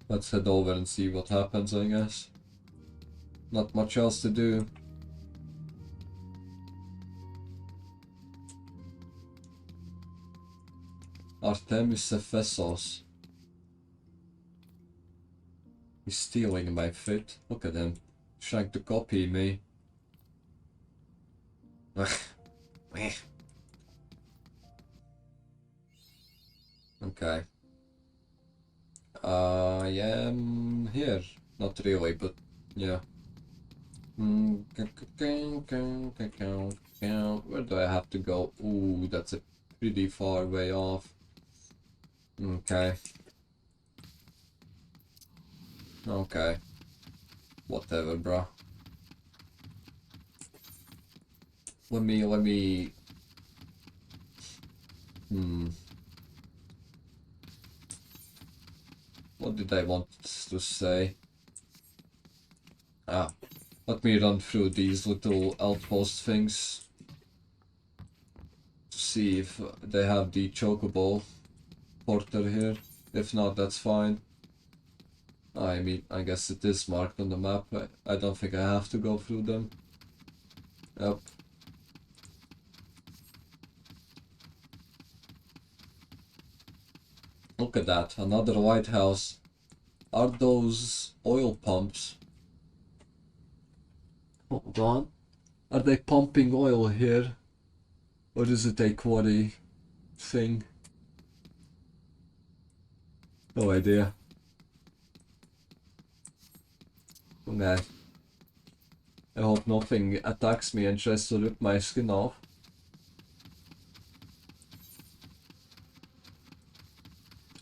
Let's head over and see what happens, I guess. Not much else to do. Artemis Ephesos. He's stealing my fit. Look at him. Trying to copy me. Okay. I am here. Not really, but yeah. Where do I have to go? Ooh, that's a pretty far way off. Okay. Okay. Whatever, bro. Let me... What did I want to say? Ah. Let me run through these little outpost things. To see if they have the chocobo porter here. If not, that's fine. I mean, I guess it is marked on the map. I don't think I have to go through them. Yep. Look at that, another White House. Are those oil pumps? Hold on. Are they pumping oil here? Or is it a quarry thing? No idea. Okay. I hope nothing attacks me and tries to rip my skin off.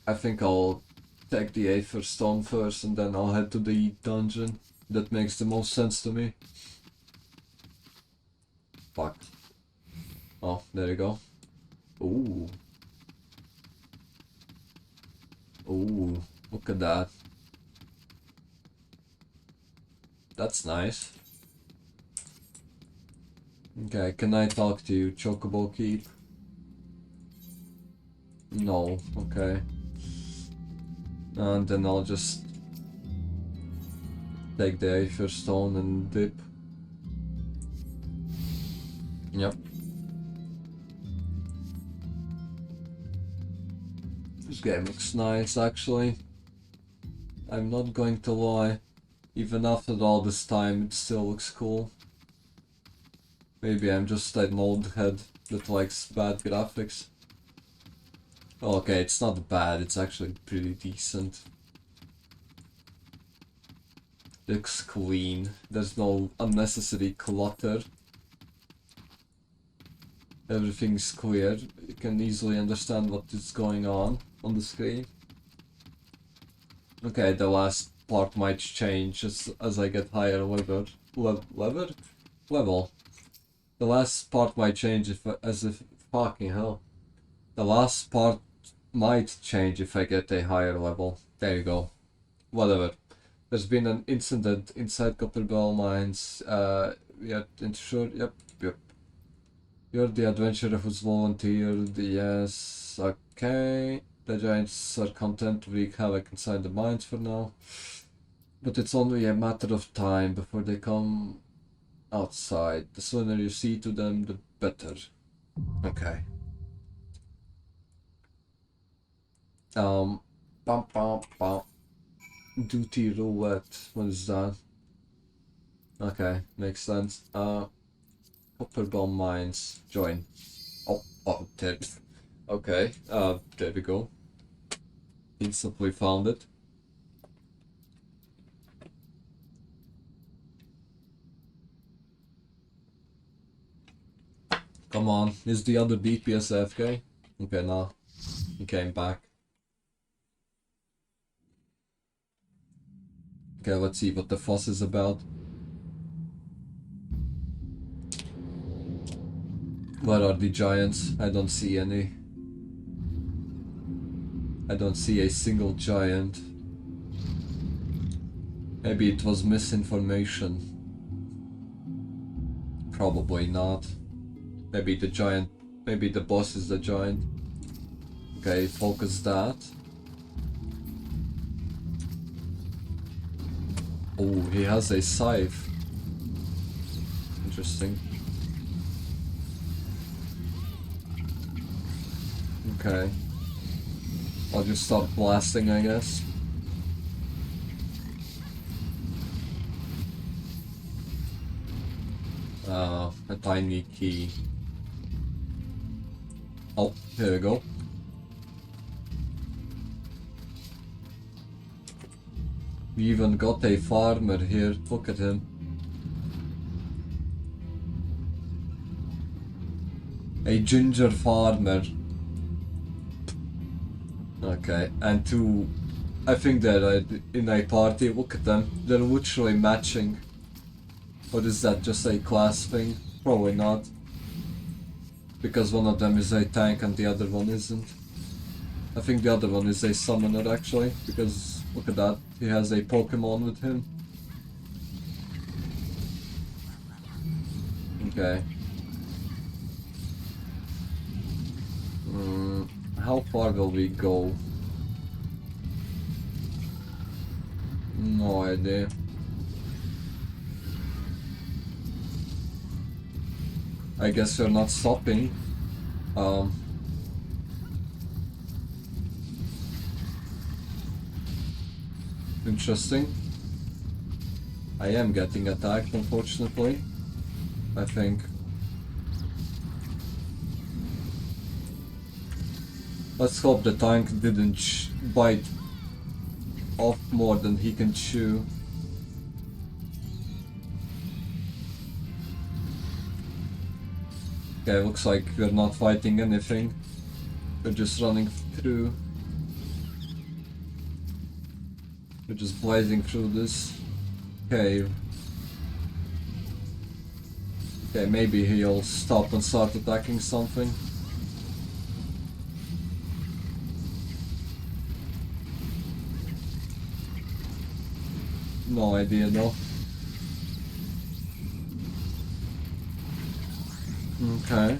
I think I'll take the Aether Stone first and then I'll head to the dungeon. That makes the most sense to me. Fuck. Oh, there you go. Ooh. Ooh, look at that. That's nice. Okay, can I talk to you, Chocobo Keep? No, okay. And then I'll just take the Aether Stone and dip. Yep. This game looks nice, actually. I'm not going to lie. Even after all this time, it still looks cool. Maybe I'm just an old head that likes bad graphics. Okay, it's not bad, it's actually pretty decent. Looks clean. There's no unnecessary clutter. Everything's clear. You can easily understand what is going on the screen. Okay, the last part might change as I get higher level. The last part might change if fucking hell. The last part might change if I get a higher level. There you go. Whatever. There's been an incident inside Copperbell Mines. Yep. You're the adventurer who's volunteered. Yes. Okay. The giants are content to wreak havoc inside the mines for now. But it's only a matter of time before they come outside. The sooner you see to them, the better. Okay. Bum bum bum. Duty roulette. What is that? Okay, makes sense. Copperbell Mines. Join. Oh, tips. Okay, there we go. Instantly found it. Come on, is the other DPS AFK? Okay, now he came back. Okay, let's see what the fuss is about. Where are the giants? I don't see any. I don't see a single giant. Maybe it was misinformation. Probably not. Maybe the boss is the giant. Okay, focus that. Oh, he has a scythe. Interesting. Okay. I'll just start blasting, I guess. A tiny key. Oh, here we go. We even got a farmer here. Look at him. A ginger farmer. Okay, and two. I think they're in a party. Look at them. They're literally matching. Or is that just a class thing? Probably not. Because one of them is a tank and the other one isn't. I think the other one is a summoner actually, because look at that, he has a Pokemon with him. Okay. How far will we go? No idea. I guess we're not stopping. Interesting. I am getting attacked, unfortunately. I think. Let's hope the tank didn't bite off more than he can chew. Okay, looks like we're not fighting anything. We're just running through. We're just blazing through this cave. Okay, maybe he'll stop and start attacking something. No idea though. Okay.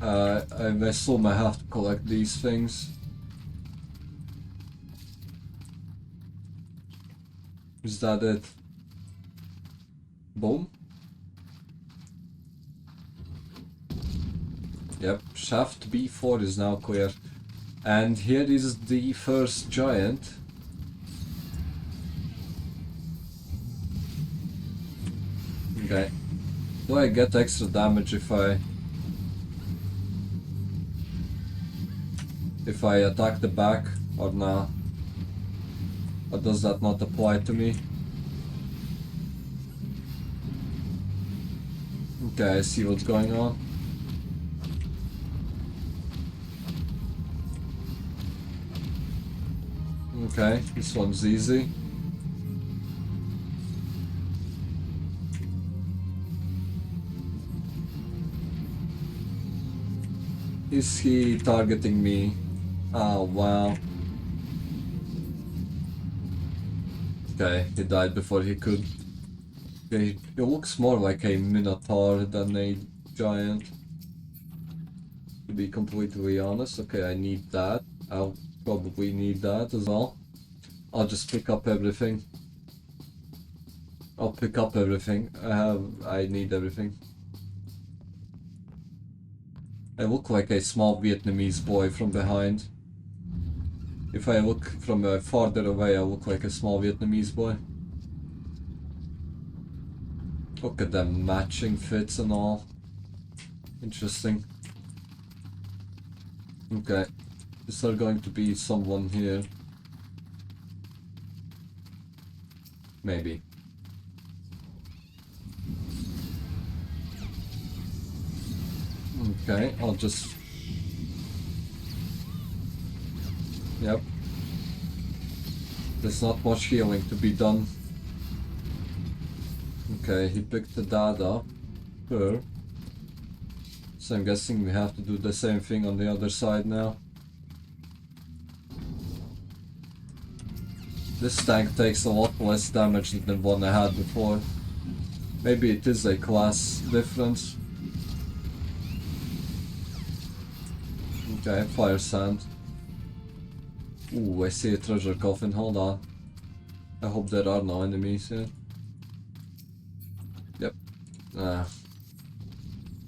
I assume I have to collect these things. Is that it? Boom. Yep, shaft B4 is now clear. And here is the first giant. Okay. Do I get extra damage if I attack the back or not? Or does that not apply to me? Okay, I see what's going on. Okay, this one's easy. Is he targeting me? Oh, wow. Okay, he died before he could. Okay, he looks more like a minotaur than a giant, to be completely honest. Okay, I need that. I'll probably need that as well. I'll just pick up everything. I'll pick up everything. I need everything. I look like a small Vietnamese boy from behind. If I look from farther away, I look like a small Vietnamese boy. Look at them matching fits and all. Interesting. Okay. Is there going to be someone here? Maybe. Okay, I'll just... Yep. There's not much healing to be done. Okay, he picked the dad up. Her. So I'm guessing we have to do the same thing on the other side now. This tank takes a lot less damage than the one I had before. Maybe it is a class difference. Okay, fire sand. Ooh, I see a treasure coffin, hold on. I hope there are no enemies here. Yep.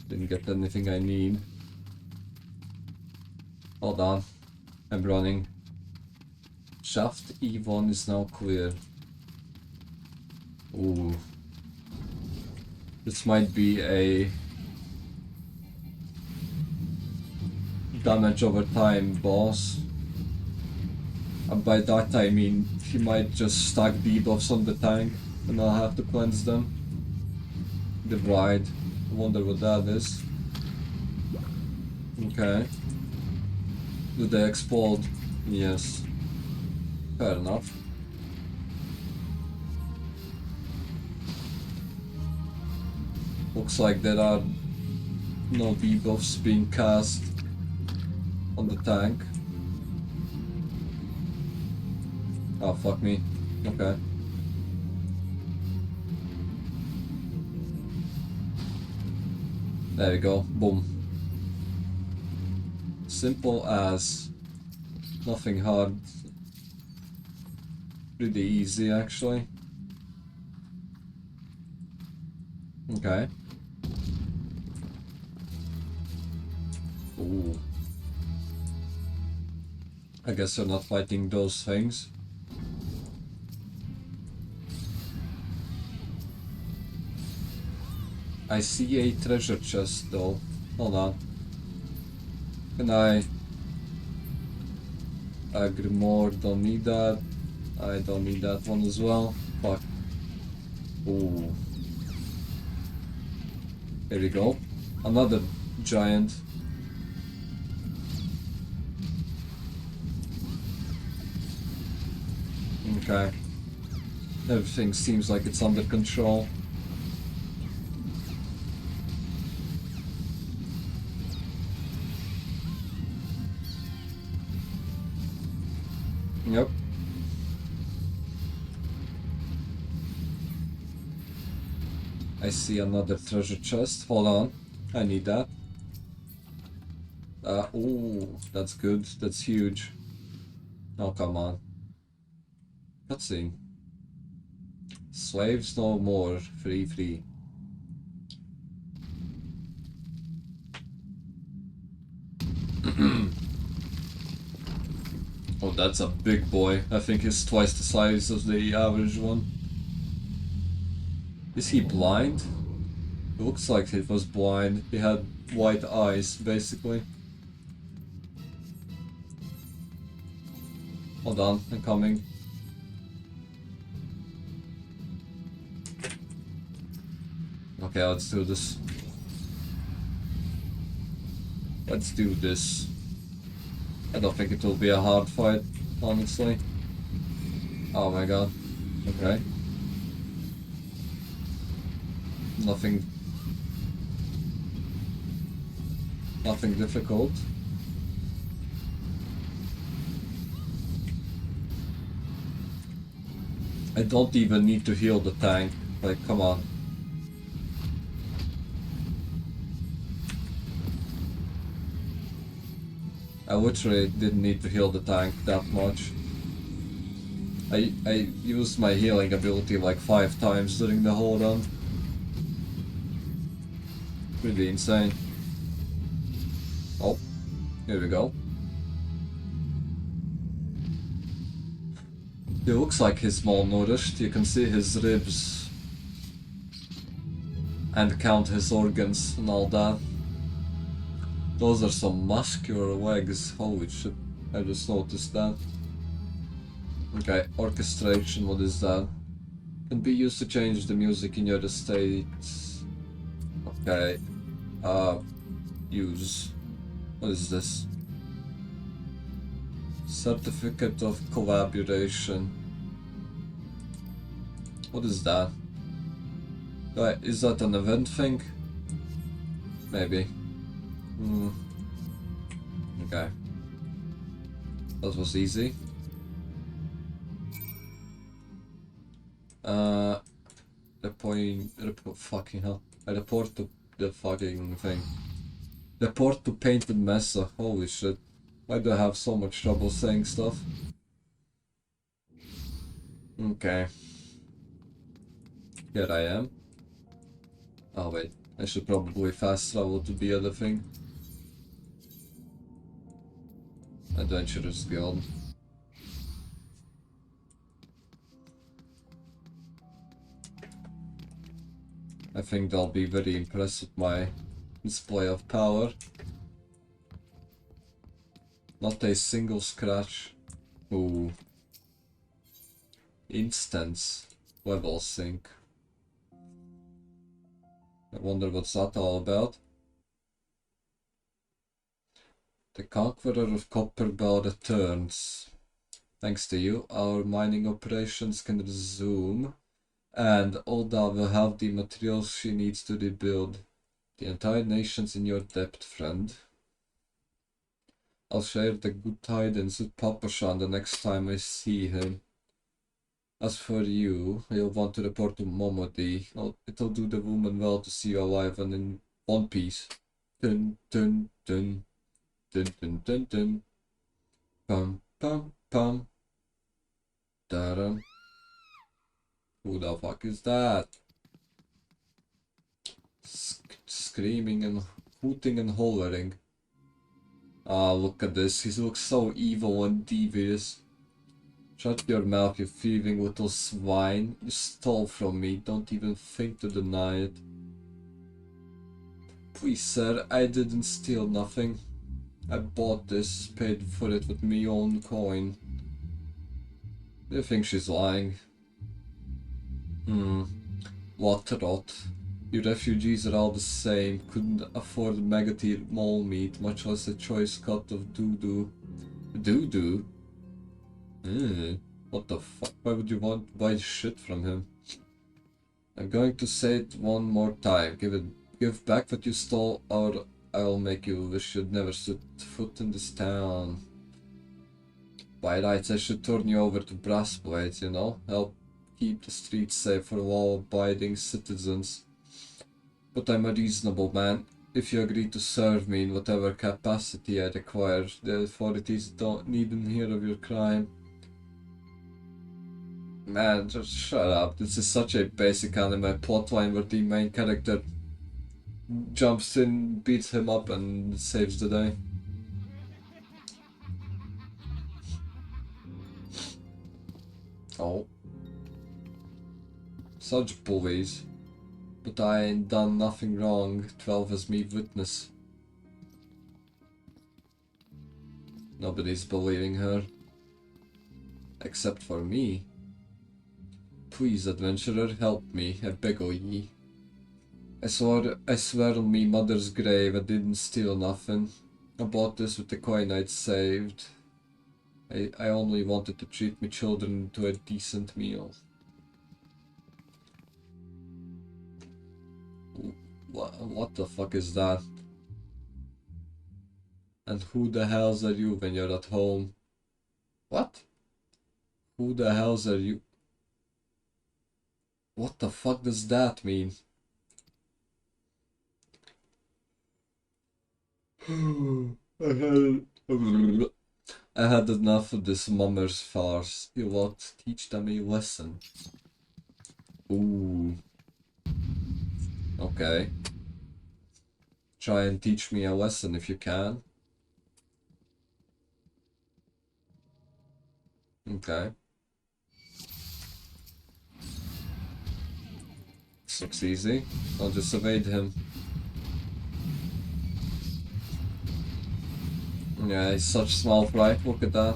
Didn't get anything I need. Hold on. I'm running. Shaft E1 is now clear. Ooh. This might be a damage over time boss. And by that I mean he might just stack debuffs on the tank and I'll have to cleanse them. The bride. I wonder what that is. Okay. Do they explode? Yes. Fair enough. Looks like there are no debuffs being cast on the tank. Oh, fuck me. Okay. There we go. Boom. Simple as. Nothing hard. Pretty easy, actually. Okay. Ooh. I guess you're not fighting those things. I see a treasure chest though. Hold on. Can I... Grimoire, don't need that. I don't need that one as well. Fuck. Ooh. Here we go. Another giant. Okay. Everything seems like it's under control. Yep. I see another treasure chest. Hold on. I need that. Ooh, that's good. That's huge. Oh, come on. Cutscene. Slaves no more. Free, free. Oh, that's a big boy. I think he's twice the size of the average one. Is he blind? It looks like he was blind. He had white eyes, basically. Hold on, I'm coming. Okay, let's do this. Let's do this. I don't think it will be a hard fight, honestly. Oh my god. Okay. Nothing difficult. I don't even need to heal the tank. Like, come on. I literally didn't need to heal the tank that much. I used my healing ability like 5 times during the whole run. Pretty insane. Oh, here we go. He looks like he's malnourished. You can see his ribs and count his organs and all that. Those are some muscular legs. Holy shit, I just noticed that. Okay, orchestration, what is that? Can be used to change the music in your estate. Okay. Use. What is this? Certificate of collaboration. What is that? Is that an event thing? Maybe. Okay. That was easy. Fucking hell. I report to the fucking thing. Report to Painted Mesa. Holy shit. Why do I have so much trouble saying stuff? Okay. Here I am. Oh wait, I should probably fast travel to the other thing. Adventurer's Guild. I think they'll be very impressed with my display of power. Not a single scratch. Ooh. Instance. Level sync. I wonder what's that all about. The Conqueror of Copperbell returns. Thanks to you, our mining operations can resume, and Oda will have the materials she needs to rebuild. The entire nation's in your debt, friend. I'll share the good tidings with Papa-shan the next time I see him. As for you, you'll want to report to Momodi. It'll do the woman well to see you alive and in one piece. Dun dun dun. Dun dun dun dun. Pum pum pum. Da-dum. Who the fuck is that? Screaming and hooting and hollering. Ah, look at this. He looks so evil and devious. Shut your mouth, you thieving little swine. You stole from me. Don't even think to deny it. Please, sir, I didn't steal nothing. I bought this, paid for it with me own coin. Do you think she's lying? What rot. You refugees are all the same. Couldn't afford mega-tier mole meat, much less a choice cut of doo-doo. Doo-doo? What the fuck? Why would you want to buy shit from him? I'm going to say it one more time. Give back what you stole, or I'll make you wish you'd never set foot in this town. By rights, I should turn you over to brass blades, you know? Help keep the streets safe for law-abiding citizens. But I'm a reasonable man. If you agree to serve me in whatever capacity I require, the authorities don't needn't hear of your crime. Man, just shut up. This is such a basic anime plotline where the main character jumps in, beats him up, and saves the day. Oh. Such bullies. But I ain't done nothing wrong. 12 as me witness. Nobody's believing her. Except for me. Please, adventurer, help me, I beg o' ye. I swear on me mother's grave I didn't steal nothing. I bought this with the coin I'd saved. I only wanted to treat my children to a decent meal. What the fuck is that? And who the hells are you when you're at home? What? Who the hells are you? What the fuck does that mean? I had enough of this mummer's farce. You won't teach them a lesson. Ooh. Okay. Try and teach me a lesson if you can. Okay. This looks easy. I'll just evade him. Yeah, he's such small fry. Look at that.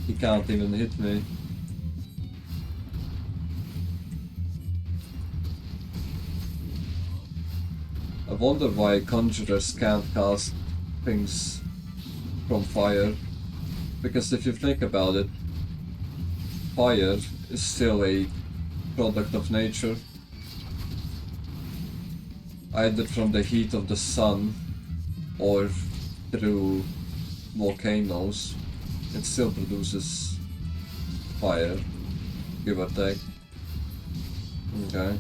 He can't even hit me. I wonder why conjurers can't cast things from fire. Because if you think about it, fire is still a product of nature. Either from the heat of the sun or through volcanoes. It still produces fire, give or take. Okay.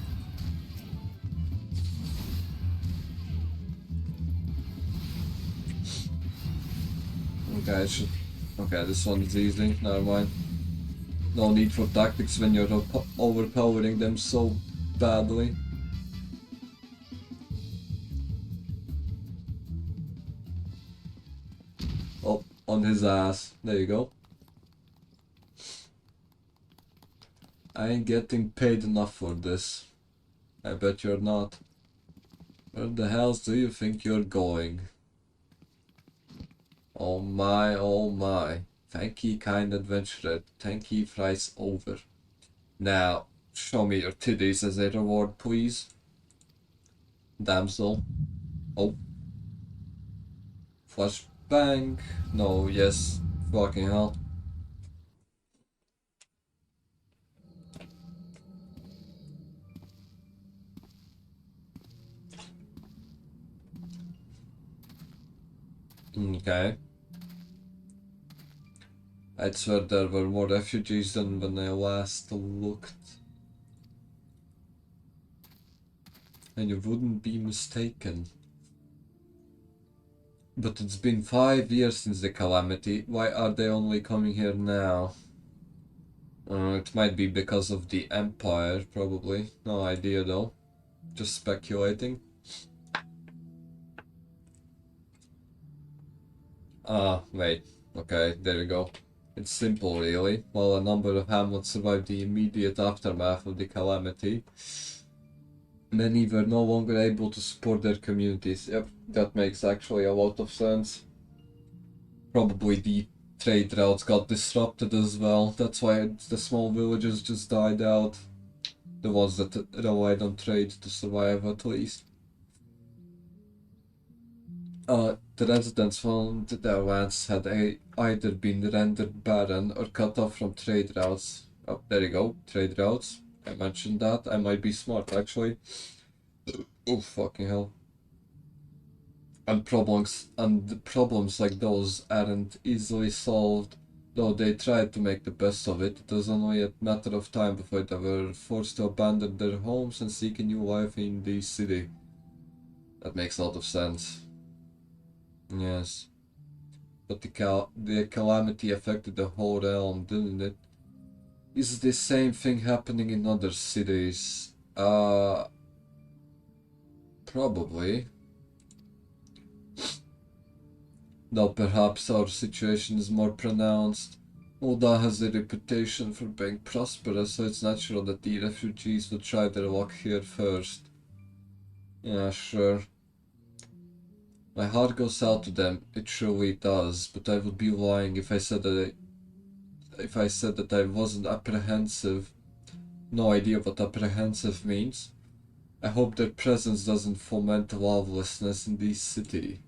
Okay, I should... Okay, this one is easy, never mind. No need for tactics when you're overpowering them so badly. Oh, on his ass. There you go. I ain't getting paid enough for this. I bet you're not. Where the hell do you think you're going? Oh my, oh my. Thank you, kind adventurer. Thank you, fries over. Now, show me your titties as a reward, please. Damsel. Oh. Flashbang. No, yes. Fucking hell. Okay. I'd swear there were more refugees than when I last looked. And you wouldn't be mistaken. But it's been 5 years since the calamity. Why are they only coming here now? It might be because of the Empire, probably. No idea though. Just speculating. Ah, wait. Okay, there you go. It's simple, really. While a number of hamlets survived the immediate aftermath of the calamity, many were no longer able to support their communities. Yep, that makes actually a lot of sense. Probably the trade routes got disrupted as well. That's why the small villages just died out. The ones that relied on trade to survive, at least. The residents found their lands had either been rendered barren or cut off from trade routes. Oh, there you go, trade routes. I mentioned that. I might be smart, actually. Oh, fucking hell. And problems like those aren't easily solved. Though they tried to make the best of it, it was only a matter of time before they were forced to abandon their homes and seek a new life in the city. That makes a lot of sense. Yes. But the calamity affected the whole realm, didn't it? Is the same thing happening in other cities? Probably. Though perhaps our situation is more pronounced. Ulda has a reputation for being prosperous, so it's natural that the refugees would try their luck here first. Yeah, sure. My heart goes out to them, it truly does, but I would be lying if I said that I wasn't apprehensive. No idea what apprehensive means. I hope their presence doesn't foment lawlessness in this city.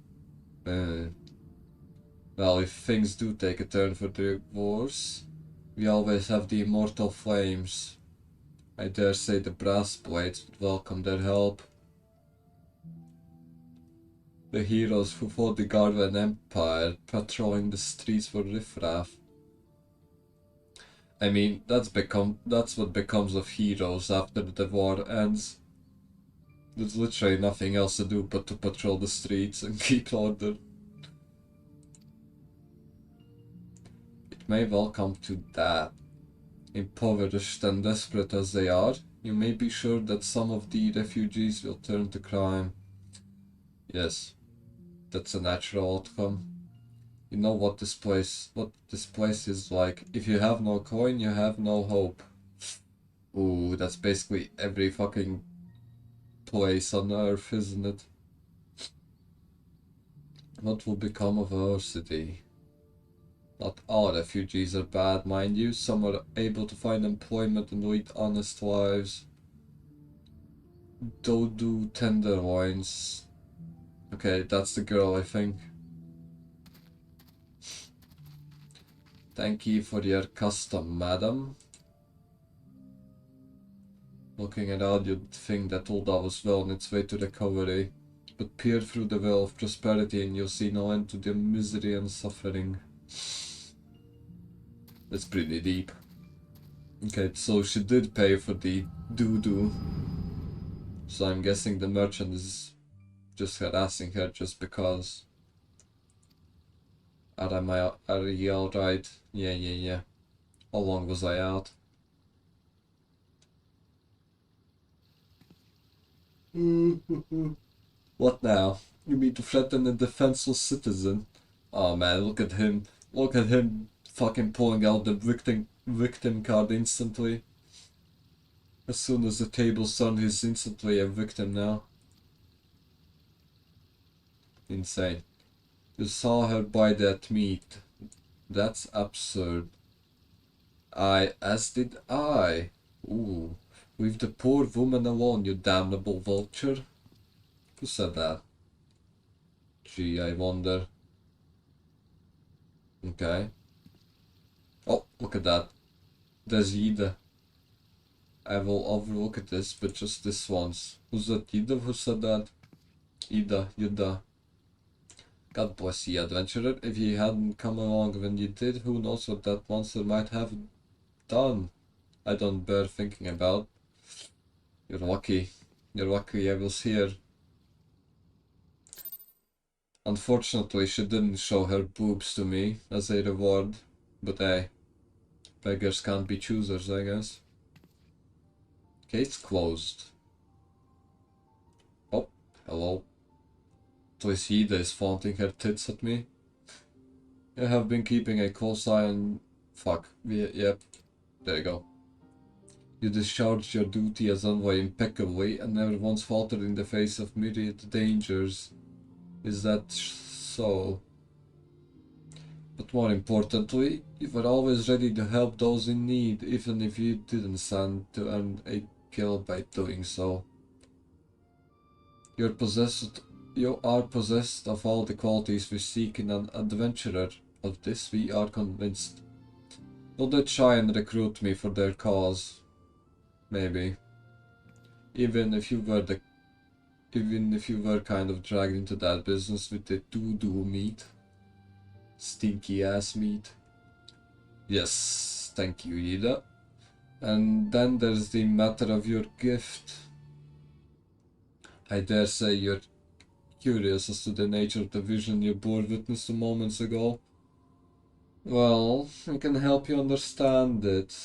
Well, if things do take a turn for the worse, we always have the immortal flames. I dare say the brass blades would welcome their help. The heroes who fought the Garvan Empire, patrolling the streets for riffraff. I mean, that's what becomes of heroes after the war ends. There's literally nothing else to do but to patrol the streets and keep order. It may well come to that. Impoverished and desperate as they are, you may be sure that some of the refugees will turn to crime. Yes, that's a natural outcome. You know what this place is like. If you have no coin, you have no hope. Ooh, that's basically every fucking place on Earth, isn't it? What will become of our city? Not all refugees are bad, mind you. Some are able to find employment and lead honest lives. Dodo tenderloins. Okay, that's the girl, I think. Thank you for your custom, madam. Looking around, you'd think that Ulda was well on its way to recovery. But peer through the veil of prosperity and you'll see no end to the misery and suffering. That's pretty deep. Okay, so she did pay for the doo-doo. So I'm guessing the merchant is just harassing her just because. Are you alright? Yeah. How long was I out? What now? You mean to threaten a defenseless citizen? Oh man, look at him. Look at him fucking pulling out the victim card instantly. As soon as the tables turn, he's instantly a victim now. Insane. You saw her buy that meat. That's absurd. As did I. Ooh. Leave the poor woman alone, you damnable vulture. Who said that? Gee, I wonder. Okay. Oh, look at that. There's Ida. I will overlook at this, but just this once. Who's that Ida? Who said that? Ida. God bless you, adventurer. If you hadn't come along when you did, who knows what that monster might have done? I don't bear thinking about. You're lucky. You're lucky I was here. Unfortunately, she didn't show her boobs to me as a reward, but hey, beggars can't be choosers, I guess. Case closed. Oh, hello. Twisida is flaunting her tits at me. I have been keeping a close eye on... Fuck. Yep. There you go. You discharged your duty as envoy impeccably and never once faltered in the face of myriad dangers. Is that so? But more importantly, you were always ready to help those in need, even if you didn't stand to earn a kill by doing so. You are possessed of all the qualities we seek in an adventurer. Of this we are convinced. Will they try and recruit me for their cause? Maybe. Even if you were kind of dragged into that business with the doo-doo meat. Stinky ass meat. Yes, thank you, Ida. And then there's the matter of your gift. I dare say you're curious as to the nature of the vision you bore witness to moments ago. Well, I can help you understand it.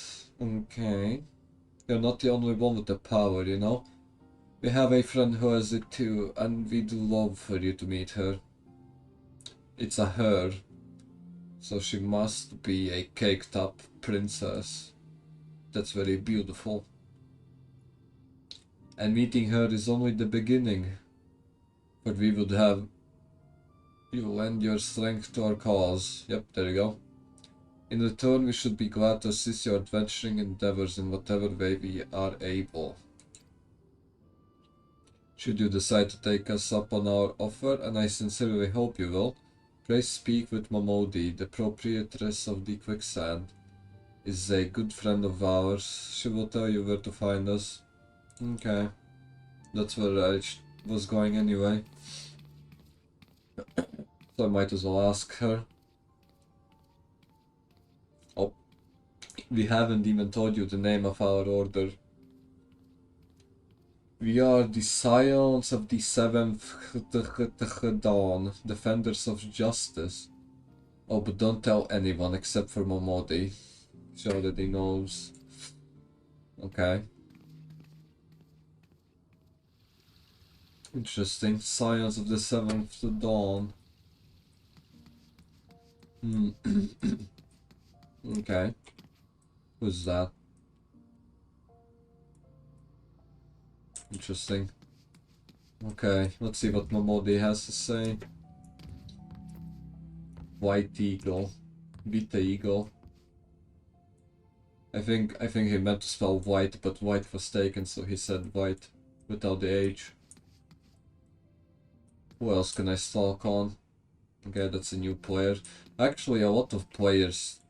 Okay. You're not the only one with the power, you know? We have a friend who has it too, and we'd love for you to meet her. It's a her, so she must be a caked-up princess. That's very beautiful. And meeting her is only the beginning. But we would have you lend your strength to our cause. Yep, there you go. In return, we should be glad to assist your adventuring endeavors in whatever way we are able. Should you decide to take us up on our offer, and I sincerely hope you will, pray speak with Momodi, the proprietress of the Quicksand. Is a good friend of ours. She will tell you where to find us. Okay. That's where I was going anyway. So I might as well ask her. Oh. We haven't even told you the name of our order. We are the Scions of the Seventh Dawn, Defenders of Justice. Oh, but don't tell anyone except for Momodi. She already knows. Okay. Interesting. Scions of the Seventh Dawn. Okay. Who's that? Interesting. Okay, let's see what Momodi has to say. White Eagle. Vita Eagle. I think he meant to spell white, but white was taken, so he said white without the H. Who else can I stalk on? Okay, that's a new player. Actually, a lot of players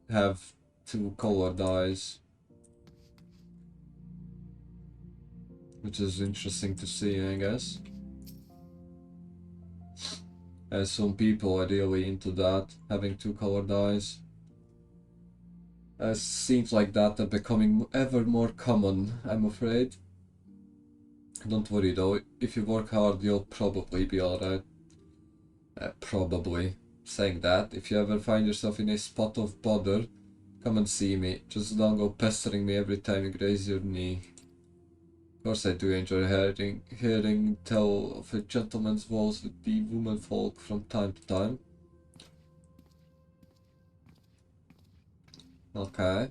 have two colored eyes, which is interesting to see, I guess. As some people are really into that, having two colored eyes. Seems like that are becoming ever more common, I'm afraid. Don't worry though, if you work hard you'll probably be alright. Probably. saying that, if you ever find yourself in a spot of bother, come and see me. Just don't go pestering me every time you graze your knee. Of course I do enjoy hearing tell of a gentleman's vows with the womenfolk from time to time. Okay.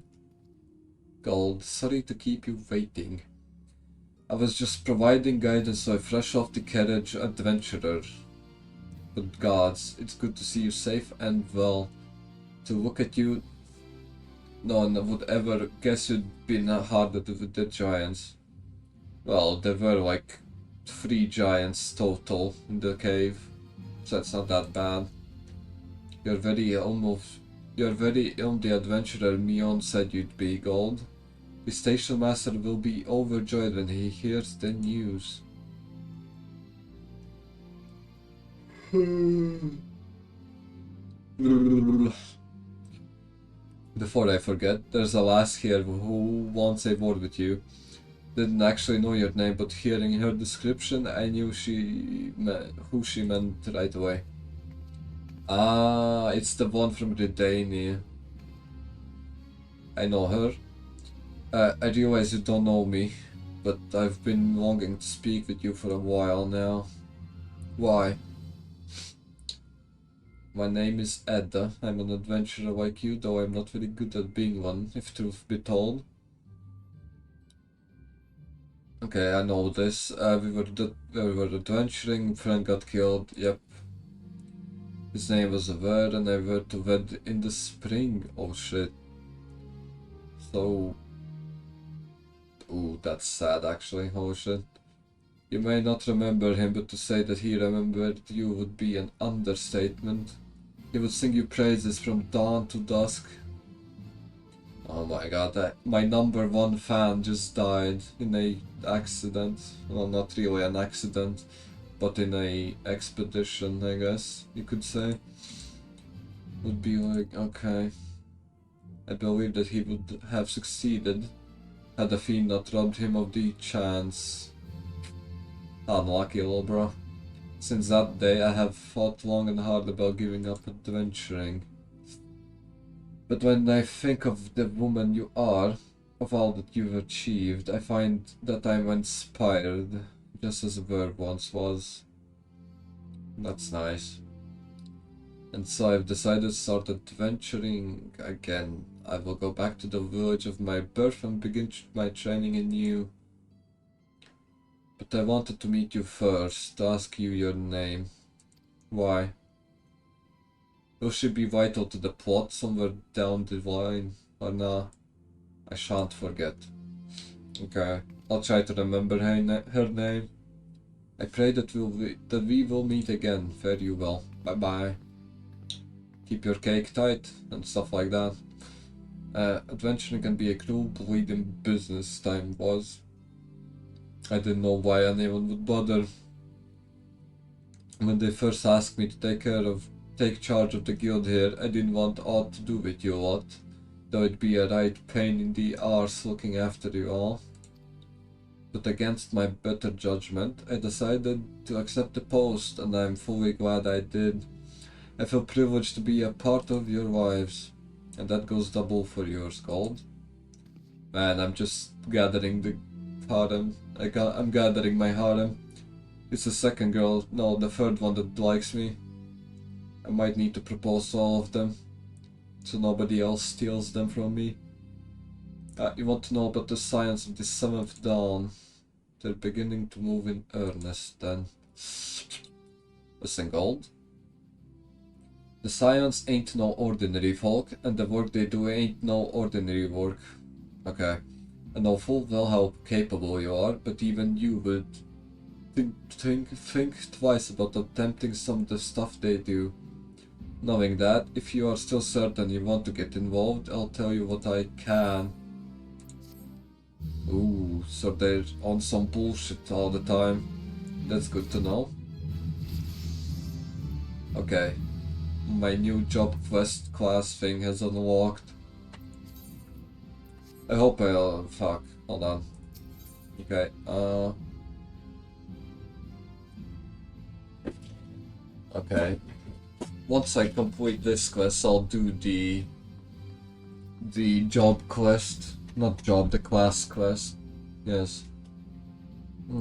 Gold, sorry to keep you waiting. I was just providing guidance to a fresh off the carriage adventurer. But gods, it's good to see you safe and well. To look at you, no one would ever guess you'd been hardened with the giants. Well, there were like 3 giants total in the cave, so it's not that bad. You're very only adventurer Mion said you'd be, Gold. The station master will be overjoyed when he hears the news. Before I forget, there's a lass here who wants a word with you. Didn't actually know your name, but hearing her description, I knew who she meant right away. Ah, it's the one from Redania. I know her. I realize you don't know me, but I've been longing to speak with you for a while now. Why? My name is Edda. I'm an adventurer like you, though I'm not very good at being one, if truth be told. Okay, I know this. We were adventuring, friend got killed, yep. His name was Aver, and I were to wed in the spring. Oh shit. So... Ooh, that's sad actually, oh shit. You may not remember him, but to say that he remembered you would be an understatement. He would sing you praises from dawn to dusk. Oh my god, my #1 fan just died in a accident. Well, not really an accident, but in a expedition, I guess you could say. Would be like, okay. I believe that he would have succeeded had the fiend not robbed him of the chance. Unlucky little bro. Since that day I have thought long and hard about giving up adventuring. But when I think of the woman you are, of all that you've achieved, I find that I'm inspired, just as a verb once was. That's nice. And so I've decided to start adventuring again. I will go back to the village of my birth and begin my training anew. But I wanted to meet you first, to ask you your name. Why? Will she be vital to the plot somewhere down the line, or nah? I shan't forget. Okay, I'll try to remember her name. I pray that we will meet again. Fare you well. Bye bye. Keep your cake tight and stuff like that. Adventuring can be a cruel, bleeding business, time was. I didn't know why anyone would bother. When they first asked me to take charge of the guild here, I didn't want aught to do with you lot, though it'd be a right pain in the arse looking after you all. But against my better judgment, I decided to accept the post, and I'm fully glad I did. I feel privileged to be a part of your lives, and that goes double for yours, Gold. Man, I'm just gathering the harem. I'm gathering my harem. It's the second girl, no, the third one that likes me. I might need to propose to all of them, so nobody else steals them from me. You want to know about the science of the 7th dawn? They're beginning to move in earnest then. Listen, Gold. The Scions ain't no ordinary folk, and the work they do ain't no ordinary work. Okay. I know full well how capable you are, but even you would think twice about attempting some of the stuff they do. Knowing that, if you are still certain you want to get involved, I'll tell you what I can. Ooh, so they're on some bullshit all the time. That's good to know. Okay. My new job quest class thing has unlocked. I hope fuck, hold on. Okay, okay. once I complete this quest, I'll do the job quest, not job, the class quest. Yes.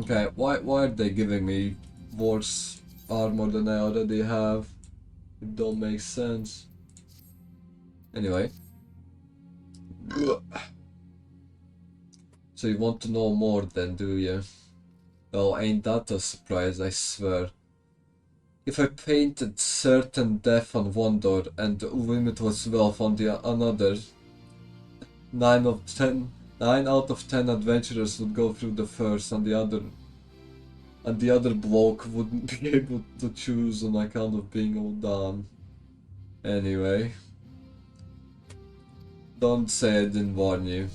Okay. Why are they giving me worse armor than I already have? It don't make sense. Anyway. So you want to know more then, do you? Well, ain't that a surprise, I swear. If I painted certain death on one door and limitless wealth on the another, 9 out of 10 adventurers would go through the first, and the other bloke wouldn't be able to choose on account of being all done. Anyway. Don't say I didn't warn you.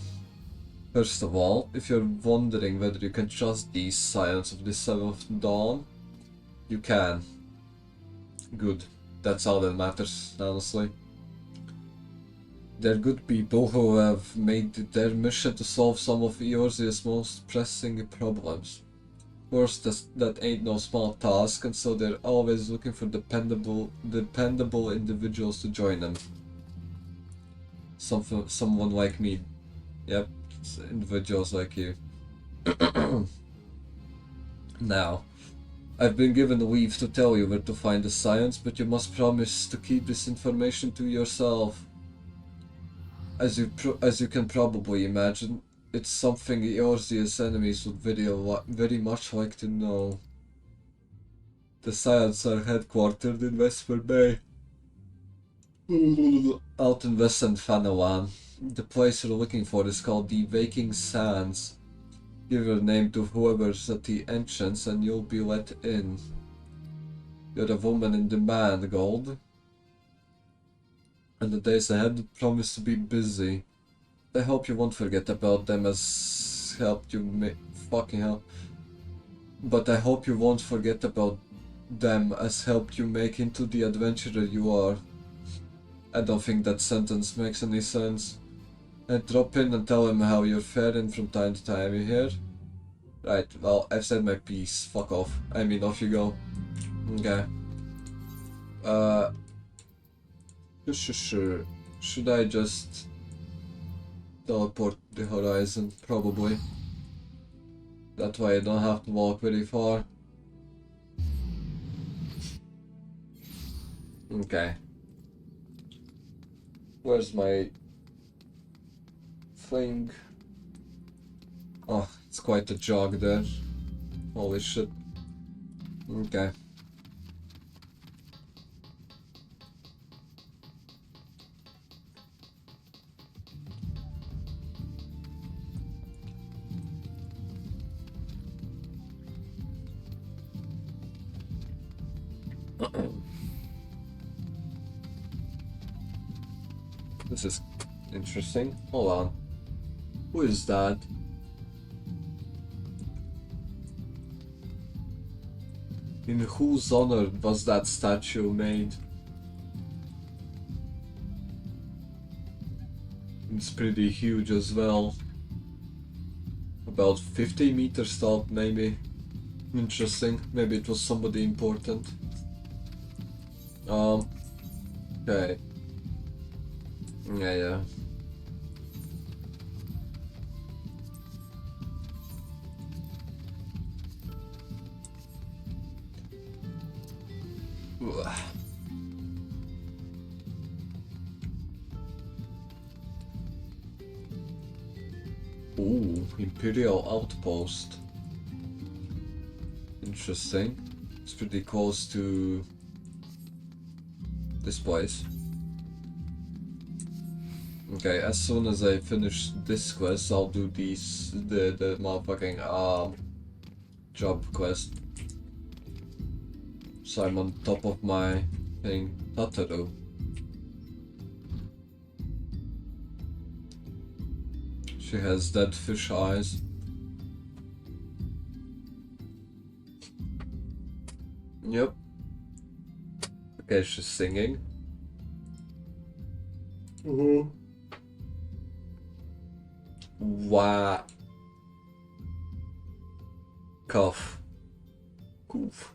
First of all, if you're wondering whether you can trust these Scions of the Seventh Dawn, you can. Good. That's all that matters, honestly. They're good people who have made it their mission to solve some of Eorzea's most pressing problems. Of course, that ain't no small task, and so they're always looking for dependable individuals to join them. Someone like me. Yep, individuals like you. Now, I've been given leave to tell you where to find the Scions, but you must promise to keep this information to yourself. As you can probably imagine, it's something Eorzea's enemies would very much like to know. The Scions are headquartered in Vesper Bay, out in western Fanawan. The place you're looking for is called the Waking Sands. Give your name to whoever's at the entrance and you'll be let in. You're a woman in demand, Gold. And the days ahead promise to be busy. I hope you won't forget about them as helped you make... Fucking hell. But I hope you won't forget about them as helped you make into the adventurer you are. I don't think that sentence makes any sense. And drop in and tell him how you're faring from time to time, you hear? Right, well, I've said my piece. Fuck off. I mean, off you go. Okay. Sure. Should I just teleport the horizon? Probably. That way I don't have to walk very far. Okay. Where's my thing? Oh, it's quite a jog there. Holy shit. Okay. This is interesting. Hold on. Who is that? In whose honor was that statue made? It's pretty huge as well. About 50 meters tall, maybe. Interesting. Maybe it was somebody important. Okay. Yeah. Ugh. Ooh, Imperial Outpost. Interesting. It's pretty close to this place. Okay, as soon as I finish this quest, I'll do the motherfucking job quest. So I'm on top of my thing. Tataru. She has dead fish eyes. Yep. Okay, she's singing. Wow. Cough. Coof.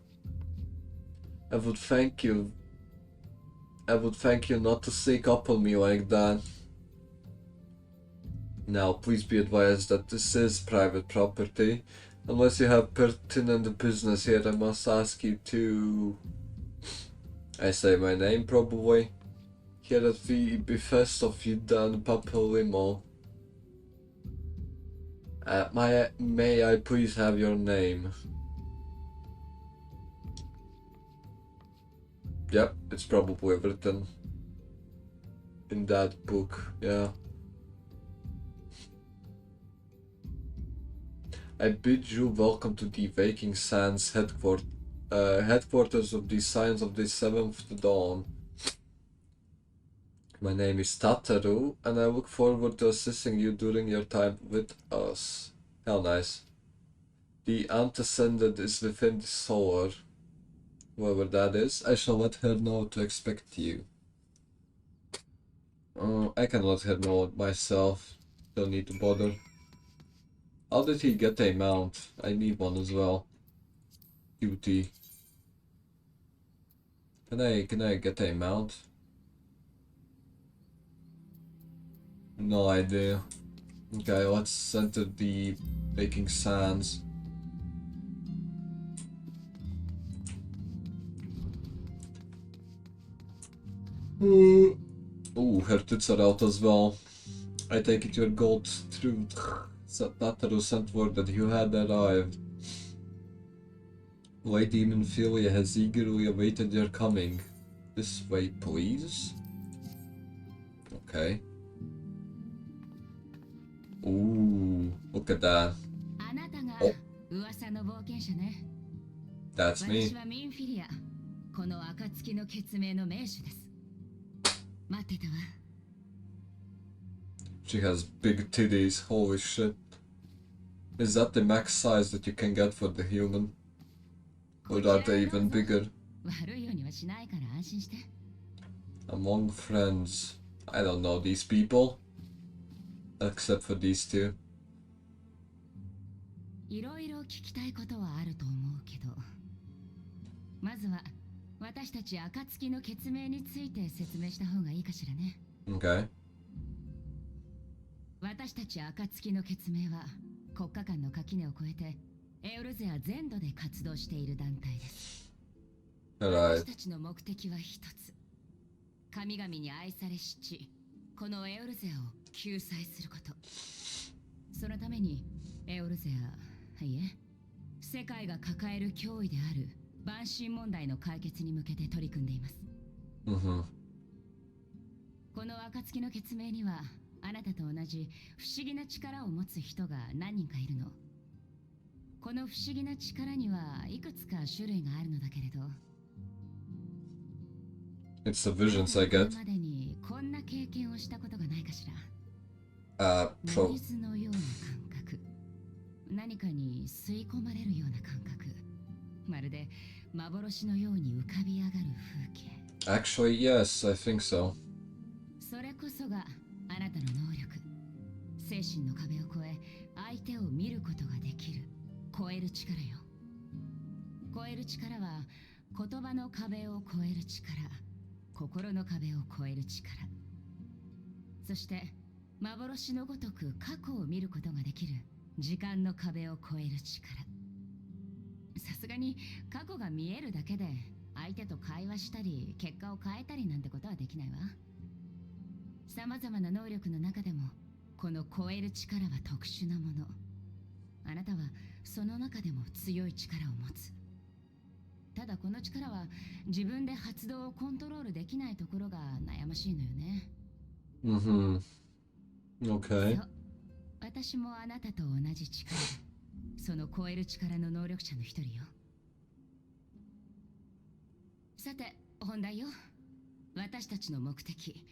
I would thank you I would thank you not to sneak up on me like that. Now, please be advised that this is private property. Unless you have pertinent business here, I must ask you to... I say my name, probably. Here at the behest of Yudan Papalimo. May I please have your name? Yep, it's probably written in that book, yeah. I bid you welcome to the Waking Sands headquarters of the Science of the Seventh Dawn. My name is Tataru, and I look forward to assisting you during your time with us. How nice. The antecedent is within the solar. Whoever that is, I shall let her know to expect you. I can let her know myself. Don't need to bother. How did he get a mount? I need one as well. Cutie. Can I get a mount? No idea. Okay, let's enter the Baking Sands. Ooh, her tits are out as well. I take it your gold truth. Tataru sent word that you had arrived. Lady Minfilia has eagerly awaited your coming. This way, please. Okay. Ooh, look at that. Oh. That's me. She has big titties, holy shit. Is that the max size that you can get for the human? Or are they even bigger? Among friends. I don't know these people. Except for these two. いろいろ聞きたいことはあると思うけど、まずは私たち暁の決命について説明した方がいいかしらね。Okay. 私たち暁の決命は国家間の垣根を越えてエオルゼア全土で活動している団体です。Alright. 私たちの目的は一つ。神々に愛されし地、このエオルゼアを救済すること。そのためにエオルゼア、いえ、世界が抱える脅威である万神問題の解決に向けて取り組んでいます。この暁の決命にはあなたと同じ不思議な力を持つ人が何人かいるの。この不思議な力にはいくつか種類があるのだけれど、 It's the visions I get. これまでにこんな経験をしたことがないかしら。水のような感覚、何かに吸い込まれるような感覚、まるで幻のように浮かび上がる風景。 Actually, yes, I think so. それこそがあなたの能力。精神の壁を越え相手を見ることができる超える力よ。超える力は言葉の壁を超える力、心の壁を超える力、そして幻のごとく過去を見ることができる時間の壁を超える力。さすがに過去が見えるだけで相手と会話したり結果を変えたりなんてことはできないわ。さまざまな能力の中でもこの超える力は特殊なもの。あなたはその中でも強い力を持つ。ただこの力は自分で発動をコントロールできないところが悩ましいのよね。Okay. そう、私もあなたと同じ力、その超える力の能力者の一人よ。さて本題よ。私たちの目的、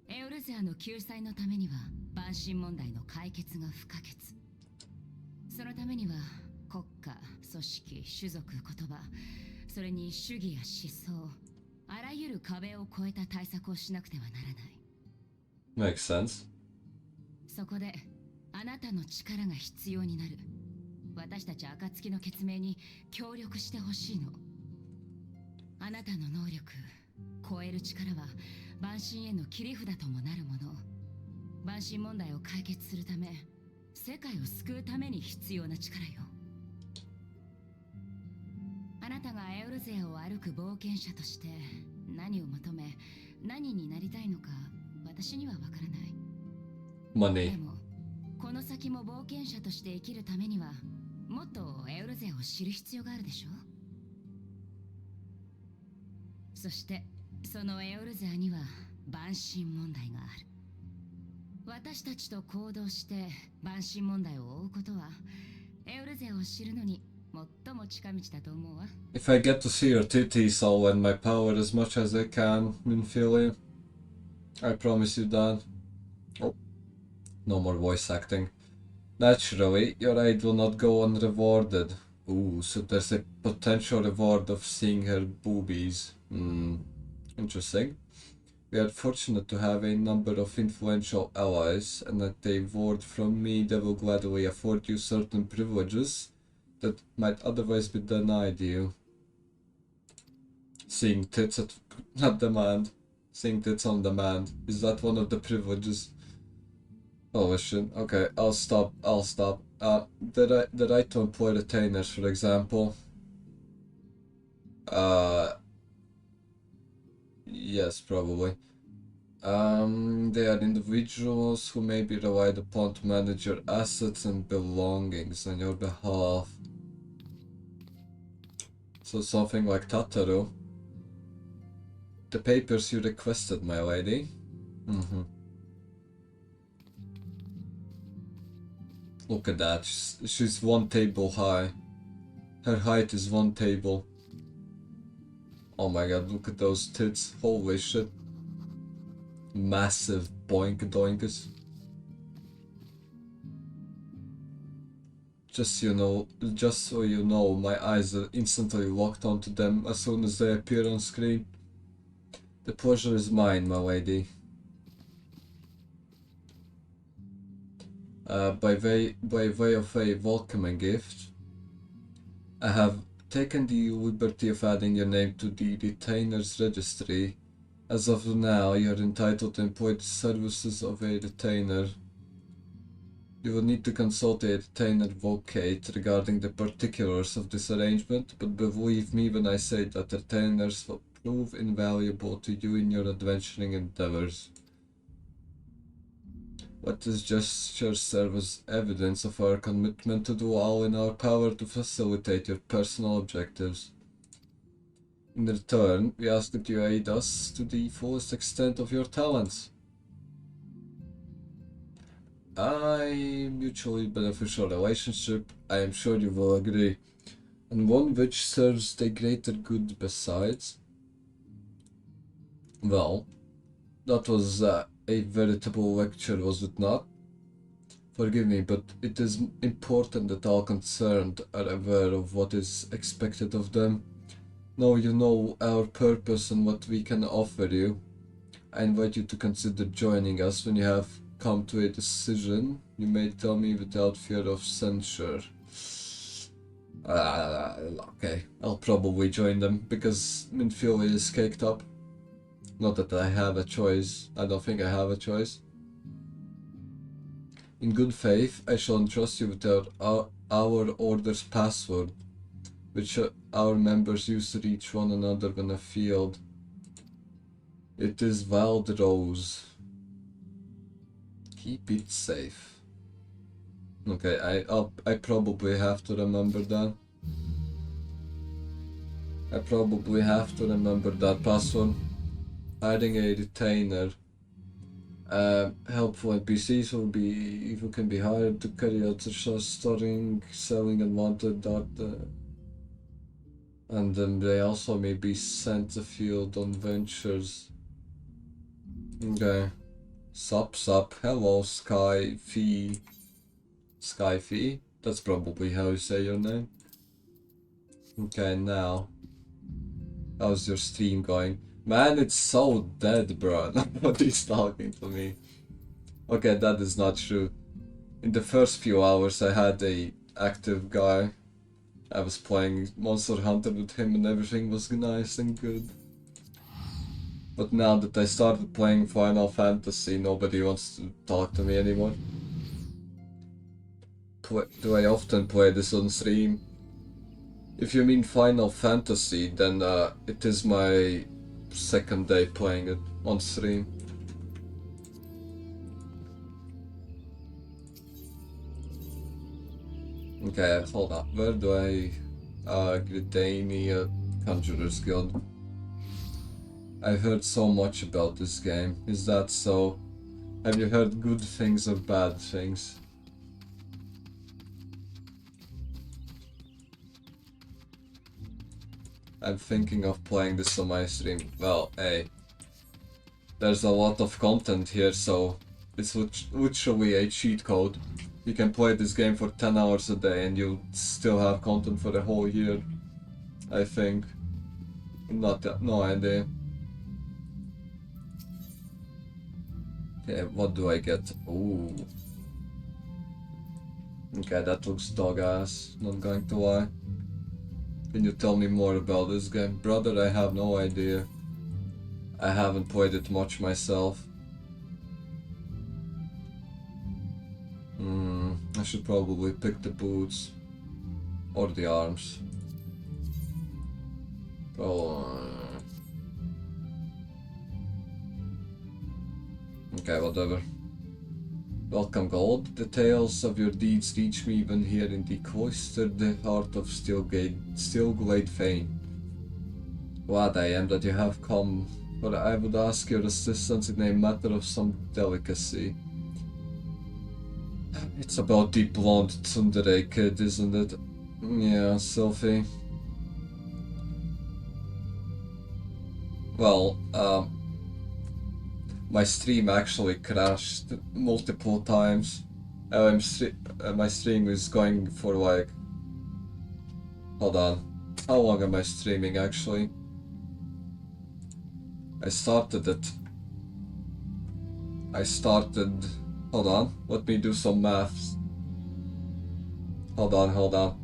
エオルゼアの救済のためには万神問題の解決が不可欠。そのためには国家、組織、種族、言葉、それに主義や思想、あらゆる壁を越えた対策をしなくてはならない。 Makes sense. そこであなたの力が必要になる。私たち暁の決命に協力してほしいの。あなたの能力、超える力は万神への切り札ともなるもの。万神問題を解決するため、世界を救うために必要な力よ。あなたがエオルゼアを歩く冒険者として何を求め、何になりたいのか私にはわからない。Money. でもこの先も冒険者として生きるためにはもっとエオルゼアを知る必要があるでしょ。そしてそのエオルゼアには万神問題がある。私たちと行動して万神問題を追うことはエオルゼアを知るのに最も近道だと思うわ。 If I get to see your titties, I'll lend my power as much as I can, Minfilia. I promise you that. Oh, no more voice acting. Naturally, your aid will not go unrewarded. Ooh, so there's a potential reward of seeing her boobies. Interesting. We are fortunate to have a number of influential allies, and at a word from me, they will gladly afford you certain privileges that might otherwise be denied you. Seeing tits at demand. Seeing tits on demand. Is that one of the privileges? Oh shit. Okay, I'll stop. The right to employ retainers, for example. Yes, probably. They are individuals who may be relied upon to manage your assets and belongings on your behalf. So something like Tataru. The papers you requested, my lady. Look at that, she's one table high. Her height is one table. Oh my god, look at those tits, holy shit. Massive boink doinkus. Just so you know, my eyes are instantly locked onto them as soon as they appear on screen. The pleasure is mine, my lady. By way of a welcoming gift, I have taken the liberty of adding your name to the retainers registry. As of now, you are entitled to employ the services of a retainer. You will need to consult a retainer advocate regarding the particulars of this arrangement, but believe me when I say that retainers will prove invaluable to you in your adventuring endeavors. Let this gesture serve as evidence of our commitment to do all in our power to facilitate your personal objectives. In return, we ask that you aid us to the fullest extent of your talents. A mutually beneficial relationship, I am sure you will agree, and one which serves the greater good besides. Well, that was a veritable lecture, was it not? Forgive me, but it is important that all concerned are aware of what is expected of them. Now you know our purpose and what we can offer you. I invite you to consider joining us when you have come to a decision. You may tell me without fear of censure. Okay, I'll probably join them because Minfield is caked up. Not that I have a choice. I don't think I have a choice. In good faith, I shall entrust you with our order's password, which our members use to reach one another when afield. It is Wild Rose. Keep it safe. Okay, I probably have to remember that. I probably have to remember that password. Adding a retainer. Helpful NPCs who can be hired to carry out such as storing, selling unwanted data. And then they also may be sent afield on ventures. Okay. Sup. Hello, Skyfee. Skyfee? That's probably how you say your name. Okay, now. How's your stream going? Man, it's so dead, bro. Nobody's talking to me. Okay, that is not true. In the first few hours I had a active guy. I was playing Monster Hunter with him and everything was nice and good. But now that I started playing Final Fantasy, nobody wants to talk to me anymore. Do I often play this on stream? If you mean Final Fantasy, then it is my second day playing it on stream. Okay, hold on. Where do I... Gridania Conjurer's Guild. I've heard so much about this game. Is that so? Have you heard good things or bad things? I'm thinking of playing this on my stream. Well, hey. There's a lot of content here, so it's literally a cheat code. You can play this game for 10 hours a day and you'll still have content for the whole year. I think. No idea. Okay, what do I get? Ooh. Okay, that looks dog ass, not going to lie. Can you tell me more about this game? Brother, I have no idea. I haven't played it much myself. I should probably pick the boots. Or the arms. Oh. Okay, whatever. Welcome, Gold. The tales of your deeds reach me even here in the cloistered heart of Steelglade Fane. Glad I am that you have come, but I would ask your assistance in a matter of some delicacy. It's about the blonde tsundere kid, isn't it? Yeah, Sylphie. Well, my stream actually crashed multiple times. My stream is going for like... Hold on. How long am I streaming actually? I started... Hold on, let me do some maths. Hold on.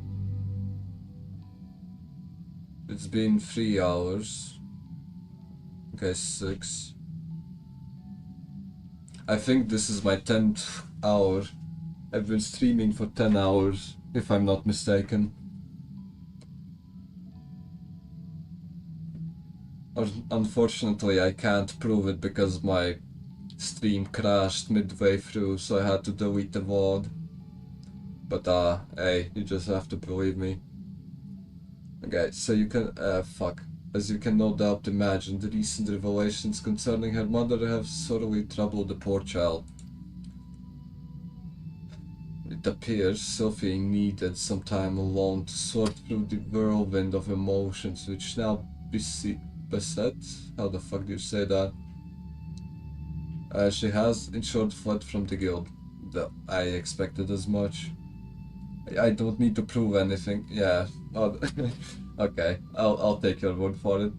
It's been 3 hours. Okay, 6. I think this is my 10th hour. I've been streaming for 10 hours, if I'm not mistaken. Unfortunately, I can't prove it because my stream crashed midway through, so I had to delete the VOD. But hey, you just have to believe me. Okay, so you can, fuck. As you can no doubt imagine, the recent revelations concerning her mother have sorely troubled the poor child. It appears Sophie needed some time alone to sort through the whirlwind of emotions which now beset? How the fuck do you say that? She has, in short, fled from the guild. I expected as much. I don't need to prove anything. Yeah. Okay, I'll take your word for it.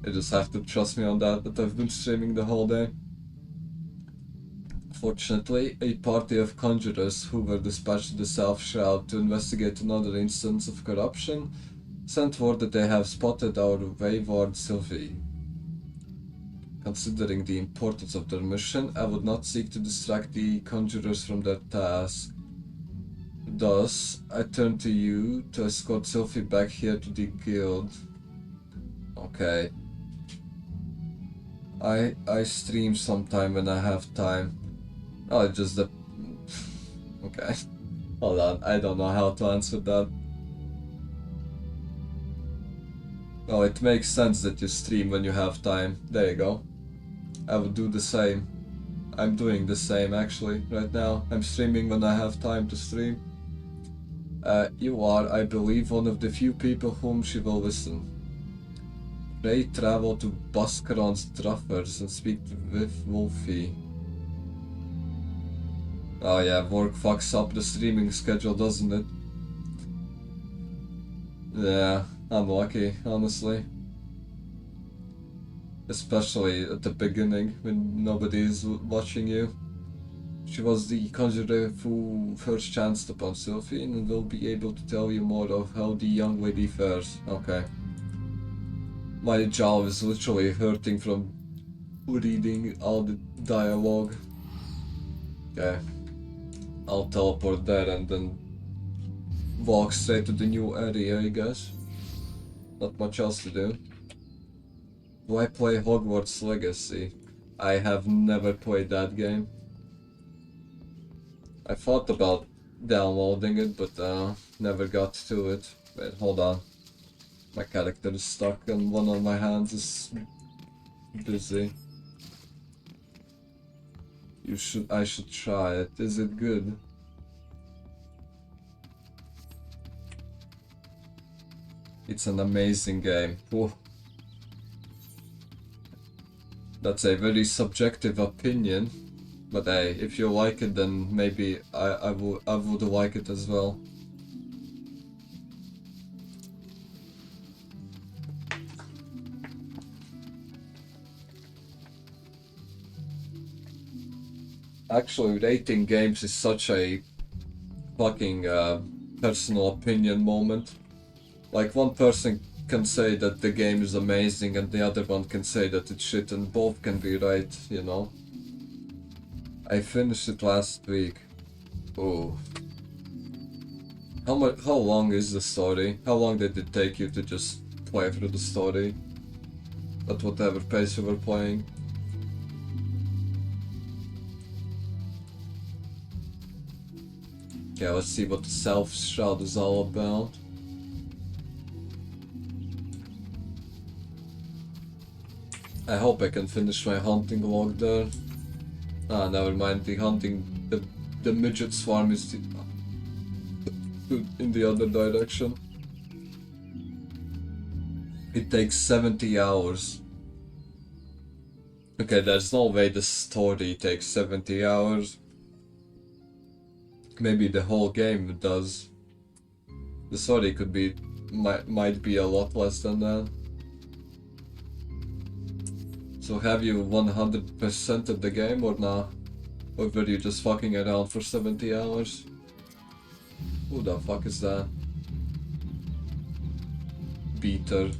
You just have to trust me on that I've been streaming the whole day. Fortunately, a party of conjurers who were dispatched to the South Shroud to investigate another instance of corruption sent word that they have spotted our wayward Sylvie. Considering the importance of their mission, I would not seek to distract the conjurers from their task. Thus, I turn to you to escort Sylphie back here to the guild. Okay. I stream sometime when I have time. Oh, just the... Okay. Hold on, I don't know how to answer that. Well, it makes sense that you stream when you have time. There you go. I would do the same. I'm doing the same actually, right now. I'm streaming when I have time to stream. You are, I believe, one of the few people whom she will listen. Pray travel to Buscaron's Druffers and speak with Wolfie. Oh yeah, work fucks up the streaming schedule, doesn't it? Yeah, unlucky, honestly. Especially at the beginning, when nobody is watching you. She was the conjurer who first chanced upon Sylphie and will be able to tell you more of how the young lady fares. Okay. My jaw is literally hurting from reading all the dialogue. Okay. I'll teleport there and then walk straight to the new area, I guess. Not much else to do. Do I play Hogwarts Legacy? I have never played that game. I thought about downloading it, but never got to it. Wait, hold on. My character is stuck and one of my hands is busy. I should try it. Is it good? It's an amazing game. Whoa. That's a very subjective opinion, but hey, if you like it, then maybe I would like it as well. Actually, rating games is such a fucking personal opinion moment. Like, one person can say that the game is amazing and the other one can say that it's shit, and both can be right, you know? I finished it last week. Oh. How long is the story? How long did it take you to just play through the story? At whatever pace you were playing? Okay, let's see what the Self-Shroud is all about. I hope I can finish my hunting log there. Ah, never mind, the midget's farm is in the other direction. It takes 70 hours. Okay, there's no way the story takes 70 hours. Maybe the whole game does. The story could be, might be a lot less than that. So have you 100% of the game or not? Or were you just fucking around for 70 hours? Who the fuck is that? Beater.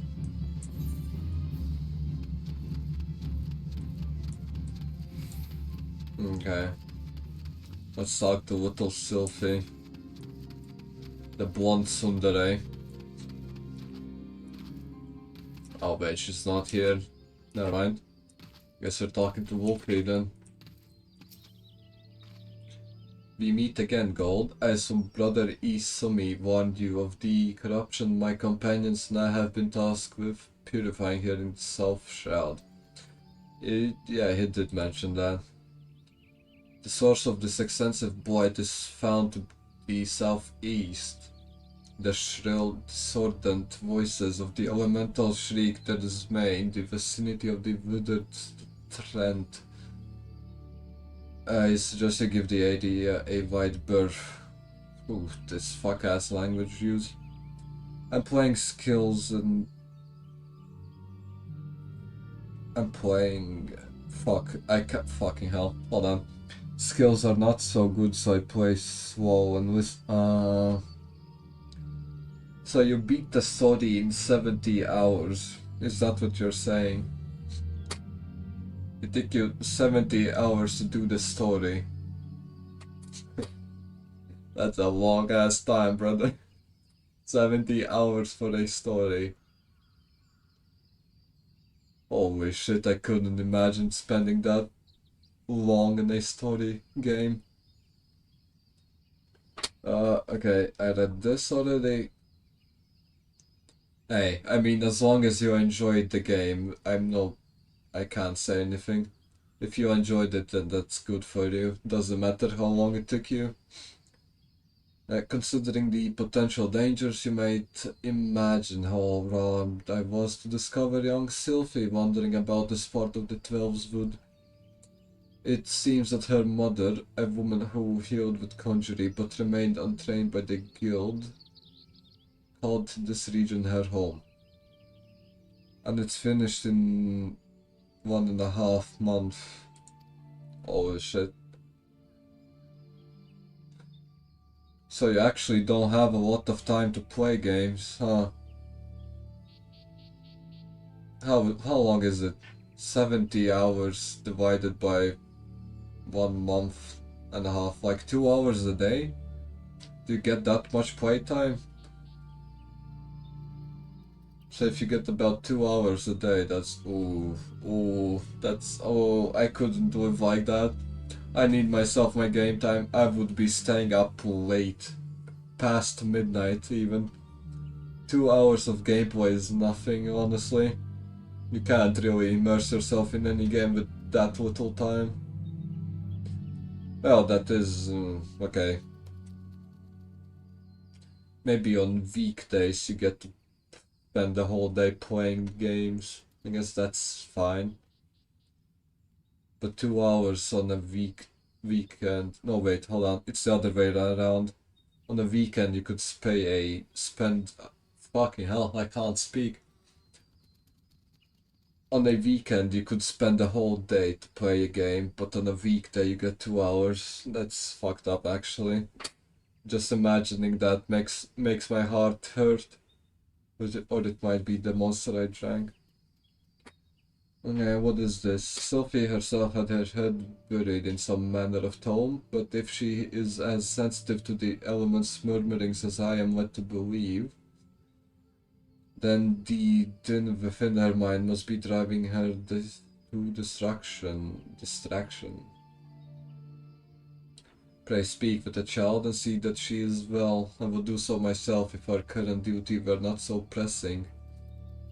Okay. Let's talk to little Sylphie. The blonde tsundere. Oh wait, she's not here. Never mind. Guess we're talking to Wolfie then. We meet again, Gold. I assume Brother Isumi warned you of the corruption my companions and I have been tasked with purifying here in Self-Shroud. Yeah, he did mention that. The source of this extensive blight is found to be southeast. The shrill, discordant voices of the elemental shriek their dismay in the vicinity of the withered Trent. I suggest you give the idea a wide berth. Ooh, this fuck-ass language use. I'm playing skills and... I'm playing... Fuck, I can't... Fucking hell. Hold on. Skills are not so good, so I play slow and listen. So you beat the story in 70 hours. Is that what you're saying? It took you 70 hours to do the story. That's a long ass time, brother. 70 hours for a story. Holy shit, I couldn't imagine spending that long in a story game. Okay, I read this already. Hey, I mean, as long as you enjoyed the game, I can't say anything. If you enjoyed it, then that's good for you. Doesn't matter how long it took you. Considering the potential dangers, you might imagine how alarmed I was to discover young Sylphie wandering about this part of the Twelves Wood. It seems that her mother, a woman who healed with conjuring but remained untrained by the guild, called this region her home. And it's finished in 1.5 months. Holy shit. So you actually don't have a lot of time to play games, huh? How long is it? 70 hours divided by 1.5 months, like 2 hours a day? Do you get that much playtime? So if you get about 2 hours a day, that's I couldn't live like that. I need myself my game time. I would be staying up late, past midnight even. 2 hours of gameplay is nothing, honestly. You can't really immerse yourself in any game with that little time. Well, that is okay. Maybe on weekdays you get to spend the whole day playing games. I guess that's fine. But 2 hours on a weekend. No, wait, hold on. It's the other way around. On a weekend you could spend. Fucking hell, I can't speak. On a weekend you could spend the whole day to play a game, but on a weekday you get 2 hours. That's fucked up, actually. Just imagining that makes my heart hurt. Or it might be the monster I drank. Okay, what is this? Sophie herself had her head buried in some manner of tomb, but if she is as sensitive to the elements' murmurings as I am led to believe, then the din within her mind must be driving her to distraction. Pray speak with the child and see that she is well. I would do so myself if our current duty were not so pressing.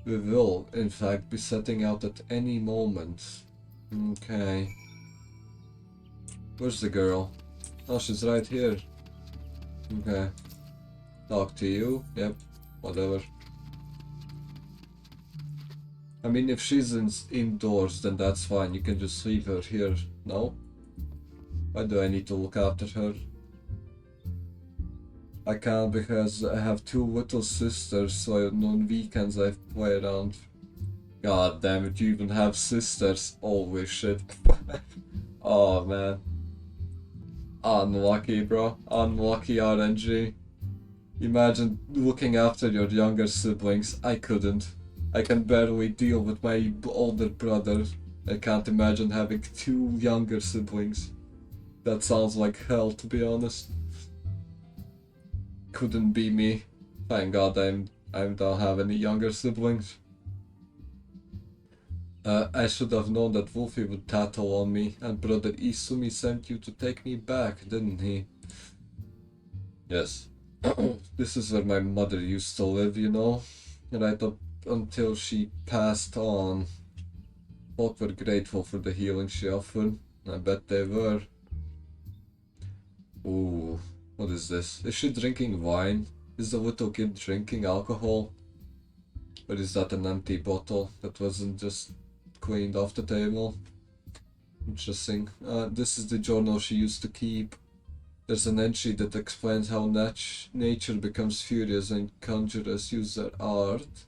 We will, in fact, be setting out at any moment. Okay. Where's the girl? Oh, she's right here. Okay. Talk to you? Yep. Whatever. I mean, if she's indoors, then that's fine. You can just leave her here. No? Why do I need to look after her? I can't because I have 2 little sisters, so on weekends I play around. God damn it, you even have sisters. Holy shit. Oh man. Unlucky, bro. Unlucky RNG. Imagine looking after your younger siblings. I couldn't. I can barely deal with my older brother. I can't imagine having 2 younger siblings. That sounds like hell, to be honest. Couldn't be me. Thank God I don't have any younger siblings. I should have known that Wolfie would tattle on me, and brother Isumi sent you to take me back, didn't he? Yes. This is where my mother used to live, you know? Right up until she passed on. Folk were grateful for the healing she offered. I bet they were. Ooh, what is this? Is she drinking wine? Is the little kid drinking alcohol? Or is that an empty bottle that wasn't just cleaned off the table? Interesting. This is the journal she used to keep. There's an entry that explains how nature becomes furious and conjurers use their art.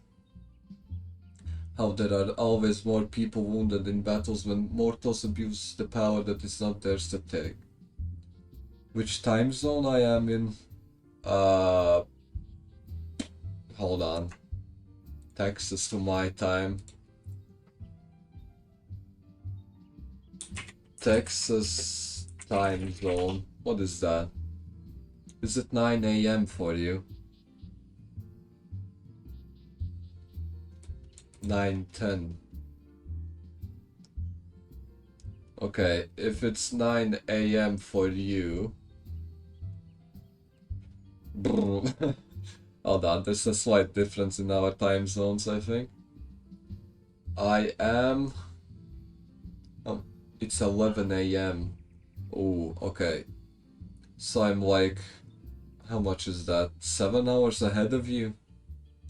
How there are always more people wounded in battles when mortals abuse the power that is not theirs to take. Which time zone I am in? Hold on. Texas to my time. Texas time zone. What is that? Is it 9 AM for you? 9:10. Okay, if it's 9 AM for you. Hold on, there's a slight difference in our time zones, I think. I am. Oh, it's 11 AM. Oh, okay. So I'm like. How much is that? 7 hours ahead of you?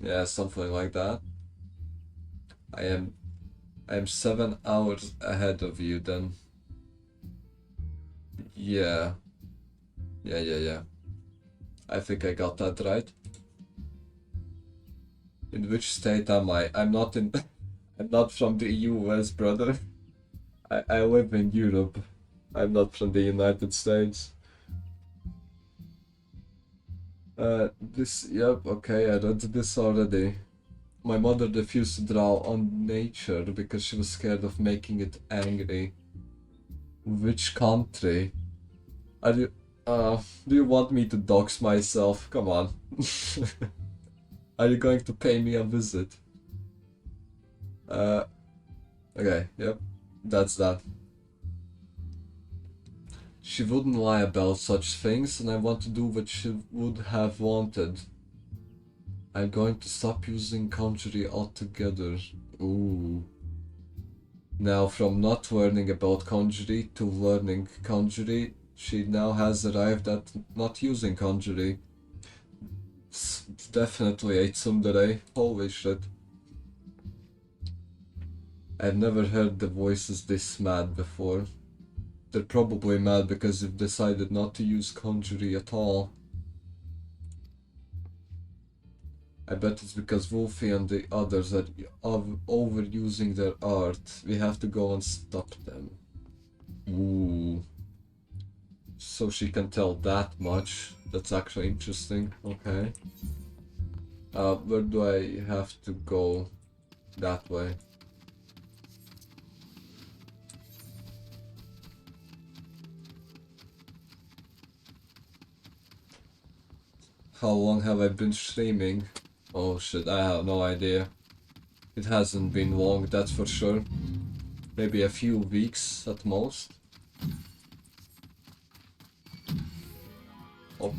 Yeah, something like that. I am 7 hours ahead of you then. Yeah. Yeah. I think I got that right. In which state am I? I'm not in. I'm not from the US, brother. I live in Europe. I'm not from the United States. Yep, okay, I read this already. My mother refused to draw on nature because she was scared of making it angry. Which country? Are you, do you want me to dox myself? Come on. Are you going to pay me a visit? Okay, yep, that's that. She wouldn't lie about such things, and I want to do what she would have wanted. I'm going to stop using kanji altogether. Ooh. Now, from not learning about kanji to learning kanji, she now has arrived at not using kanji. Definitely a tsundere. Holy shit. I've never heard the voices this mad before. They're probably mad because they've decided not to use kanji at all. I bet it's because Wolfie and the others are overusing their art. We have to go and stop them. Ooh. So she can tell that much. That's actually interesting. Okay. Where do I have to go? That way. How long have I been streaming? Oh shit, I have no idea. It hasn't been long, that's for sure. Maybe a few weeks at most. Oh.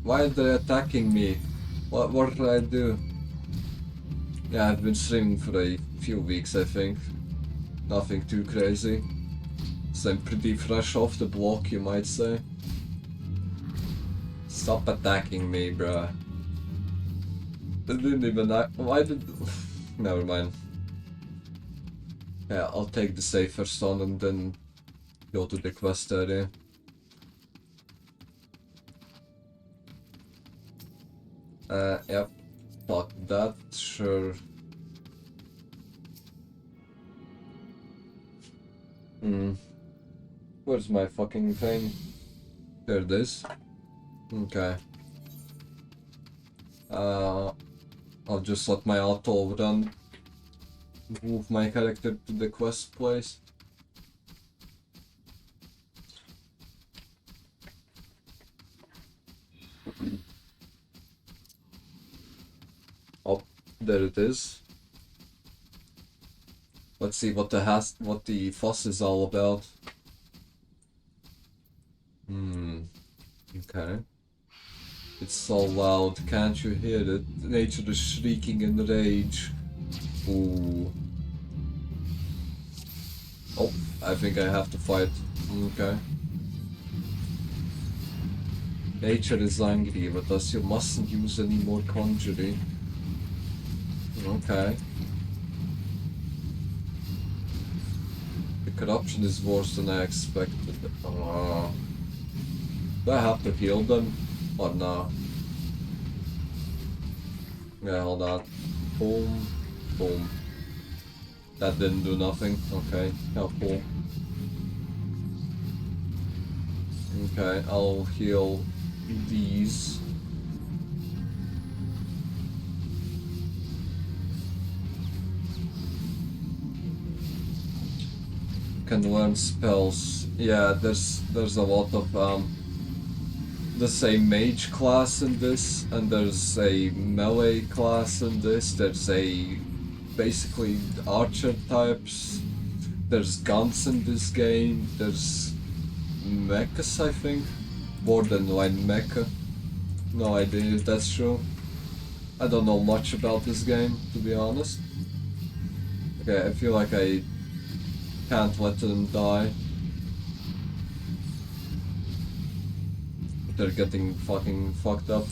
Why are they attacking me? What did I do? Yeah, I've been streaming for a few weeks, I think. Nothing too crazy. So I'm pretty fresh off the block, you might say. Stop attacking me, bruh. They didn't even why did... Never mind. Yeah, I'll take the safer stone and then go to the quest area. Yep. Fuck that, sure. Where's my fucking thing? There it is. Okay. I'll just let my auto run. Move my character to the quest place. Oh, there it is. Let's see what the fuss is all about. Okay. It's so loud, can't you hear it? Nature is shrieking in rage. Ooh. Oh, I think I have to fight. Okay. Nature is angry with us, you mustn't use any more kanji. Okay. The corruption is worse than I expected. Do I have to heal them? Or no? Yeah, hold on. Boom. Boom. That didn't do nothing. Okay, helpful. Okay, I'll heal these. Can learn spells. Yeah, there's a lot of there's a mage class in this, and there's a melee class in this. There's a basically archer types. There's guns in this game. There's mechas, I think. Borderline mecha. No idea if that's true. I don't know much about this game, to be honest. Okay, I feel like I can't let them die. They're getting fucking fucked up.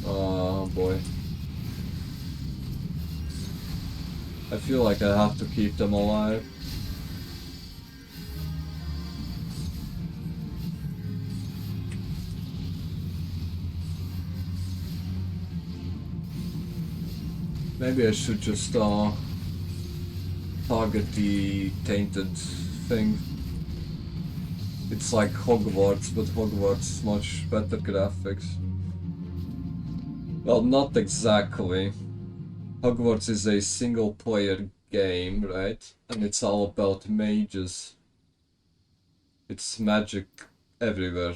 Oh boy. I feel like I have to keep them alive. Maybe I should just target the tainted thing. It's like Hogwarts, but Hogwarts much better graphics. Well, not exactly. Hogwarts is a single player game, right? And it's all about mages. It's magic everywhere.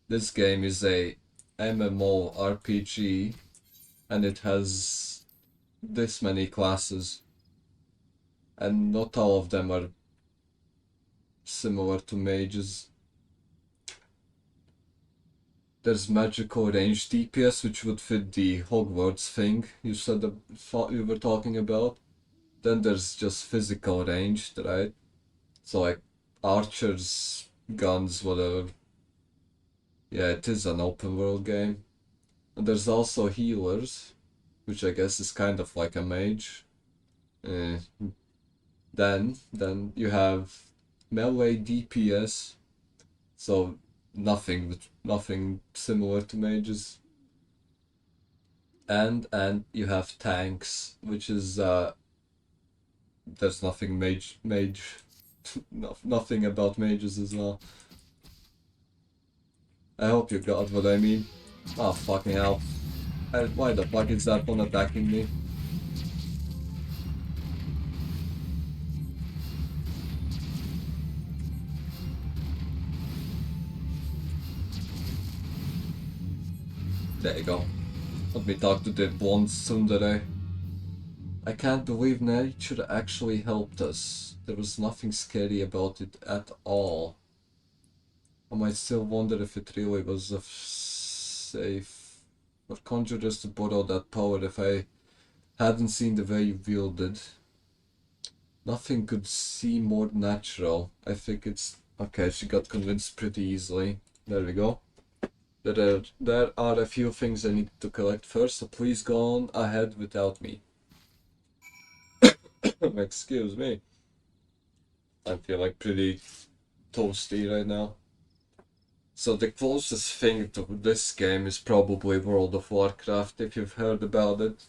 This game is a MMORPG and it has this many classes. And not all of them are similar to mages. There's magical range DPS, which would fit the Hogwarts thing you said thought you were talking about. Then there's just physical ranged, right? So like archers, guns, whatever. Yeah, it is an open world game. And there's also healers, which I guess is kind of like a mage. Then you have melee DPS, so nothing similar to mages. And you have tanks, which is there's nothing mage nothing about mages as well. I hope you got what I mean. Oh fucking hell. Why the fuck is that one attacking me? There you go. Let me talk to the blonde tsundere. I can't believe nature actually helped us. There was nothing scary about it at all. I might still wonder if it really was safe for conjurers to borrow that power if I hadn't seen the way you wielded. Nothing could seem more natural. I think it's... Okay, she got convinced pretty easily. There we go. There are a few things I need to collect first, so please go on ahead without me. Excuse me. I feel like pretty toasty right now. So the closest thing to this game is probably World of Warcraft, if you've heard about it.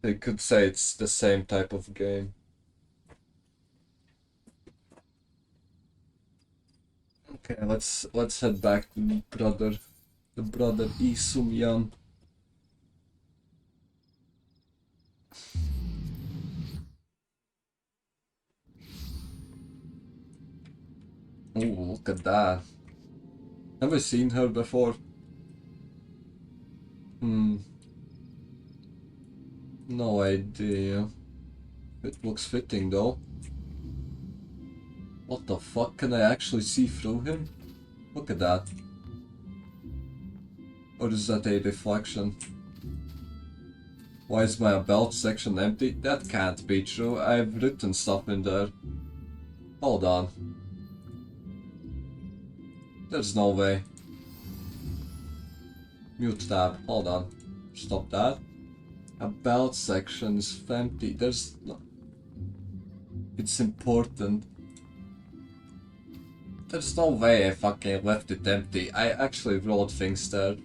You could say it's the same type of game. Okay, let's head back to the brother Isumyan. Oh, look at that. Have I seen her before? No idea. It looks fitting though. What the fuck? Can I actually see through him? Look at that. Or is that a reflection? Why is my about section empty? That can't be true. I've written stuff in there. Hold on. There's no way. Mute tab. Hold on. Stop that. About section is empty. There's no... It's important. There's no way I fucking left it empty. I actually wrote things there.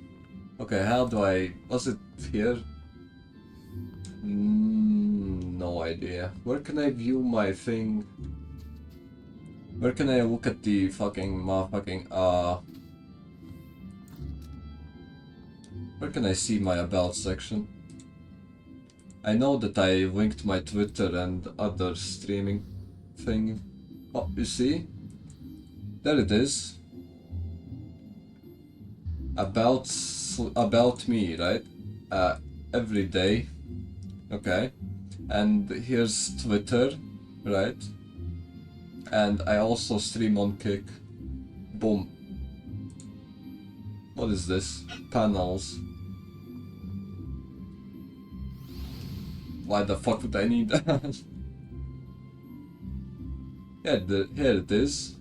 Okay, how do I... Was it here? No idea. Where can I view my thing? Where can I look at the fucking motherfucking where can I see my about section? I know that I linked my Twitter and other streaming thing. Oh, you see? There it is. About me, right? Every day. Okay. And here's Twitter, right? And I also stream on Kick. Boom. What is this? Panels. Why the fuck would I need that? Yeah, here it is.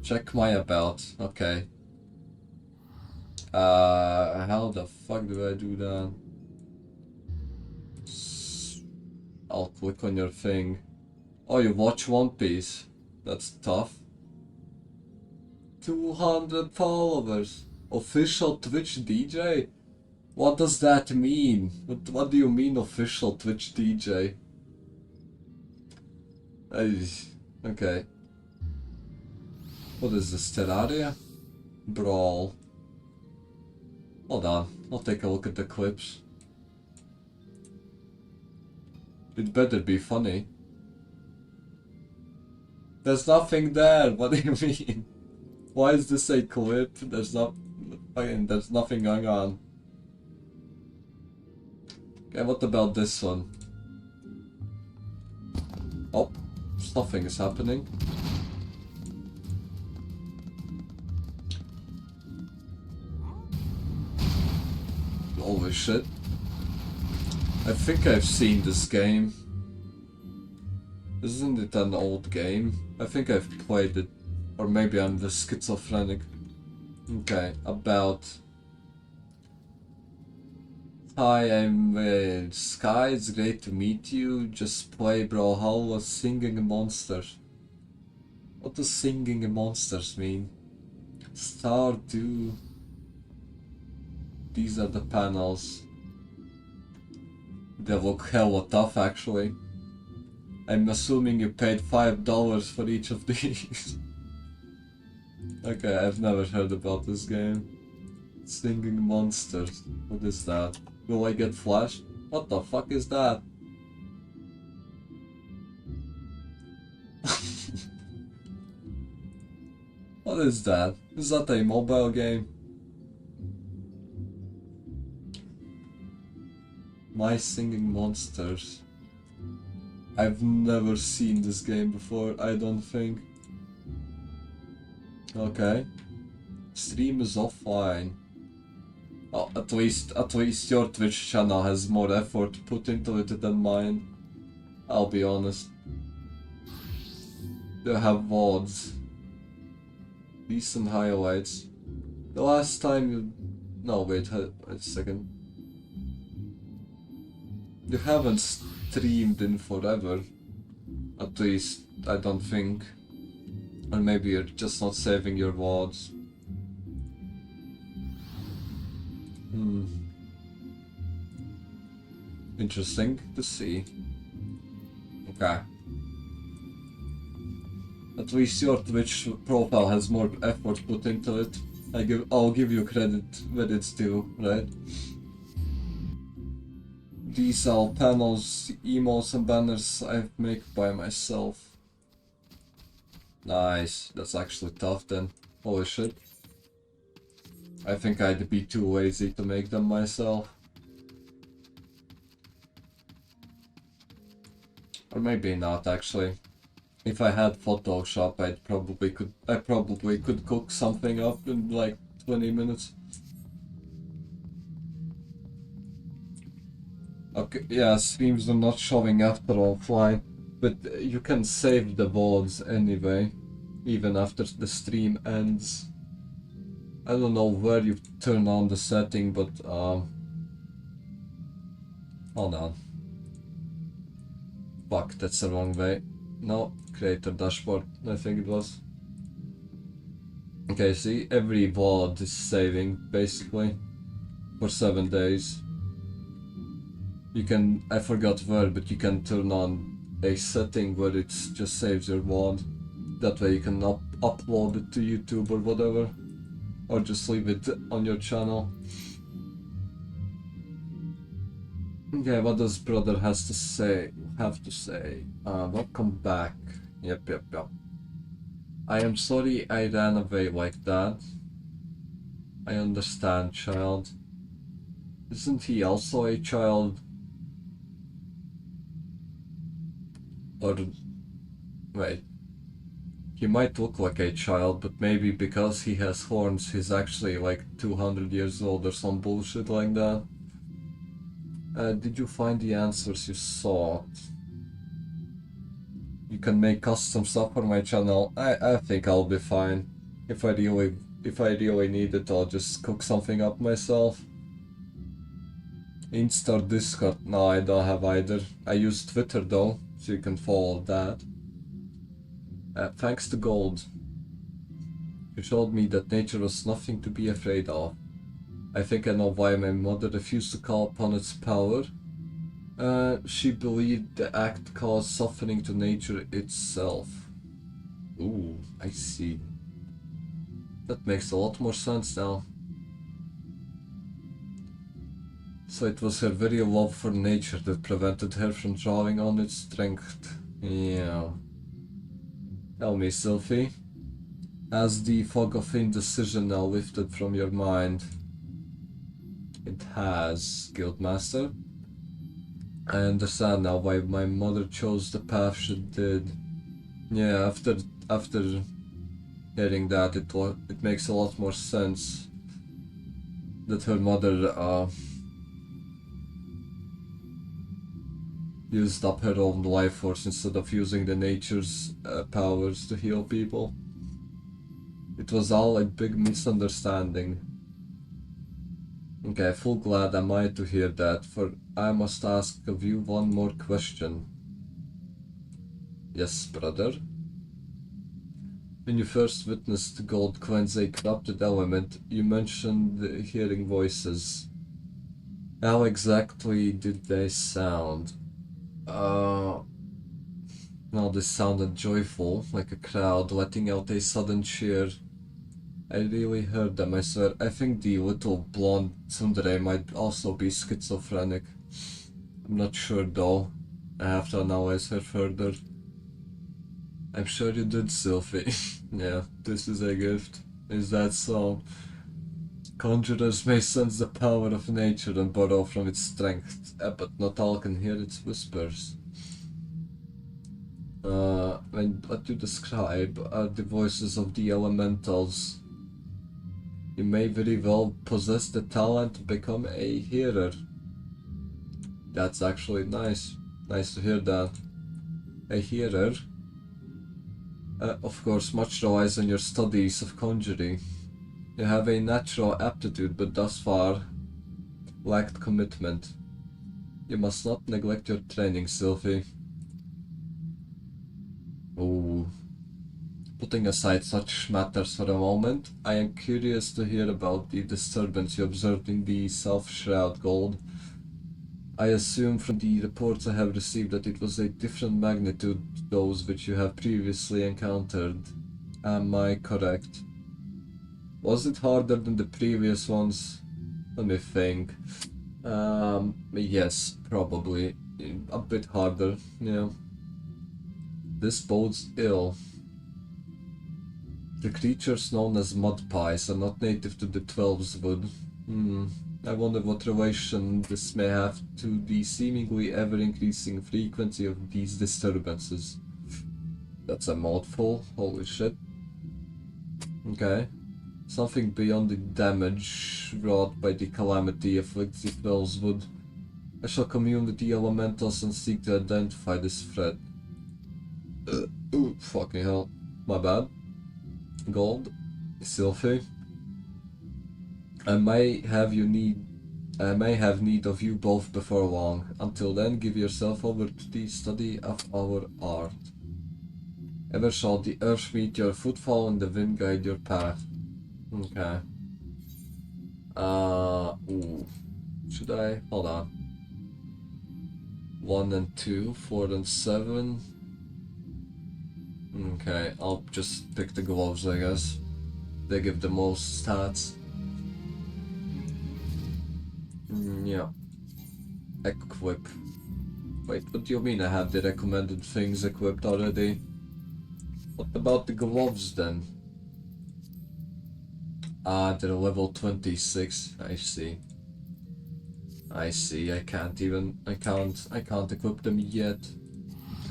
Check my about. Okay. How the fuck do I do that? I'll click on your thing. Oh, you watch One Piece. That's tough. 200 followers. Official Twitch DJ? What does that mean? What do you mean official Twitch DJ? Okay. What is this, Terraria? Brawl. Hold on, I'll take a look at the clips. It better be funny. There's nothing there, what do you mean? Why is this a clip? There's nothing going on. Okay, what about this one? Oh, something is happening. Holy shit. I think I've seen this game. Isn't it an old game? I think I've played it. Or maybe I'm the schizophrenic. Okay, about... Hi, I'm Sky, it's great to meet you. Just play Brawlhalla Singing Monsters. What does Singing Monsters mean? Stardew. These are the panels. They look hella tough actually. I'm assuming you paid $5 for each of these. Okay, I've never heard about this game. Singing Monsters. What is that? Will I get flashed? What the fuck is that? What is that? Is that a mobile game? My Singing Monsters. I've never seen this game before, I don't think. Okay. Stream is offline. Oh, at least your Twitch channel has more effort put into it than mine. I'll be honest. They have VODs. Decent highlights. The last time you... No, wait a second. You haven't streamed in forever. At least, I don't think. Or maybe you're just not saving your VODs. Interesting to see. Okay. At least your Twitch profile has more effort put into it. I'll give you credit where it's due, right? These are panels, emotes and banners I make by myself. Nice, that's actually tough then. Holy shit. I think I'd be too lazy to make them myself. Or maybe not actually. If I had Photoshop, I probably could cook something up in like 20 minutes. Okay, yeah, streams are not showing after offline, but you can save the VODs anyway, even after the stream ends. I don't know where you turn on the setting, but hold on. Fuck, that's the wrong way. No, creator dashboard, I think it was. Okay, see, every VOD is saving, basically, for 7 days. You can, I forgot where, but you can turn on a setting where it just saves your VOD. That way you can upload it to YouTube or whatever. Or just leave it on your channel. Okay, what does brother have to say? Welcome back. Yep. I am sorry I ran away like that. I understand, child. Isn't he also a child? Or... wait. He might look like a child, but maybe because he has horns he's actually like 200 years old or some bullshit like that. Did you find the answers you sought? You can make custom stuff for my channel. I think I'll be fine. If I really need it, I'll just cook something up myself. Insta or Discord? No, I don't have either. I use Twitter though, so you can follow that. Thanks to Gold. You showed me that nature was nothing to be afraid of. I think I know why my mother refused to call upon its power. She believed the act caused suffering to nature itself. Ooh, I see. That makes a lot more sense now. So it was her very love for nature that prevented her from drawing on its strength. Yeah. Tell me, Sylphie. Has the fog of indecision now lifted from your mind? It has, Guildmaster. I understand now why my mother chose the path she did. Yeah, after hearing that, it makes a lot more sense that her mother used up her own life force instead of using the nature's powers to heal people. It was all a big misunderstanding. Okay, full glad am I to hear that, for I must ask of you one more question. Yes, brother? When you first witnessed gold cleanse a corrupted element, you mentioned hearing voices. How exactly did they sound? Well, this sounded joyful, like a crowd letting out a sudden cheer. I really heard them, I swear. I think the little blonde tsundere might also be schizophrenic. I'm not sure though. I have to analyze her further. I'm sure you did, Sylphie. Yeah, this is a gift. Is that so? Conjurers may sense the power of nature and borrow from its strength, but not all can hear its whispers. What you describe are the voices of the elementals. You may very well possess the talent to become a hearer. That's actually nice. Nice to hear that. A hearer? Of course, much relies on your studies of conjuring. You have a natural aptitude, but thus far lacked commitment. You must not neglect your training, Sylphie. Ooh. Putting aside such matters for a moment, I am curious to hear about the disturbance you observed in the Self-Shroud Gold. I assume from the reports I have received that it was a different magnitude to those which you have previously encountered. Am I correct? Was it harder than the previous ones? Let me think. Yes, probably. A bit harder, yeah. This bodes ill. The creatures known as mud pies are not native to the Twelveswood. I wonder what relation this may have to the seemingly ever-increasing frequency of these disturbances. That's a mouthful, holy shit. Okay. Something beyond the damage wrought by the calamity afflicts the Twelveswood. I shall commune with the elementals and seek to identify this threat. Ooh, fucking hell. My bad. Gold, Sylphie. I may have need of you both before long. Until then, give yourself over to the study of our art. Ever shall the earth meet your footfall and the wind guide your path. Okay. Ooh. Should I? Hold on. 1 and 2, 4 and 7. Okay, I'll just pick the gloves, I guess. They give the most stats. Yeah. Equip. Wait, what do you mean I have the recommended things equipped already? What about the gloves then? Ah, they're level 26. I see. I see. I can't equip them yet.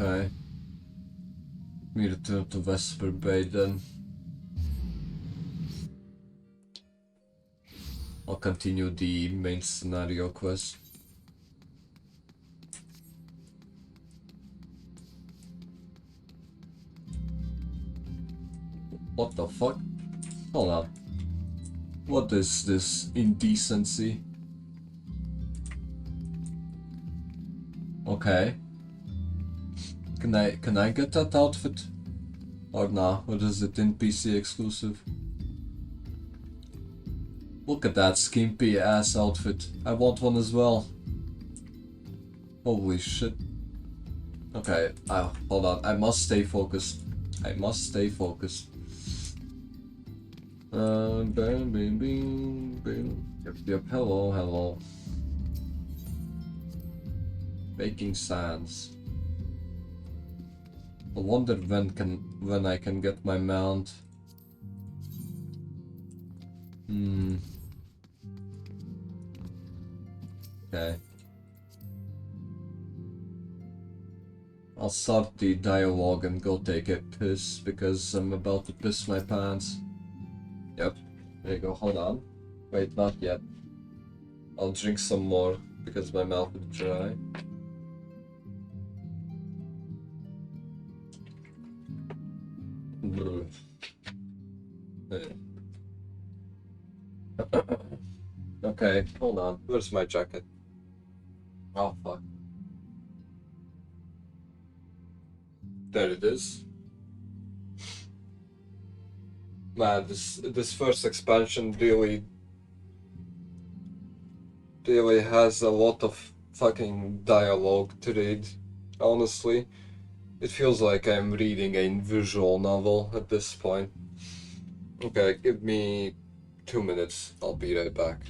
Okay. We return to Vesper Bay then. I'll continue the main scenario quest. What the fuck? Hold on. What is this indecency? Okay. Can I get that outfit? Or nah, or is it NPC exclusive? Look at that skimpy ass outfit. I want one as well. Holy shit. Okay, hold on. I must stay focused. I must stay focused. Bing, bing, bing, bing. Yep, hello, hello. Baking sands. I wonder when I can get my mount. Okay. I'll start the dialogue and go take a piss because I'm about to piss my pants. Yep. There you go. Hold on. Wait, not yet. I'll drink some more because my mouth is dry. Okay, hold on. Where's my jacket? Oh fuck. There it is. Man, this first expansion really has a lot of fucking dialogue to read. Honestly, it feels like I'm reading a visual novel at this point. Okay, give me 2 minutes. I'll be right back.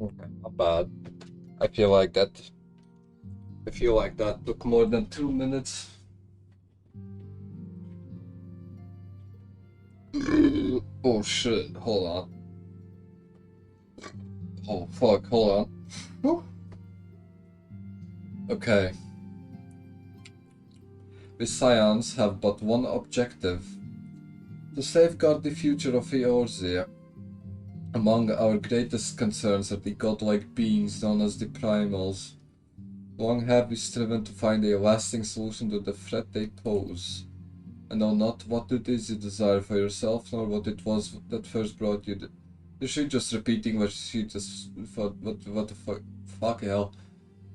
Okay, not bad. I feel like that. I feel like that took more than 2 minutes. Oh shit, hold on. Oh fuck, hold on. Whew. Okay. We Scions have but one objective: to safeguard the future of Eorzea. Among our greatest concerns are the godlike beings known as the Primals. Long have we striven to find a lasting solution to the threat they pose. I know not what it is you desire for yourself, nor what it was that first brought you. Is she just repeating what she just... What the fuck? Fuck hell.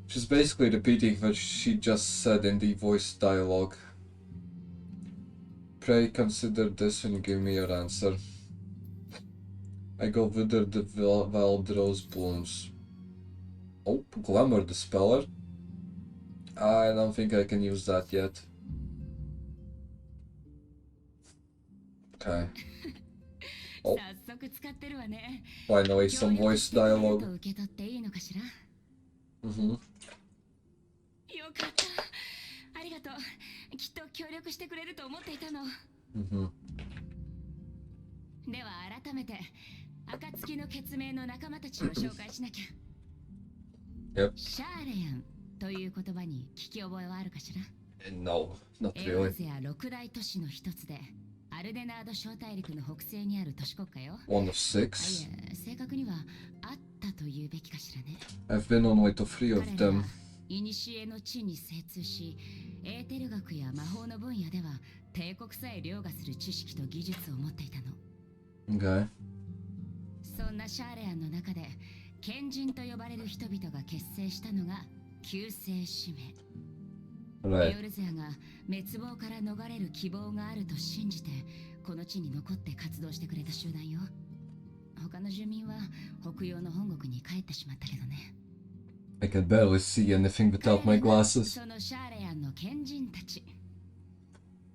She's basically repeating what she just said in the voice dialogue. Pray consider this and give me your answer. I go wither the wild rose blooms. Oh, Glamour the Speller. I don't think I can use that yet. Okay. Oh. Finally, some voice dialogue. Mm-hmm. よかった。ありがとう。きっと協力してくれると思っていたの。Mm-hmm. では改めて、暁の血盟の仲間たちを紹介しなきゃ。Yep. シャーレヤンという言葉に聞き覚えはあるかしら？ No, not エオ really. ゼア六大都市の一つで、アルデナード小大陸の北西にある都市国家よ。One of い six. え、正確にはあったと言うべきかしらね。 I've been on way to 3 of 彼ら them. は古の地に精通し、エーテル学や魔法の分野では帝国さえ凌駕する知識と技術を持っていたの。 Okay. そんなシャーレアンの中で賢人と呼ばれる人々が結成したのが救世使命。 Right. エオルゼアが滅亡から逃れる希望があると信じてこの地に残って活動してくれた集団よ。他の住民は北洋の本国に帰ってしまったけどね。 I can barely see anything without my glasses. そのシャーレアンの賢人たち。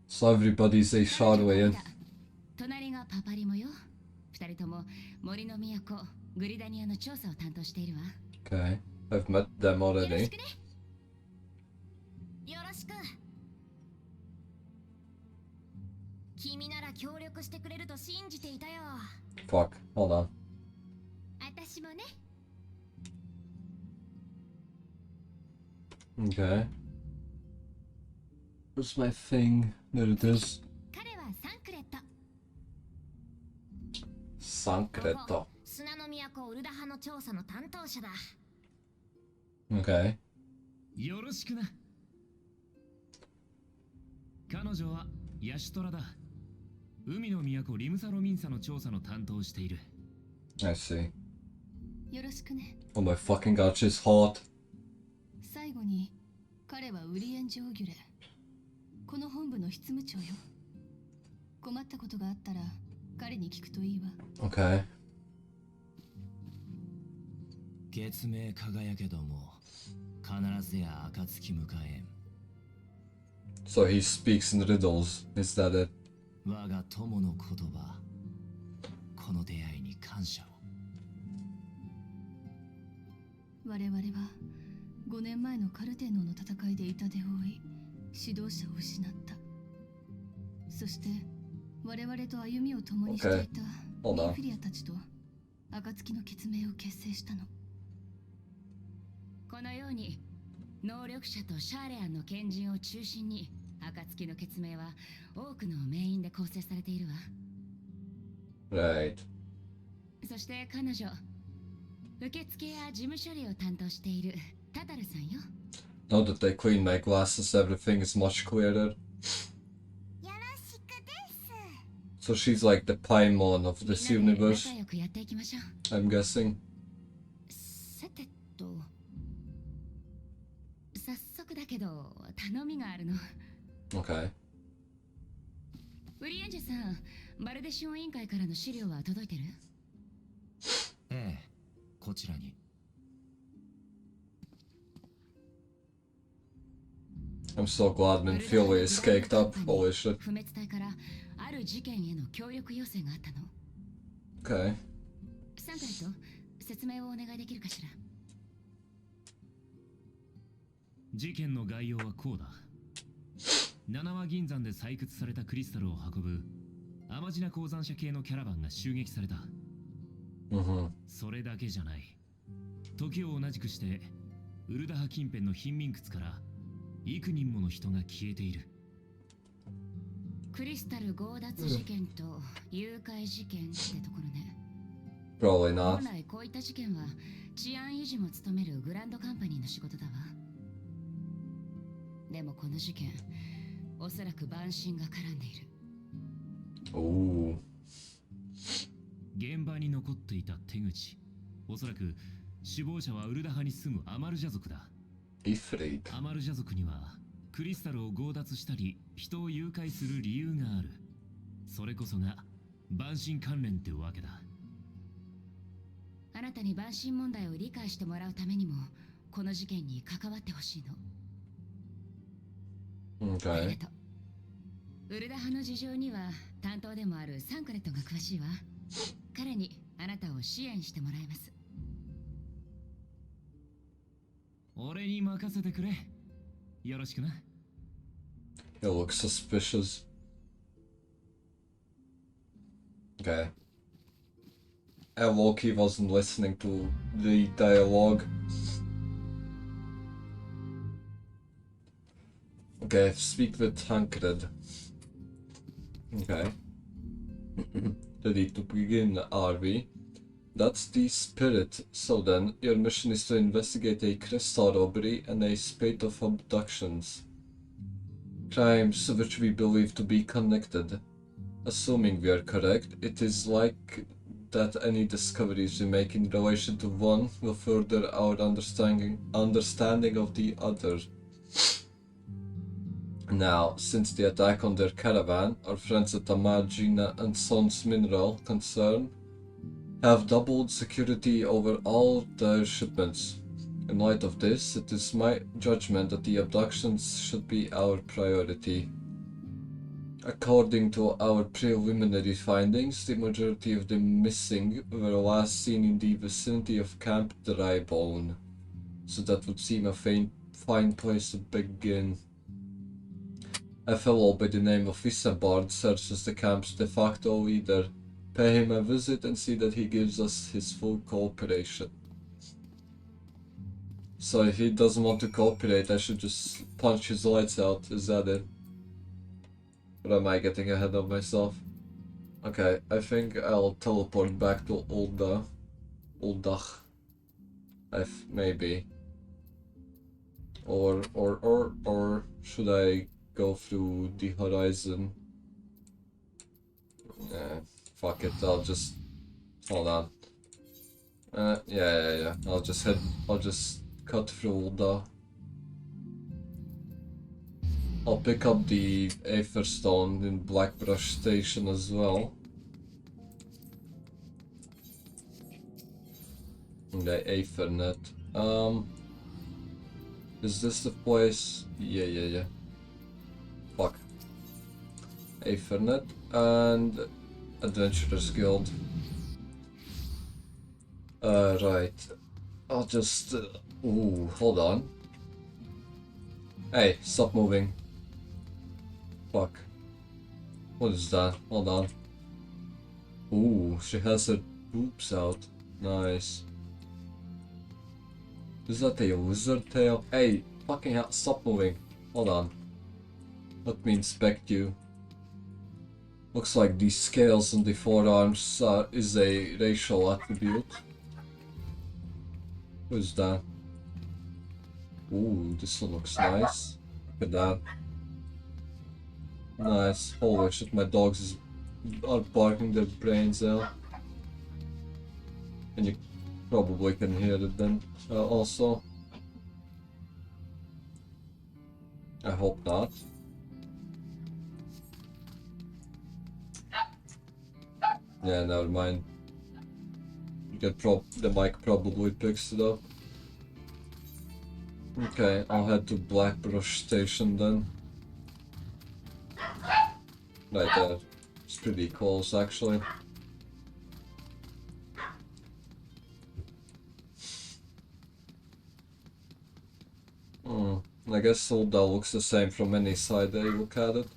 So everybody's a Shardwayan. 隣がパパリモよ。二人とも森の都グリダニアの調査を担当しているわ。 Okay. I've met them よろし already. くね。よろしく。君なら協力してくれると信じていたよ。 Fuck. Hold on. 私もね。 Okay. Where's my thing? There it is. 彼はサンクレット。 Sankreto. 砂の都オルダ派の調査の担当者だ。 Okay. よろしくな。彼女はヤシトラだ。海の都リムサロミンサの調査の担当をしている。I see. よろしくね。 Oh my fucking god, she's hot. 最後に彼はウリエン・ジョーギュレ。この本部の執務長よ。困ったことがあったら彼に聞くといいわ。 Okay. 月明輝けども必ずや暁迎えん。 So he speaks in riddles. Is that it? 我が友の言葉。この出会いに感謝を。我々は5年前のカルテノの戦いで痛手を負い、指導者を失った。そして我々と歩みを共にしていた Hold ミ on. ンフィリアたちと暁の血盟を結成したの。このように能力者とシャーレアンの賢人を中心に暁の血盟は多くの名員で構成されているわ。 Right. そして彼女、受付や事務処理を担当しているタタルさんよ。 Now that I clean my glasses, everything is much clearer. So she's like the Paimon of this みんなで universe, 仲良くやっていきましょう。 I'm guessing. さてと、早速だけど頼みがあるの。 Okay. ウリエンジェさん、バルデシオン委員会からの資料は届いてる？ええ、こちらに。I'm so glad Minfilia is caked up. Holy shit. 不滅隊からある事件への協力要請があったの。 Okay. サンクレット、説明をお願いできるかしら。事件の概要はこうだ。七輪銀山で採掘されたクリスタルを運ぶ天品鉱山社系のキャラバンが襲撃された。それだけじゃない。時を同じくしてウルダハ近辺の貧民窟から幾人もの人が消えている。クリスタル強奪事件と誘拐事件ってところね。Probably not. 本来こういった事件は治安維持も務めるグランドカンパニーの仕事だわ。でもこの事件、おそらく蛮神が絡んでいる。おお。現場に残っていた手口、おそらく首謀者はウルダハに住むアマルジャ族だ。イフレイト。アマルジャ族にはクリスタルを強奪したり人を誘拐する理由がある。それこそが蛮神関連ってわけだ。あなたに蛮神問題を理解してもらうためにもこの事件に関わってほしいの。あり Okay. がとう。ウルダ派の事情には担当でもあるサンクレットが詳しいわ。彼にあなたを支援してもらいます。俺に任せてくれ。よろしくな。It looks suspicious. Okay. Loki wasn't listening to the dialogue. Okay, speak with Tancred. Okay. Ready to begin, are we? That's the spirit. So then, your mission is to investigate a crystal robbery and a spate of abductions. Crimes which we believe to be connected. Assuming we are correct, it is like that any discoveries we make in relation to one will further our understanding of the other. Now, since the attack on their caravan, our friends at Amagina and Sons Mineral concern have doubled security over all their shipments. In light of this, it is my judgment that the abductions should be our priority. According to our preliminary findings, the majority of the missing were last seen in the vicinity of Camp Drybone, so that would seem a fine place to begin. A fellow by the name of Isambard searches the camp's de facto leader. Pay him a visit and see that he gives us his full cooperation. So if he doesn't want to cooperate, I should just punch his lights out, is that it? Or am I getting ahead of myself? Okay, I think I'll teleport back to Oldach. Maybe. Or should I go through the horizon? Fuck it, I'll just... Hold on. Yeah. I'll just cut through Ulda. I'll pick up the Aetherstone in Blackbrush Station as well. The Aethernet. Is this the place? Yeah. Fuck. Aethernet and Adventurers Guild. Right. I'll just... ooh, hold on. Hey, stop moving. Fuck. What is that? Hold on. Ooh, she has her boobs out. Nice. Is that a lizard tail? Hey, fucking hell, stop moving. Hold on. Let me inspect you. Looks like the scales on the forearms is a racial attribute. What is that? Ooh, this one looks nice. Look at that. Nice. Holy shit, my dogs are barking their brains out. And you probably can hear it then also. I hope not. Yeah, never mind. The mic probably picks it up. Okay, I'll head to Blackbrush Station then. Right there. It's pretty close actually. I guess all that looks the same from any side that you look at it.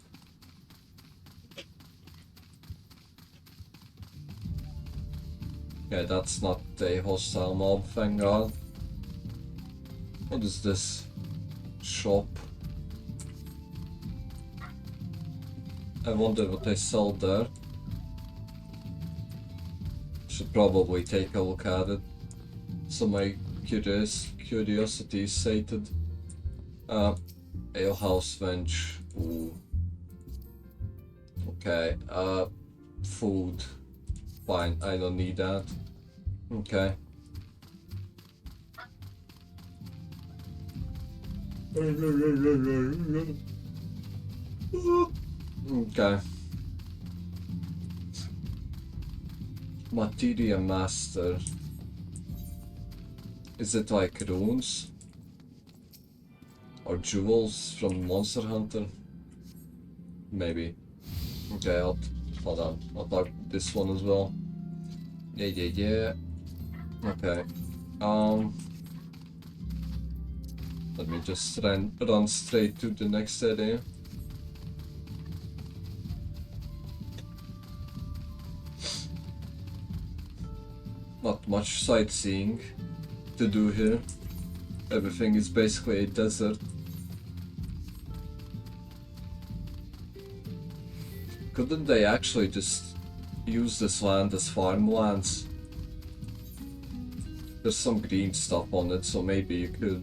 Okay, that's not a hostile mob, thank God. What is this? Shop. I wonder what they sell there. Should probably take a look at it. So my curiosity is sated. Alehouse bench. Ooh. Okay, food. Fine, I don't need that. Okay. Okay. Materia Master. Is it like runes? Or jewels from Monster Hunter? Maybe. Okay, hold on. I'll talk this one as well. Yeah. Okay. Let me just run straight to the next area. Not much sightseeing to do here. Everything is basically a desert. Couldn't they actually just use this land as farmlands? There's some green stuff on it, so maybe you could.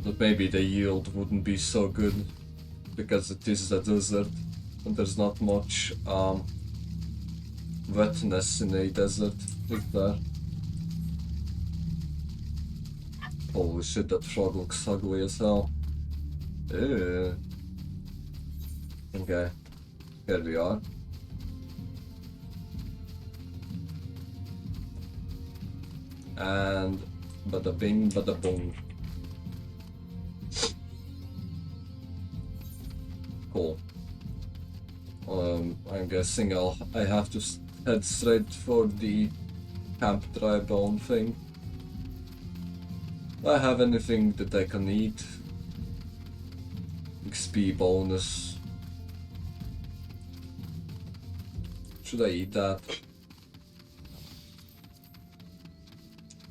But maybe the yield wouldn't be so good because it is a desert and there's not much wetness in a desert, is there? Holy shit, that frog looks ugly as hell. Ew. Okay, here we are. And bada bing, bada boom. Cool. I'm guessing I have to head straight for the camp dry bone thing. Do I have anything that I can eat? XP bonus. Should I eat that?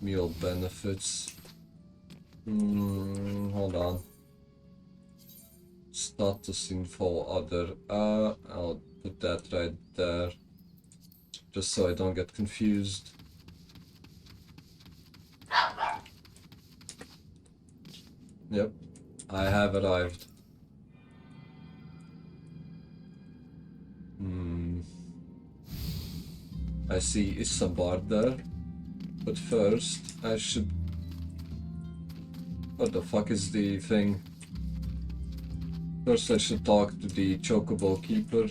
Meal benefits. Hold on. Status info other. I'll put that right there. Just so I don't get confused. Yep, I have arrived. I see Isambard there. But first, I should... What the fuck is the thing? First I should talk to the Chocobo Keeper,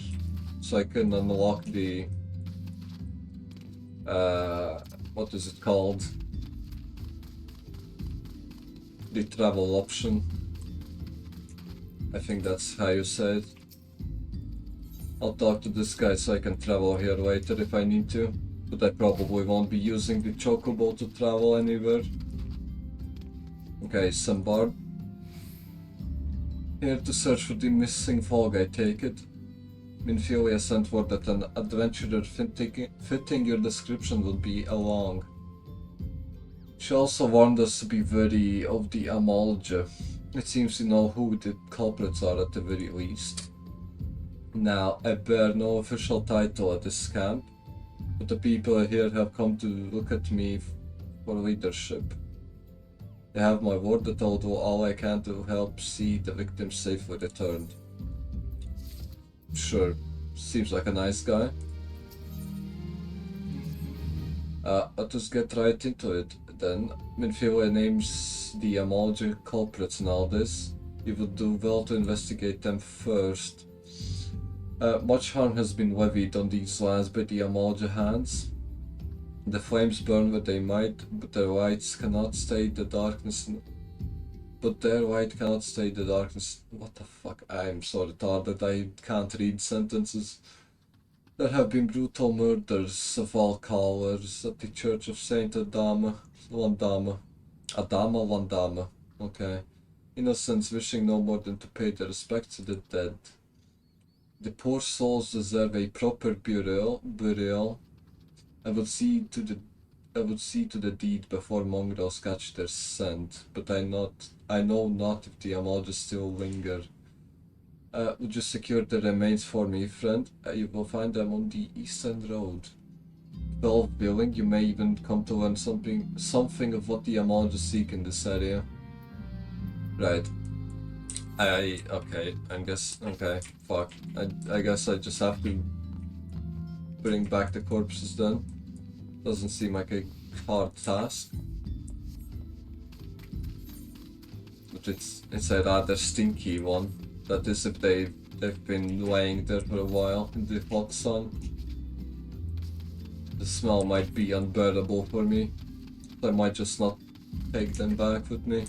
so I can unlock the... what is it called? The travel option. I think that's how you say it. I'll talk to this guy so I can travel here later if I need to. But I probably won't be using the Chocobo to travel anywhere. Okay, Sambard. Here to search for the missing fog, I take it. Minfilia sent word that an adventurer fitting your description would be along. She also warned us to be wary of the Amalja. It seems to know who the culprits are at the very least. Now, I bear no official title at this camp, but the people here have come to look at me for leadership. They have my word that I'll do all I can to help see the victims safely returned. Sure, seems like a nice guy. Let us get right into it then. Minfilia names the Amalja culprits and all this. You would do well to investigate them first. Much harm has been levied on these lands by the Amalja hands. The flames burn where they might, but their lights cannot stay the darkness. But their light cannot stay the darkness. What the fuck? I'm so retarded, I can't read sentences. There have been brutal murders of all colors at the Church of Saint Adama. Adama Vandama. Okay. Innocents wishing no more than to pay their respects to the dead. The poor souls deserve a proper burial. I would see to the deed before mongrels catch their scent, but I know not if the Amalja still linger. Would you secure the remains for me, friend? You will find them on the eastern road. 12 billing, you may even come to learn something of what the Amalja seek in this area. Right. Okay, fuck. I guess I just have to bring back the corpses then. Doesn't seem like a hard task. But it's a rather stinky one. That is if they've been laying there for a while in the hot sun. The smell might be unbearable for me. So I might just not take them back with me.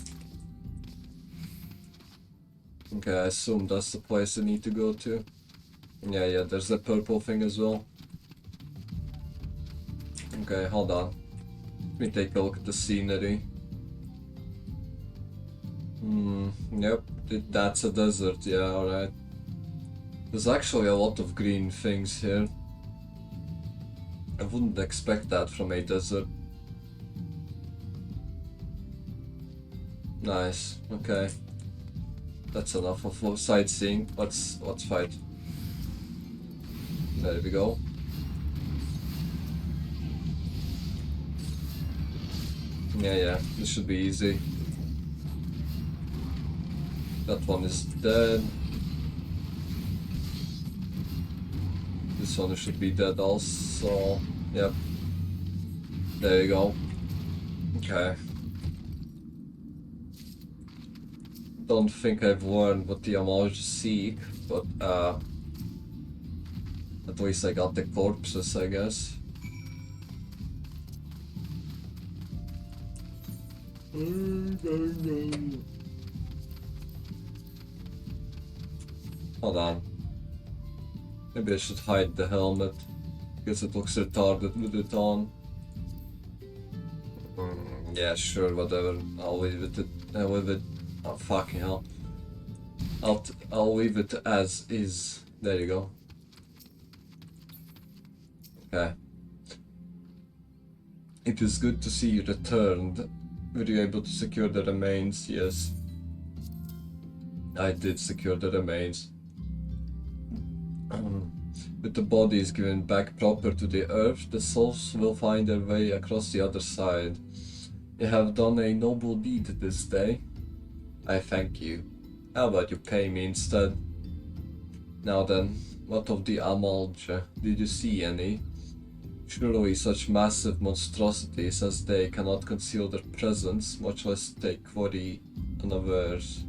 Okay, I assume that's the place I need to go to. Yeah, there's the purple thing as well. Okay, hold on. Let me take a look at the scenery. Yep, that's a desert, yeah, alright. There's actually a lot of green things here. I wouldn't expect that from a desert. Nice, okay. That's enough of sightseeing. Let's fight. There we go. Yeah, this should be easy. That one is dead. This one should be dead also. Yep. There you go. Okay. Don't think I've learned what the Amalja seek, but at least I got the corpses, I guess. Hold on. Maybe I should hide the helmet, because it looks retarded with it on. Yeah, sure, whatever. I'll leave it. Oh, fucking hell. I'll leave it as is. There you go. Okay. It is good to see you returned. Were you able to secure the remains? Yes. I did secure the remains. With the bodies given back proper to the earth, the souls will find their way across the other side. You have done a noble deed this day. I thank you. How about you pay me instead? Now then, what of the Amalja? Did you see any? Surely such massive monstrosities as they cannot conceal their presence, much less take quarry unawares.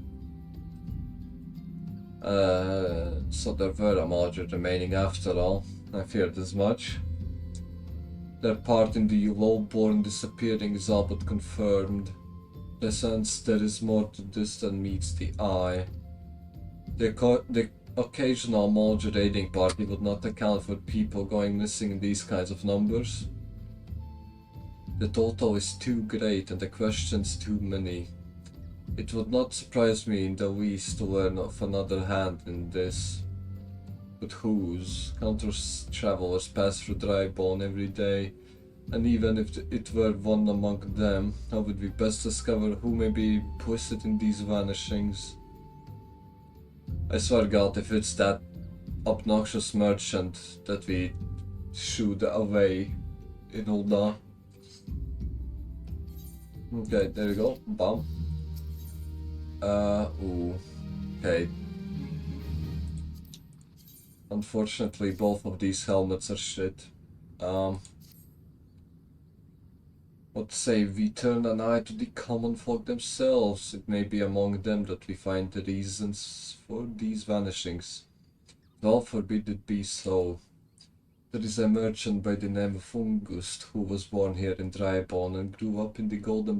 So there were Amalja remaining after all. I feared as much. Their part in the low-born disappearing is all but confirmed. In a sense, there is more to this than meets the eye. The occasional Amalja raiding party would not account for people going missing in these kinds of numbers. The total is too great and the questions too many. It would not surprise me in the least to learn of another hand in this. But whose? Countless travelers pass through Drybone every day, and even if it were one among them, how would we best discover who may be implicit in these vanishings? I swear God, if it's that obnoxious merchant that we shooed away in Ulda. Okay, there we go. Bam. Ooh. Okay. Unfortunately, both of these helmets are shit. What say we turn an eye to the common folk themselves? It may be among them that we find the reasons for these vanishings. God forbid it be so. There is a merchant by the name of Fungust who was born here in Drybone and grew up in the Golden